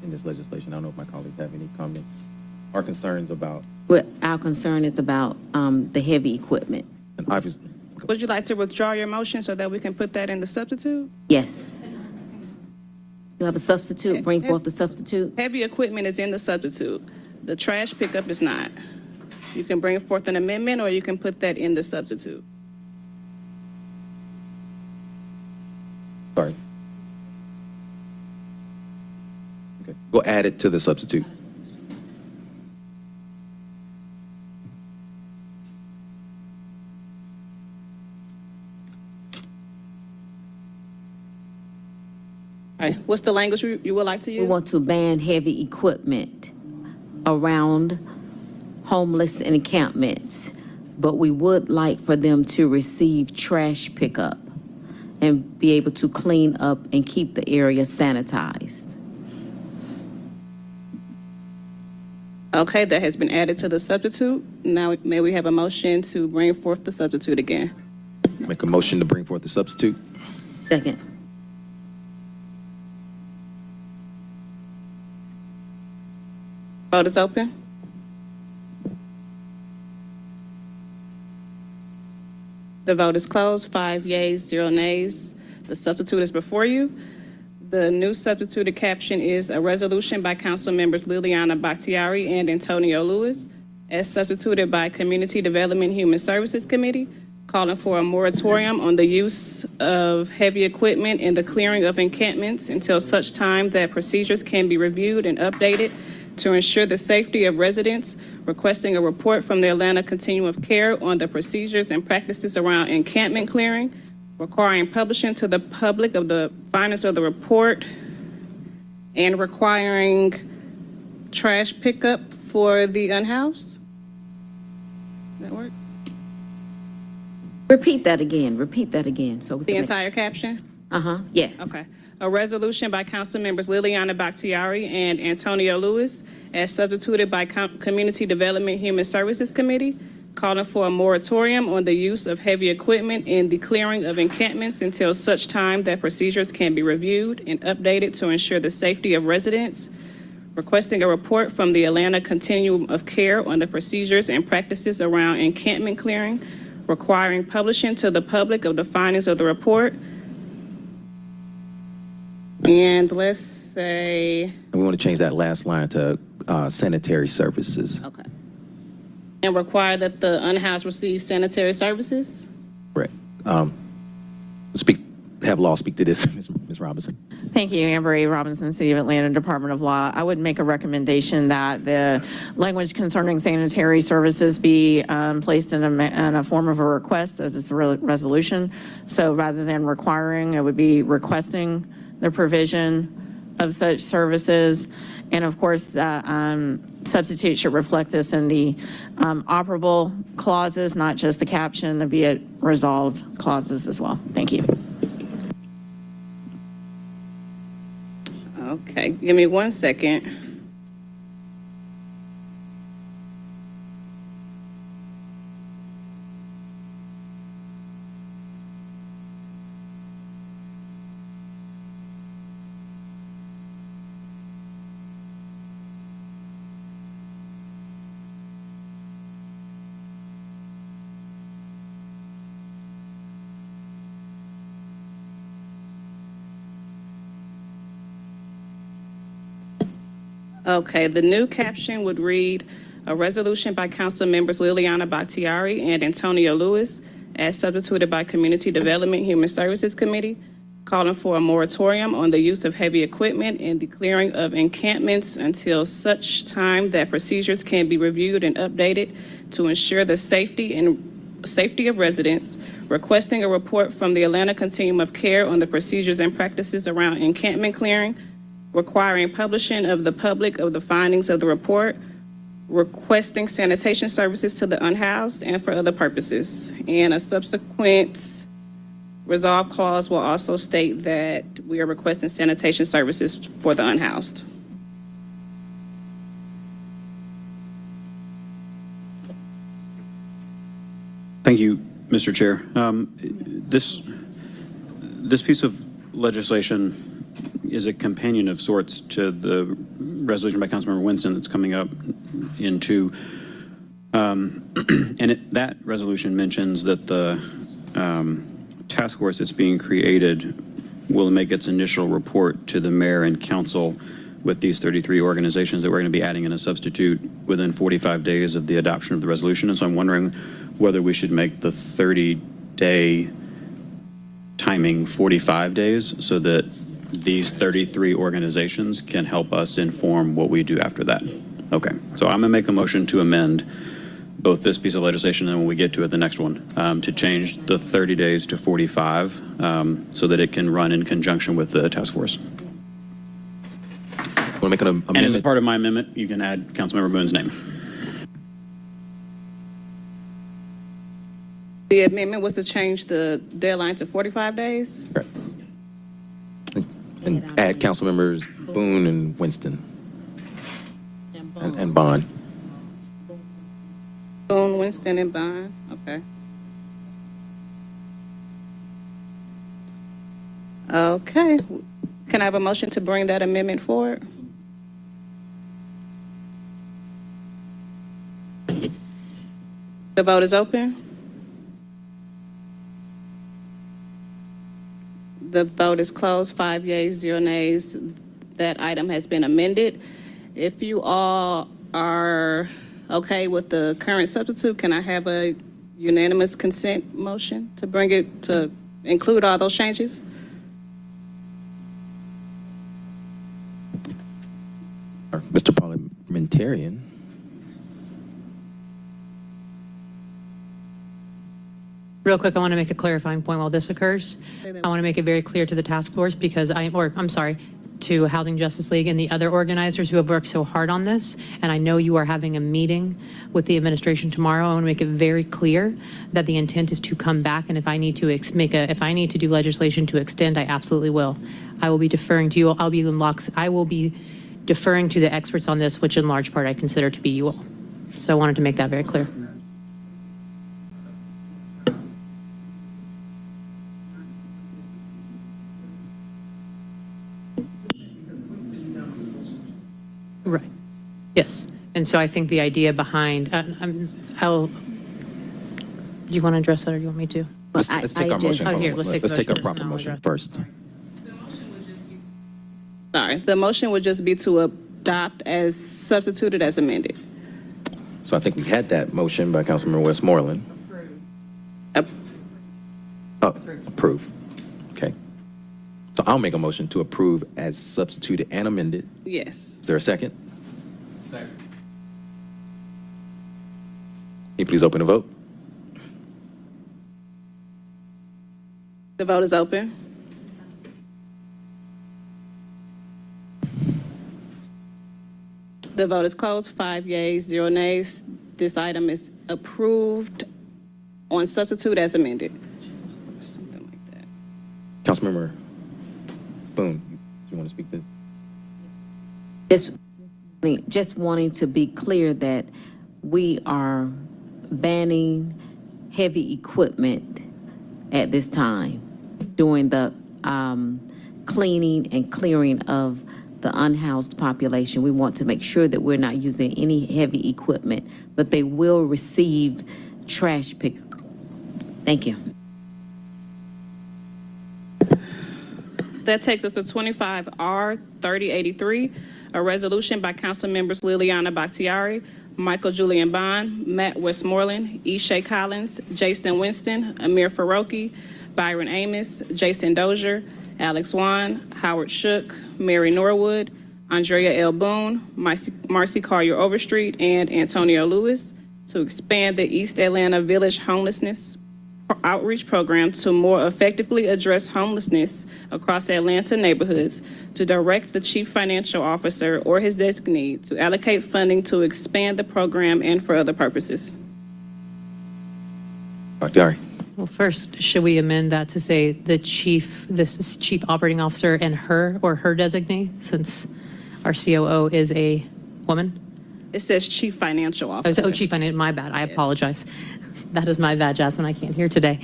in this legislation. I don't know if my colleagues have any comments or concerns about. Well, our concern is about the heavy equipment. And obviously, Would you like to withdraw your motion so that we can put that in the substitute? Yes. You have a substitute, bring forth the substitute. Heavy equipment is in the substitute. The trash pickup is not. You can bring forth an amendment, or you can put that in the substitute. sorry. Okay, we'll add it to the substitute. All right, what's the language you would like to use? We want to ban heavy equipment around homeless encampments, but we would like for them to receive trash pickup and be able to clean up and keep the area sanitized. Okay, that has been added to the substitute. Now, may we have a motion to bring forth the substitute again? Make a motion to bring forth the substitute. Second. Vote is open. The vote is closed. 5 yeas, 0 nays. The substitute is before you. The new substituted caption is a resolution by council members Liliana Bakhtiari and Antonio Lewis, as substituted by Community Development Human Services Committee, calling for a moratorium on the use of heavy equipment and the clearing of encampments until such time that procedures can be reviewed and updated to ensure the safety of residents, requesting a report from the Atlanta Continuum of Care on the procedures and practices around encampment clearing, requiring publishing to the public of the findings of the report, and requiring trash pickup for the unhoused. That works? Repeat that again, so we The can. entire caption? Yes. Okay. A resolution by council members Liliana Bakhtiari and Antonio Lewis, as substituted by Community Development Human Services Committee, calling for a moratorium on the use of heavy equipment and the clearing of encampments until such time that procedures can be reviewed and updated to ensure the safety of residents, requesting a report from the Atlanta Continuum of Care on the procedures and practices around encampment clearing, requiring publishing to the public of the findings of the report. And let's say, And we want to change that last line to sanitary services. okay. And require that the unhoused receive sanitary services? Correct. Have law speak to this, Ms. Robinson. Thank you, Amber A. Robinson, City of Atlanta Department of Law. I would make a recommendation that the language concerning sanitary services be placed in a form of a request, as it's a resolution. So rather than requiring, it would be requesting the provision of such services. And of course, that substitute should reflect this in the operable clauses, not just the caption, the be it resolved clauses as well. Thank you. Okay, give me 1 second. Okay, the new caption would read, a resolution by council members Liliana Bakhtiari and Antonio Lewis, as substituted by Community Development Human Services Committee, calling for a moratorium on the use of heavy equipment and the clearing of encampments until such time that procedures can be reviewed and updated to ensure the safety of residents, requesting a report from the Atlanta Continuum of Care on the procedures and practices around encampment clearing, requiring publishing of the public of the findings of the report, requesting sanitation services to the unhoused and for other purposes. And a subsequent resolve clause will also state that we are requesting sanitation services for the unhoused. Thank you, Mr. Chair. This piece of legislation is a companion of sorts to the resolution by Councilmember Winston that's coming up in 2. That resolution mentions that the task force that's being created will make its initial report to the mayor and council with these 33 organizations that we're going to be adding in a substitute within 45 days of the adoption of the resolution. And so I'm wondering whether we should make the 30-day timing 45 days so that these 33 organizations can help us inform what we do after that. Okay, so I'm gonna make a motion to amend both this piece of legislation and when we get to it, the next one, to change the 30 days to 45 so that it can run in conjunction with the task force. Want to make an amendment? And as a part of my amendment, you can add Councilmember Boone's name. The amendment was to change the deadline to 45 days? Correct. And add council members Boone and Winston and Bond. Boone, Winston, and Bond, okay. Okay, can I have a motion to bring that amendment forward? The vote is open. The vote is closed, 5 yeas, 0 nays. That item has been amended. If you all are okay with the current substitute, can I have a unanimous consent motion to bring it, to include all those changes? Mr. Parliamentarian. Real quick, I want to make a clarifying point while this occurs. I want to make it very clear to the task force because to Housing Justice League and the other organizers who have worked so hard on this. And I know you are having a meeting with the administration tomorrow. I want to make it very clear that the intent is to come back. And if I need to do legislation to extend, I absolutely will. I will be deferring to you. I will be deferring to the experts on this, which in large part I consider to be you all. So I wanted to make that very clear. Right. Yes. And so I think the idea behind, do you want to address that or do you want me to? Let's take our motion. Let's take our proper and motion first. Sorry, the motion would just be to adopt as substituted as amended. So I think we had that motion by Councilmember Westmoreland. Approve. Okay. So I'll make a motion to approve as substituted and amended. Yes. Is there a second? Second. Can you please open the vote? The vote is open. The vote is closed, 5 yeas, 0 nays. This item is approved on substitute as amended. Something like that. Councilmember Boone, do you want to speak to? Just wanting to be clear that we are banning heavy equipment at this time during the cleaning and clearing of the unhoused population. We want to make sure that we're not using any heavy equipment, but they will receive trash pick. Thank you. That takes us to 25R 3083, a resolution by council members Liliana Bakhtiari, Michael Julian Bond, Matt Westmoreland, Ishay Collins, Jason Winston, Amir Faroki, Byron Amos, Jason Dozier, Alex Wan, Howard Shook, Mary Norwood, Andrea L. Boone, Marcy Collier Overstreet, and Antonio Lewis to expand the East Atlanta Village Homelessness Outreach Program to more effectively address homelessness across Atlanta neighborhoods, to direct the Chief Financial Officer or his designee to allocate funding to expand the program and for other purposes. Bakhtiari. Well, first, should we amend that to say this is Chief Operating Officer and her or her designee, since our COO is a woman? It says Chief Financial Officer. Oh, Chief Financial, my bad, I apologize. That is my bad, Jasmine, I can't hear today.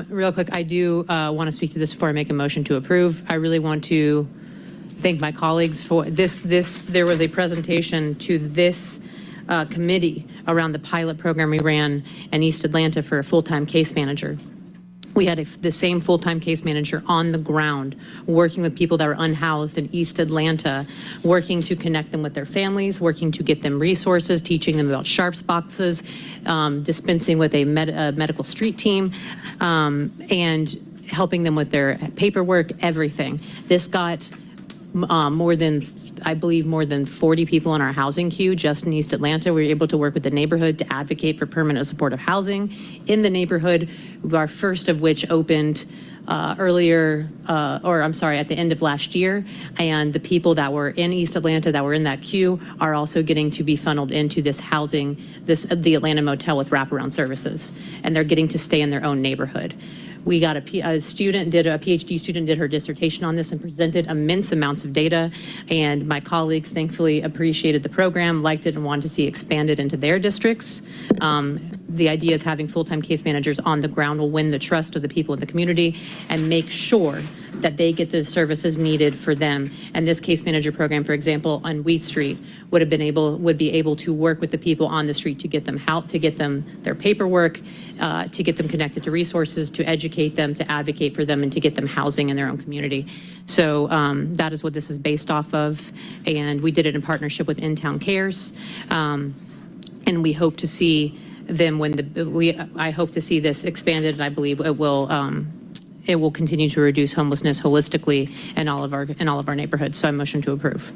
Real quick, I do want to speak to this before I make a motion to approve. I really want to thank my colleagues for this. There was a presentation to this committee around the pilot program we ran in East Atlanta for a full-time case manager. We had the same full-time case manager on the ground, working with people that were unhoused in East Atlanta, working to connect them with their families, working to get them resources, teaching them about sharps boxes, dispensing with a medical street team, and helping them with their paperwork, everything. This got more than 40 people in our housing queue just in East Atlanta. We were able to work with the neighborhood to advocate for permanent supportive housing in the neighborhood, our first of which opened at the end of last year. And the people that were in East Atlanta that were in that queue are also getting to be funneled into this housing, the Atlanta Motel with wraparound services. And they're getting to stay in their own neighborhood. We got a PhD student did her dissertation on this and presented immense amounts of data. And my colleagues thankfully appreciated the program, liked it, and wanted to see expanded into their districts. The idea is having full-time case managers on the ground will win the trust of the people in the community and make sure that they get the services needed for them. And this case manager program, for example, on Wheat Street would be able to work with the people on the street to get them help, to get them their paperwork, to get them connected to resources, to educate them, to advocate for them, and to get them housing in their own community. So that is what this is based off of. And we did it in partnership with In-Town Cares. And we hope to see them I hope to see this expanded, and I believe it will continue to reduce homelessness holistically in all of our neighborhoods. So I motion to approve.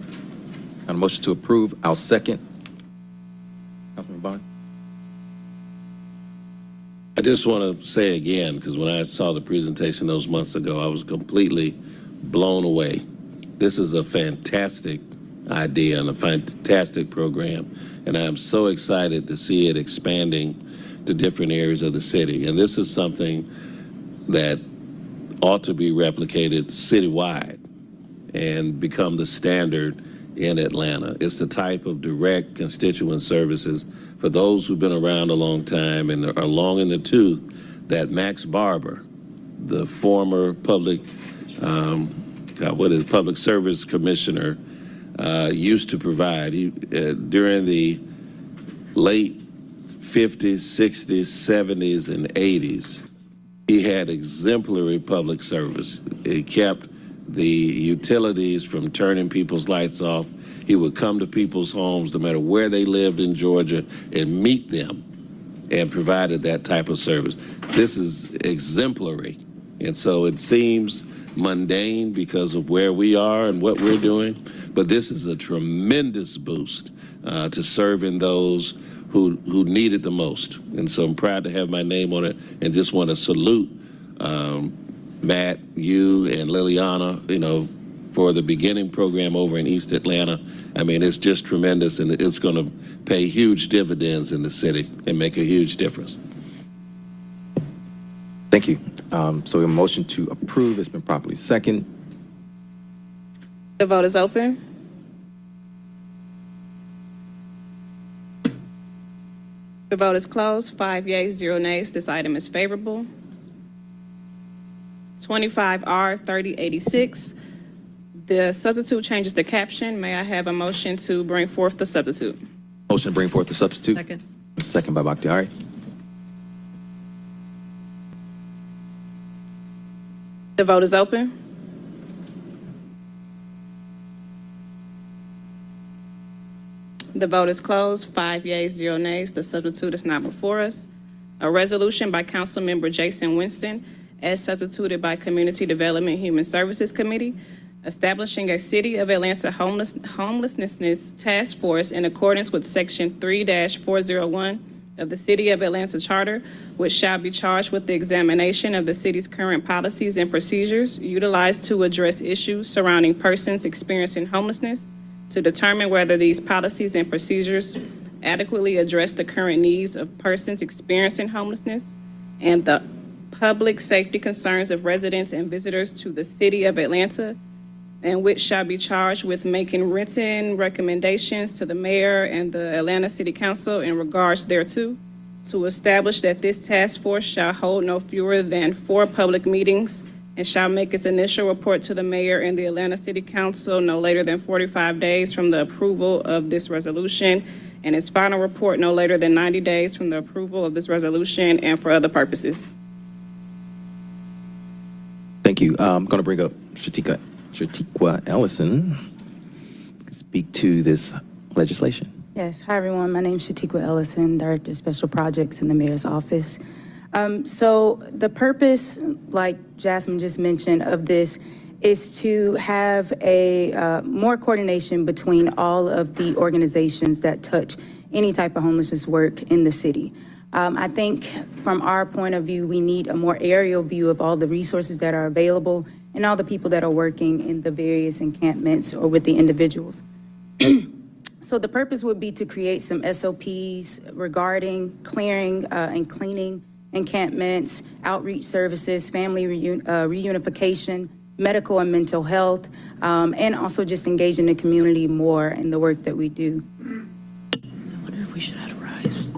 On a motion to approve, I'll second. Councilman Bond. I just want to say again, because when I saw the presentation those months ago, I was completely blown away. This is a fantastic idea and a fantastic program, and I am so excited to see it expanding to different areas of the city. And this is something that ought to be replicated citywide and become the standard in Atlanta. It's the type of direct constituent services for those who've been around a long time and are long in the tooth that Max Barber, the former public service commissioner, used to provide. During the late 50s, 60s, 70s, and 80s, he had exemplary public service. He kept the utilities from turning people's lights off. He would come to people's homes, no matter where they lived in Georgia, and meet them and provided that type of service. This is exemplary. And so it seems mundane because of where we are and what we're doing, but this is a tremendous boost to serving those who need it the most. And so I'm proud to have my name on it, and just want to salute Matt, you, and Liliana, for the beginning program over in East Atlanta. I mean, it's just tremendous, and it's going to pay huge dividends in the city and make a huge difference. Thank you. So a motion to approve has been properly seconded. The vote is open. The vote is closed. 5 yeas, 0 nays. This item is favorable. 25R 3086. The substitute changes the caption. May I have a motion to bring forth the substitute? Motion to bring forth the substitute. Second. Second by Bakhtiari. The vote is open. The vote is closed. 5 yeas, 0 nays. The substitute is not before us. A resolution by Councilmember Jason Winston, as substituted by Community Development and Human Services Committee, establishing a City of Atlanta homelessness task force in accordance with Section 3-401 of the City of Atlanta Charter, which shall be charged with the examination of the city's current policies and procedures utilized to address issues surrounding persons experiencing homelessness, to determine whether these policies and procedures adequately address the current needs of persons experiencing homelessness and the public safety concerns of residents and visitors to the City of Atlanta, and which shall be charged with making written recommendations to the mayor and the Atlanta City Council in regards thereto, to establish that this task force shall hold no fewer than 4 public meetings and shall make its initial report to the mayor and the Atlanta City Council no later than 45 days from the approval of this resolution, and its final report no later than 90 days from the approval of this resolution and for other purposes. Thank you. I'm going to bring up Shatika Ellison to speak to this legislation. Yes, hi everyone. My name is Shatika Ellison, Director of Special Projects in the Mayor's Office. So the purpose, like Jasmine just mentioned, of this is to have a more coordination between all of the organizations that touch any type of homelessness work in the city. I think from our point of view, we need a more aerial view of all the resources that are available and all the people that are working in the various encampments or with the individuals. So the purpose would be to create some SOPs regarding clearing and cleaning encampments, outreach services, family reunification, medical and mental health, and also just engaging the community more in the work that we do. I wonder if we should add a rise.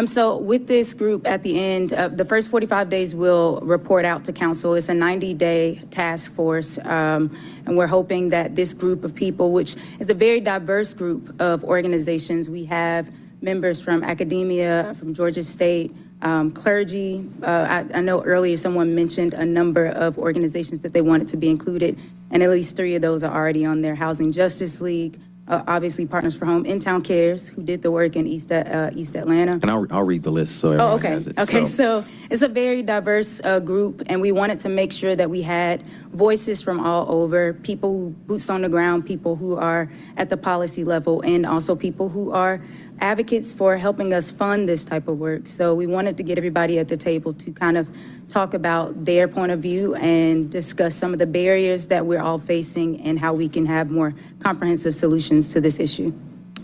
So with this group at the end, the first 45 days will report out to council. It's a 90-day task force, and we're hoping that this group of people, which is a very diverse group of organizations, we have members from academia, from Georgia State, clergy. I know earlier someone mentioned a number of organizations that they wanted to be included, and at least 3 of those are already on there. Housing Justice League, obviously Partners for Home, In Town Cares, who did the work in East Atlanta. And I'll read the list so everyone has it. Okay, so it's a very diverse group, and we wanted to make sure that we had voices from all over, people who boots on the ground, people who are at the policy level, and also people who are advocates for helping us fund this type of work. So we wanted to get everybody at the table to kind of talk about their point of view and discuss some of the barriers that we're all facing and how we can have more comprehensive solutions to this issue.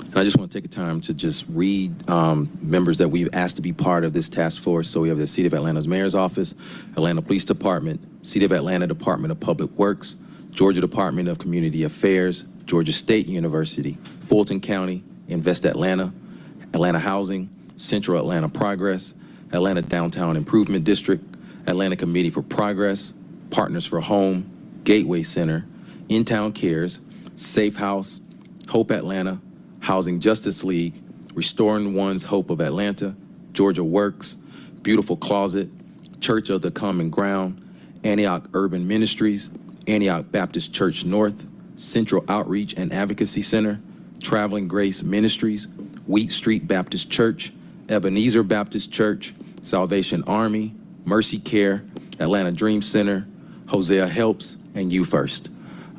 And I just want to take a time to just read members that we've asked to be part of this task force. So we have the City of Atlanta's Mayor's Office, Atlanta Police Department, City of Atlanta Department of Public Works, Georgia Department of Community Affairs, Georgia State University, Fulton County, Invest Atlanta, Atlanta Housing, Central Atlanta Progress, Atlanta Downtown Improvement District, Atlanta Committee for Progress, Partners for Home, Gateway Center, In Town Cares, Safe House, Hope Atlanta, Housing Justice League, Restoring One's Hope of Atlanta, Georgia Works, Beautiful Closet, Church of the Common Ground, Antioch Urban Ministries, Antioch Baptist Church North, Central Outreach and Advocacy Center, Traveling Grace Ministries, Wheat Street Baptist Church, Ebenezer Baptist Church, Salvation Army, Mercy Care, Atlanta Dream Center, Hosea Helps, and You First.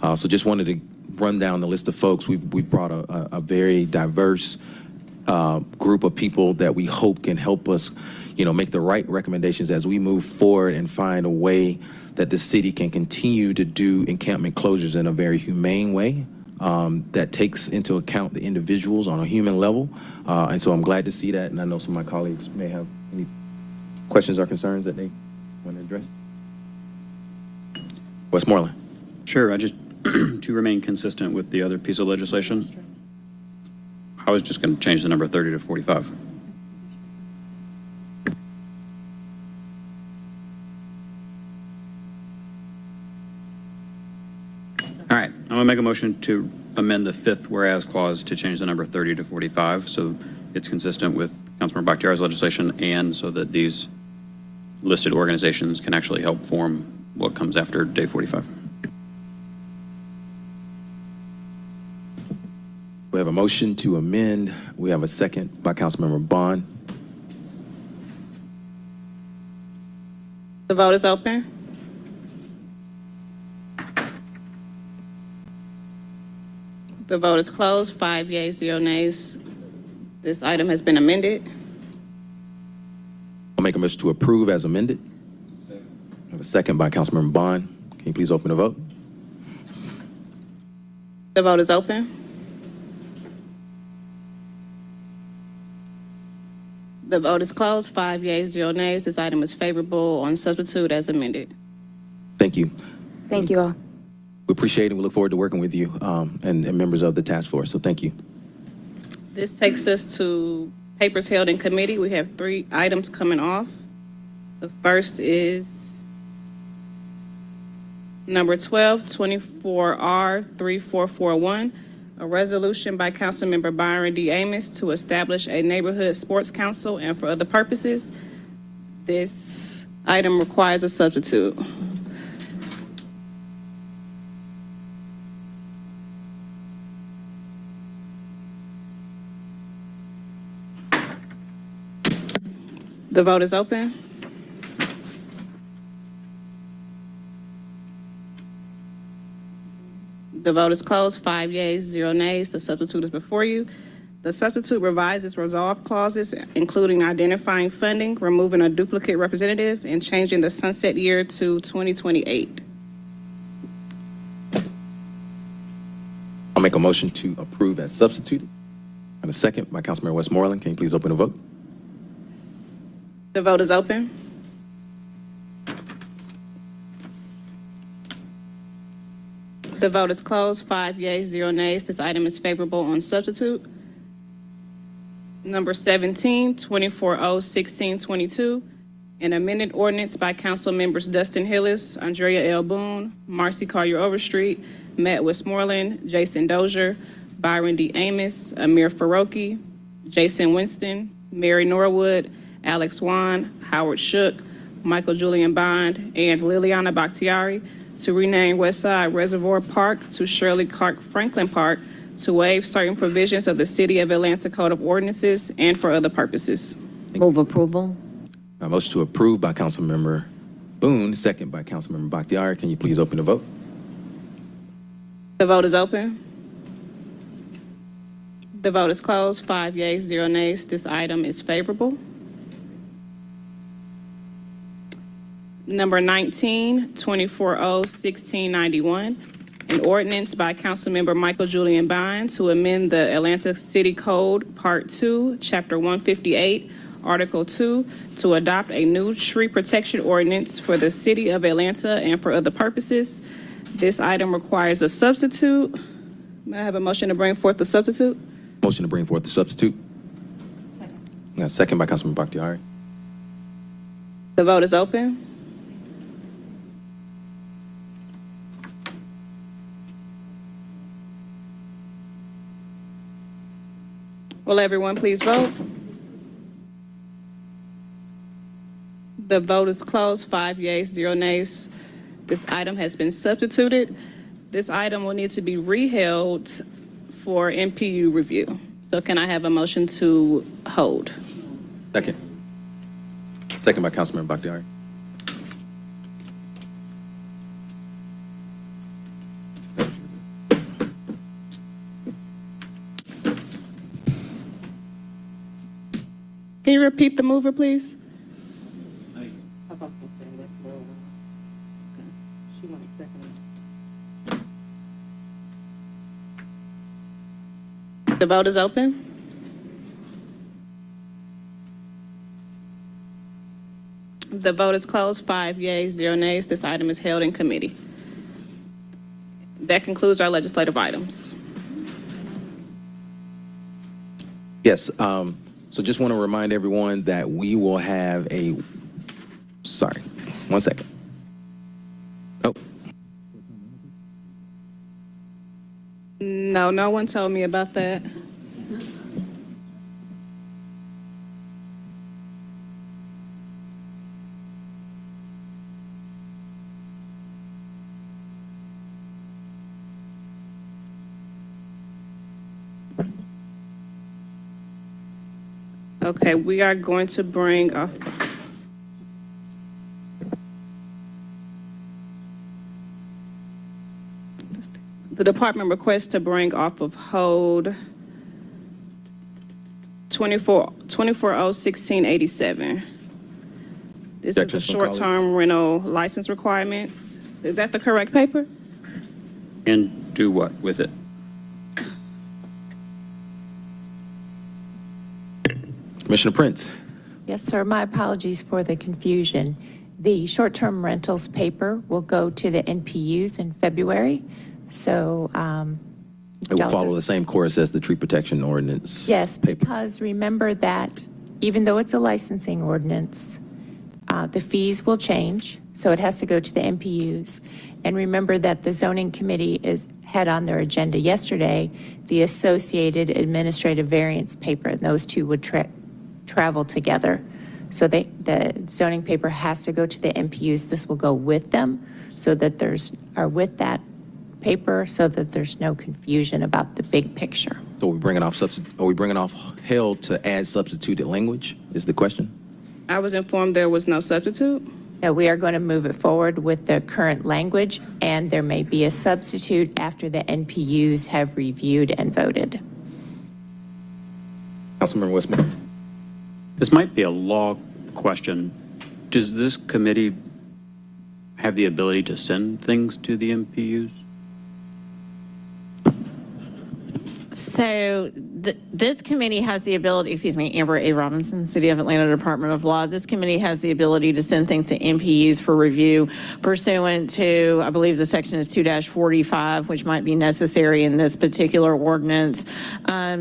So just wanted to run down the list of folks. We've brought a very diverse group of people that we hope can help us, make the right recommendations as we move forward and find a way that the city can continue to do encampment closures in a very humane way. That takes into account the individuals on a human level. And so I'm glad to see that, and I know some of my colleagues may have any questions or concerns that they want to address. Westmoreland. Sure, I just, to remain consistent with the other piece of legislation, I was just going to change the number 30 to 45. All right, I'm gonna make a motion to amend the 5th whereas clause to change the number 30 to 45, so it's consistent with Councilmember Bakhtiari's legislation and so that these listed organizations can actually help form what comes after day 45. We have a motion to amend. We have a second by Councilmember Bond. The vote is open. The vote is closed. 5 yeas, 0 nays. This item has been amended. I'll make a motion to approve as amended. I have a second by Councilmember Bond. Can you please open the vote? The vote is open. The vote is closed. 5 yeas, 0 nays. This item is favorable on substitute as amended. Thank you. Thank you all. We appreciate it. We look forward to working with you and members of the task force. So thank you. This takes us to papers held in committee. We have 3 items coming off. The first is number 12, 24R3441, A resolution by Councilmember Byron D. Amos to establish a neighborhood sports council and for other purposes. This item requires a substitute. The vote is open. The vote is closed. 5 yeas, 0 nays. The substitute is before you. The substitute revises resolve clauses, including identifying funding, removing a duplicate representative, and changing the sunset year to 2028. I'll make a motion to approve as substituted. And a second by Councilmember Westmoreland. Can you please open the vote? The vote is open. The vote is closed. 5 yeas, 0 nays. This item is favorable on substitute. Number 17, 2401622, an amended ordinance by council members Dustin Hillis, Andrea L. Boone, Marcy Collier Overstreet, Matt Westmoreland, Jason Dozier, Byron D. Amos, Amir Faroki, Jason Winston, Mary Norwood, Alex Wan, Howard Shook, Michael Julian Bond, and Liliana Bakhtiari to rename Westside Reservoir Park to Shirley Clark Franklin Park, to waive certain provisions of the City of Atlanta Code of Ordinances and for other purposes. Move approval. A motion to approve by Councilmember Boone, second by Councilmember Bakhtiari. Can you please open the vote? The vote is open. The vote is closed. 5 yeas, 0 nays. This item is favorable. Number 19, 2401691, an ordinance by Councilmember Michael Julian Bond to amend the Atlanta City Code, Part 2, Chapter 158, Article 2, to adopt a new tree protection ordinance for the City of Atlanta and for other purposes. This item requires a substitute. May I have a motion to bring forth the substitute? Motion to bring forth the substitute. Second. Second by Councilmember Bakhtiari. The vote is open. Will everyone please vote? The vote is closed. 5 yeas, 0 nays. This item has been substituted. This item will need to be reheld for NPU review. So can I have a motion to hold? Second. Second by Councilmember Bakhtiari. Can you repeat the mover, please? The vote is open. The vote is closed. 5 yeas, 0 nays. This item is held in committee. That concludes our legislative items. Yes, so just want to remind everyone that we will have a, sorry, 1 second. Oh. No, no one told me about that. Okay, we are going to bring off. The department requests to bring off of hold 2401687. This is the short-term rental license requirements. Is that the correct paper? And do what with it? Commissioner Prince. Yes, sir. My apologies for the confusion. The short-term rentals paper will go to the NPUs in February. So it will follow the same course as the tree protection ordinance. yes, paper. because remember that even though it's a licensing ordinance, the fees will change. So it has to go to the NPUs. And remember that the zoning committee had on their agenda yesterday the associated administrative variance paper, and those two would travel together. So the zoning paper has to go to the MPUs. This will go with them so that with that paper so that there's no confusion about the big picture. So are we bringing off held to add substituted language is the question? I was informed there was no substitute. No, we are going to move it forward with the current language, and there may be a substitute after the NPUs have reviewed and voted. Councilmember Westmore. This might be a law question. Does this committee have the ability to send things to the MPUs? So this committee has the ability, Amber A. Robinson, City of Atlanta Department of Law. This committee has the ability to send things to MPUs for review pursuant to, I believe the section is 2-45, which might be necessary in this particular ordinance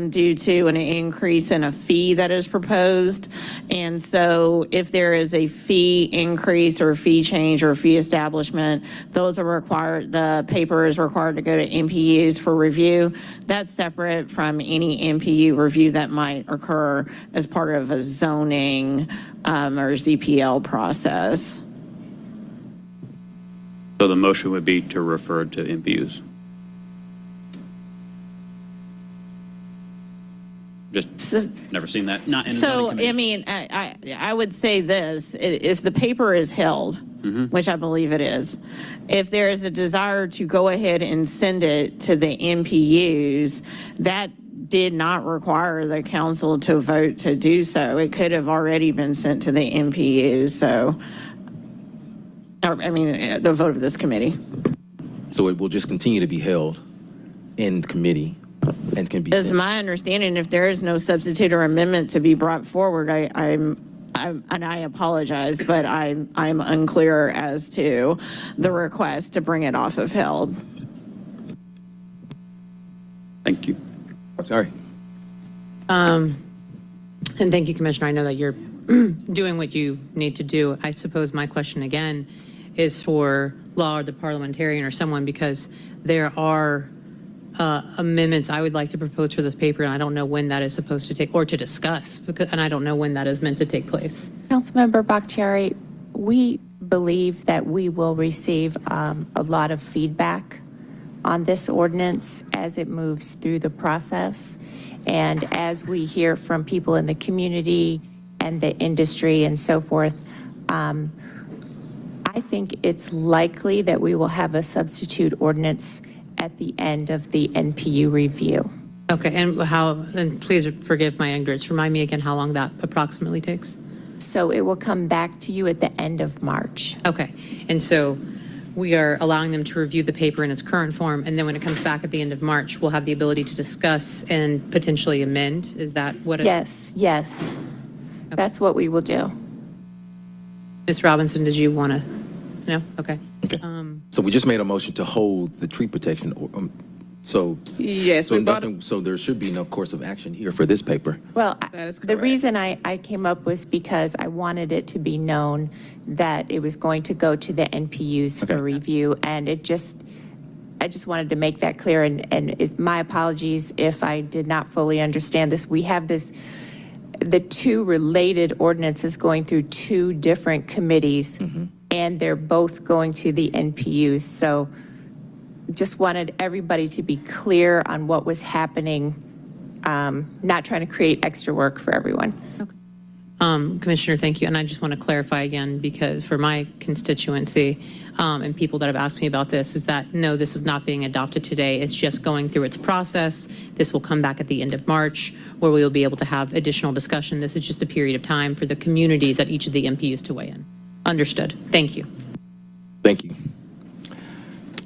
due to an increase in a fee that is proposed. And so if there is a fee increase or a fee change or a fee establishment, those are required, the paper is required to go to MPUs for review. That's separate from any MPU review that might occur as part of a zoning or ZPL process. So the motion would be to refer to MPUs. Just never seen that. Not in a zoning committee. I mean, I would say this, if the paper is held, which I believe it is, if there is a desire to go ahead and send it to the MPUs, that did not require the council to vote to do so. It could have already been sent to the MPUs, so, I mean, the vote of this committee. So it will just continue to be held in committee and can be It's sent. my understanding, if there is no substitute or amendment to be brought forward, and I apologize, but I'm unclear as to the request to bring it off of held. Thank you. Sorry. And thank you, Commissioner. I know that you're doing what you need to do. I suppose my question again is for law or the parliamentarian or someone, because there are amendments I would like to propose for this paper, and I don't know when that is supposed to take, or to discuss, and I don't know when that is meant to take place. Councilmember Bakhtiari, we believe that we will receive a lot of feedback on this ordinance as it moves through the process. And as we hear from people in the community and the industry and so forth, I think it's likely that we will have a substitute ordinance at the end of the NPU review. Okay, and please forgive my ignorance. Remind me again how long that approximately takes? So it will come back to you at the end of March. Okay, and so we are allowing them to review the paper in its current form, and then when it comes back at the end of March, we'll have the ability to discuss and potentially amend? Is that what it is? Yes. Okay. That's what we will do. Ms. Robinson, did you want to? No? Okay. Okay. So we just made a motion to hold the tree protection. Yes, So there should be no course of action here for this paper. Well, the reason I came up was because I wanted it to be known that it was going to go to the NPUs for review, and I just wanted to make that clear, and my apologies if I did not fully understand this. We have the two related ordinances going through two different committees, and they're both going to the NPUs, so just wanted everybody to be clear on what was happening, not trying to create extra work for everyone. Commissioner, thank you. And I just want to clarify again, because for my constituency and people that have asked me about this, is that no, this is not being adopted today. It's just going through its process. This will come back at the end of March, where we will be able to have additional discussion. This is just a period of time for the communities at each of the MPUs to weigh in. Understood. Thank you. Thank you.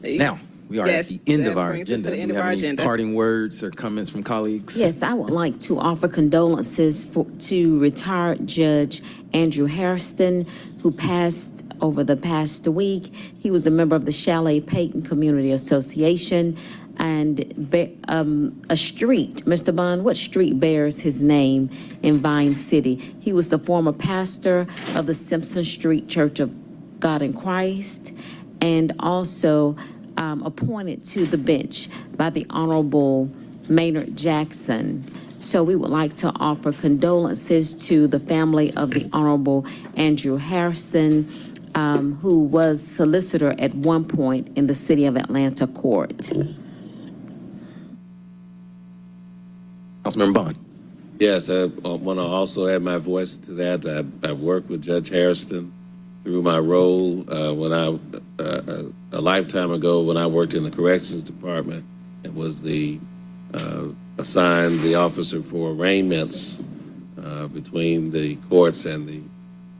Now, we are at the end of our agenda. Do you have any parting words or comments from colleagues? Yes, I would like to offer condolences to retired Judge Andrew Hairston, who passed over the past week. He was a member of the Chalet Payton Community Association, and a street, Mr. Bond, what street bears his name in Vine City? He was the former pastor of the Simpson Street Church of God in Christ, and also appointed to the bench by the Honorable Maynard Jackson. So we would like to offer condolences to the family of the Honorable Andrew Harrison, who was solicitor at one point in the City of Atlanta Court. Councilmember Bond. Yes, I want to also add my voice to that. I worked with Judge Harrison through my role when a lifetime ago when I worked in the Corrections Department and was assigned the officer for arraignments between the courts and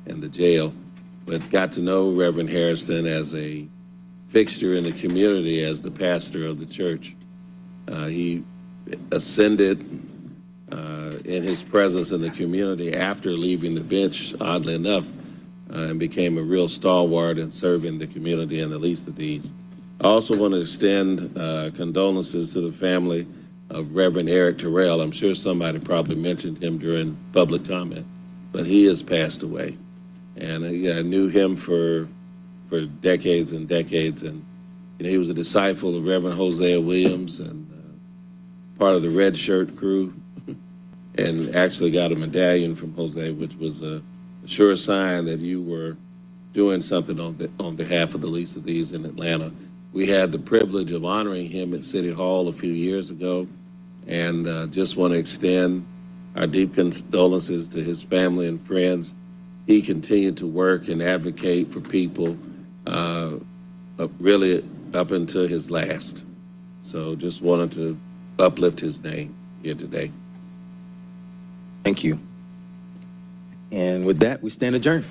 the jail. But got to know Reverend Harrison as a fixture in the community as the pastor of the church. He ascended in his presence in the community after leaving the bench, oddly enough, and became a real stalwart in serving the community and the least of these. I also want to extend condolences to the family of Reverend Eric Terrell. I'm sure somebody probably mentioned him during public comment, but he has passed away. And I knew him for decades and decades, and he was a disciple of Reverend Hosea Williams and part of the Red Shirt crew, and actually got a medallion from Jose, which was a sure sign that you were doing something on behalf of the least of these in Atlanta. We had the privilege of honoring him at City Hall a few years ago, and just want to extend our deep condolences to his family and friends. He continued to work and advocate for people really up until his last. So just wanted to uplift his name here today. Thank you. And with that, we stand adjourned.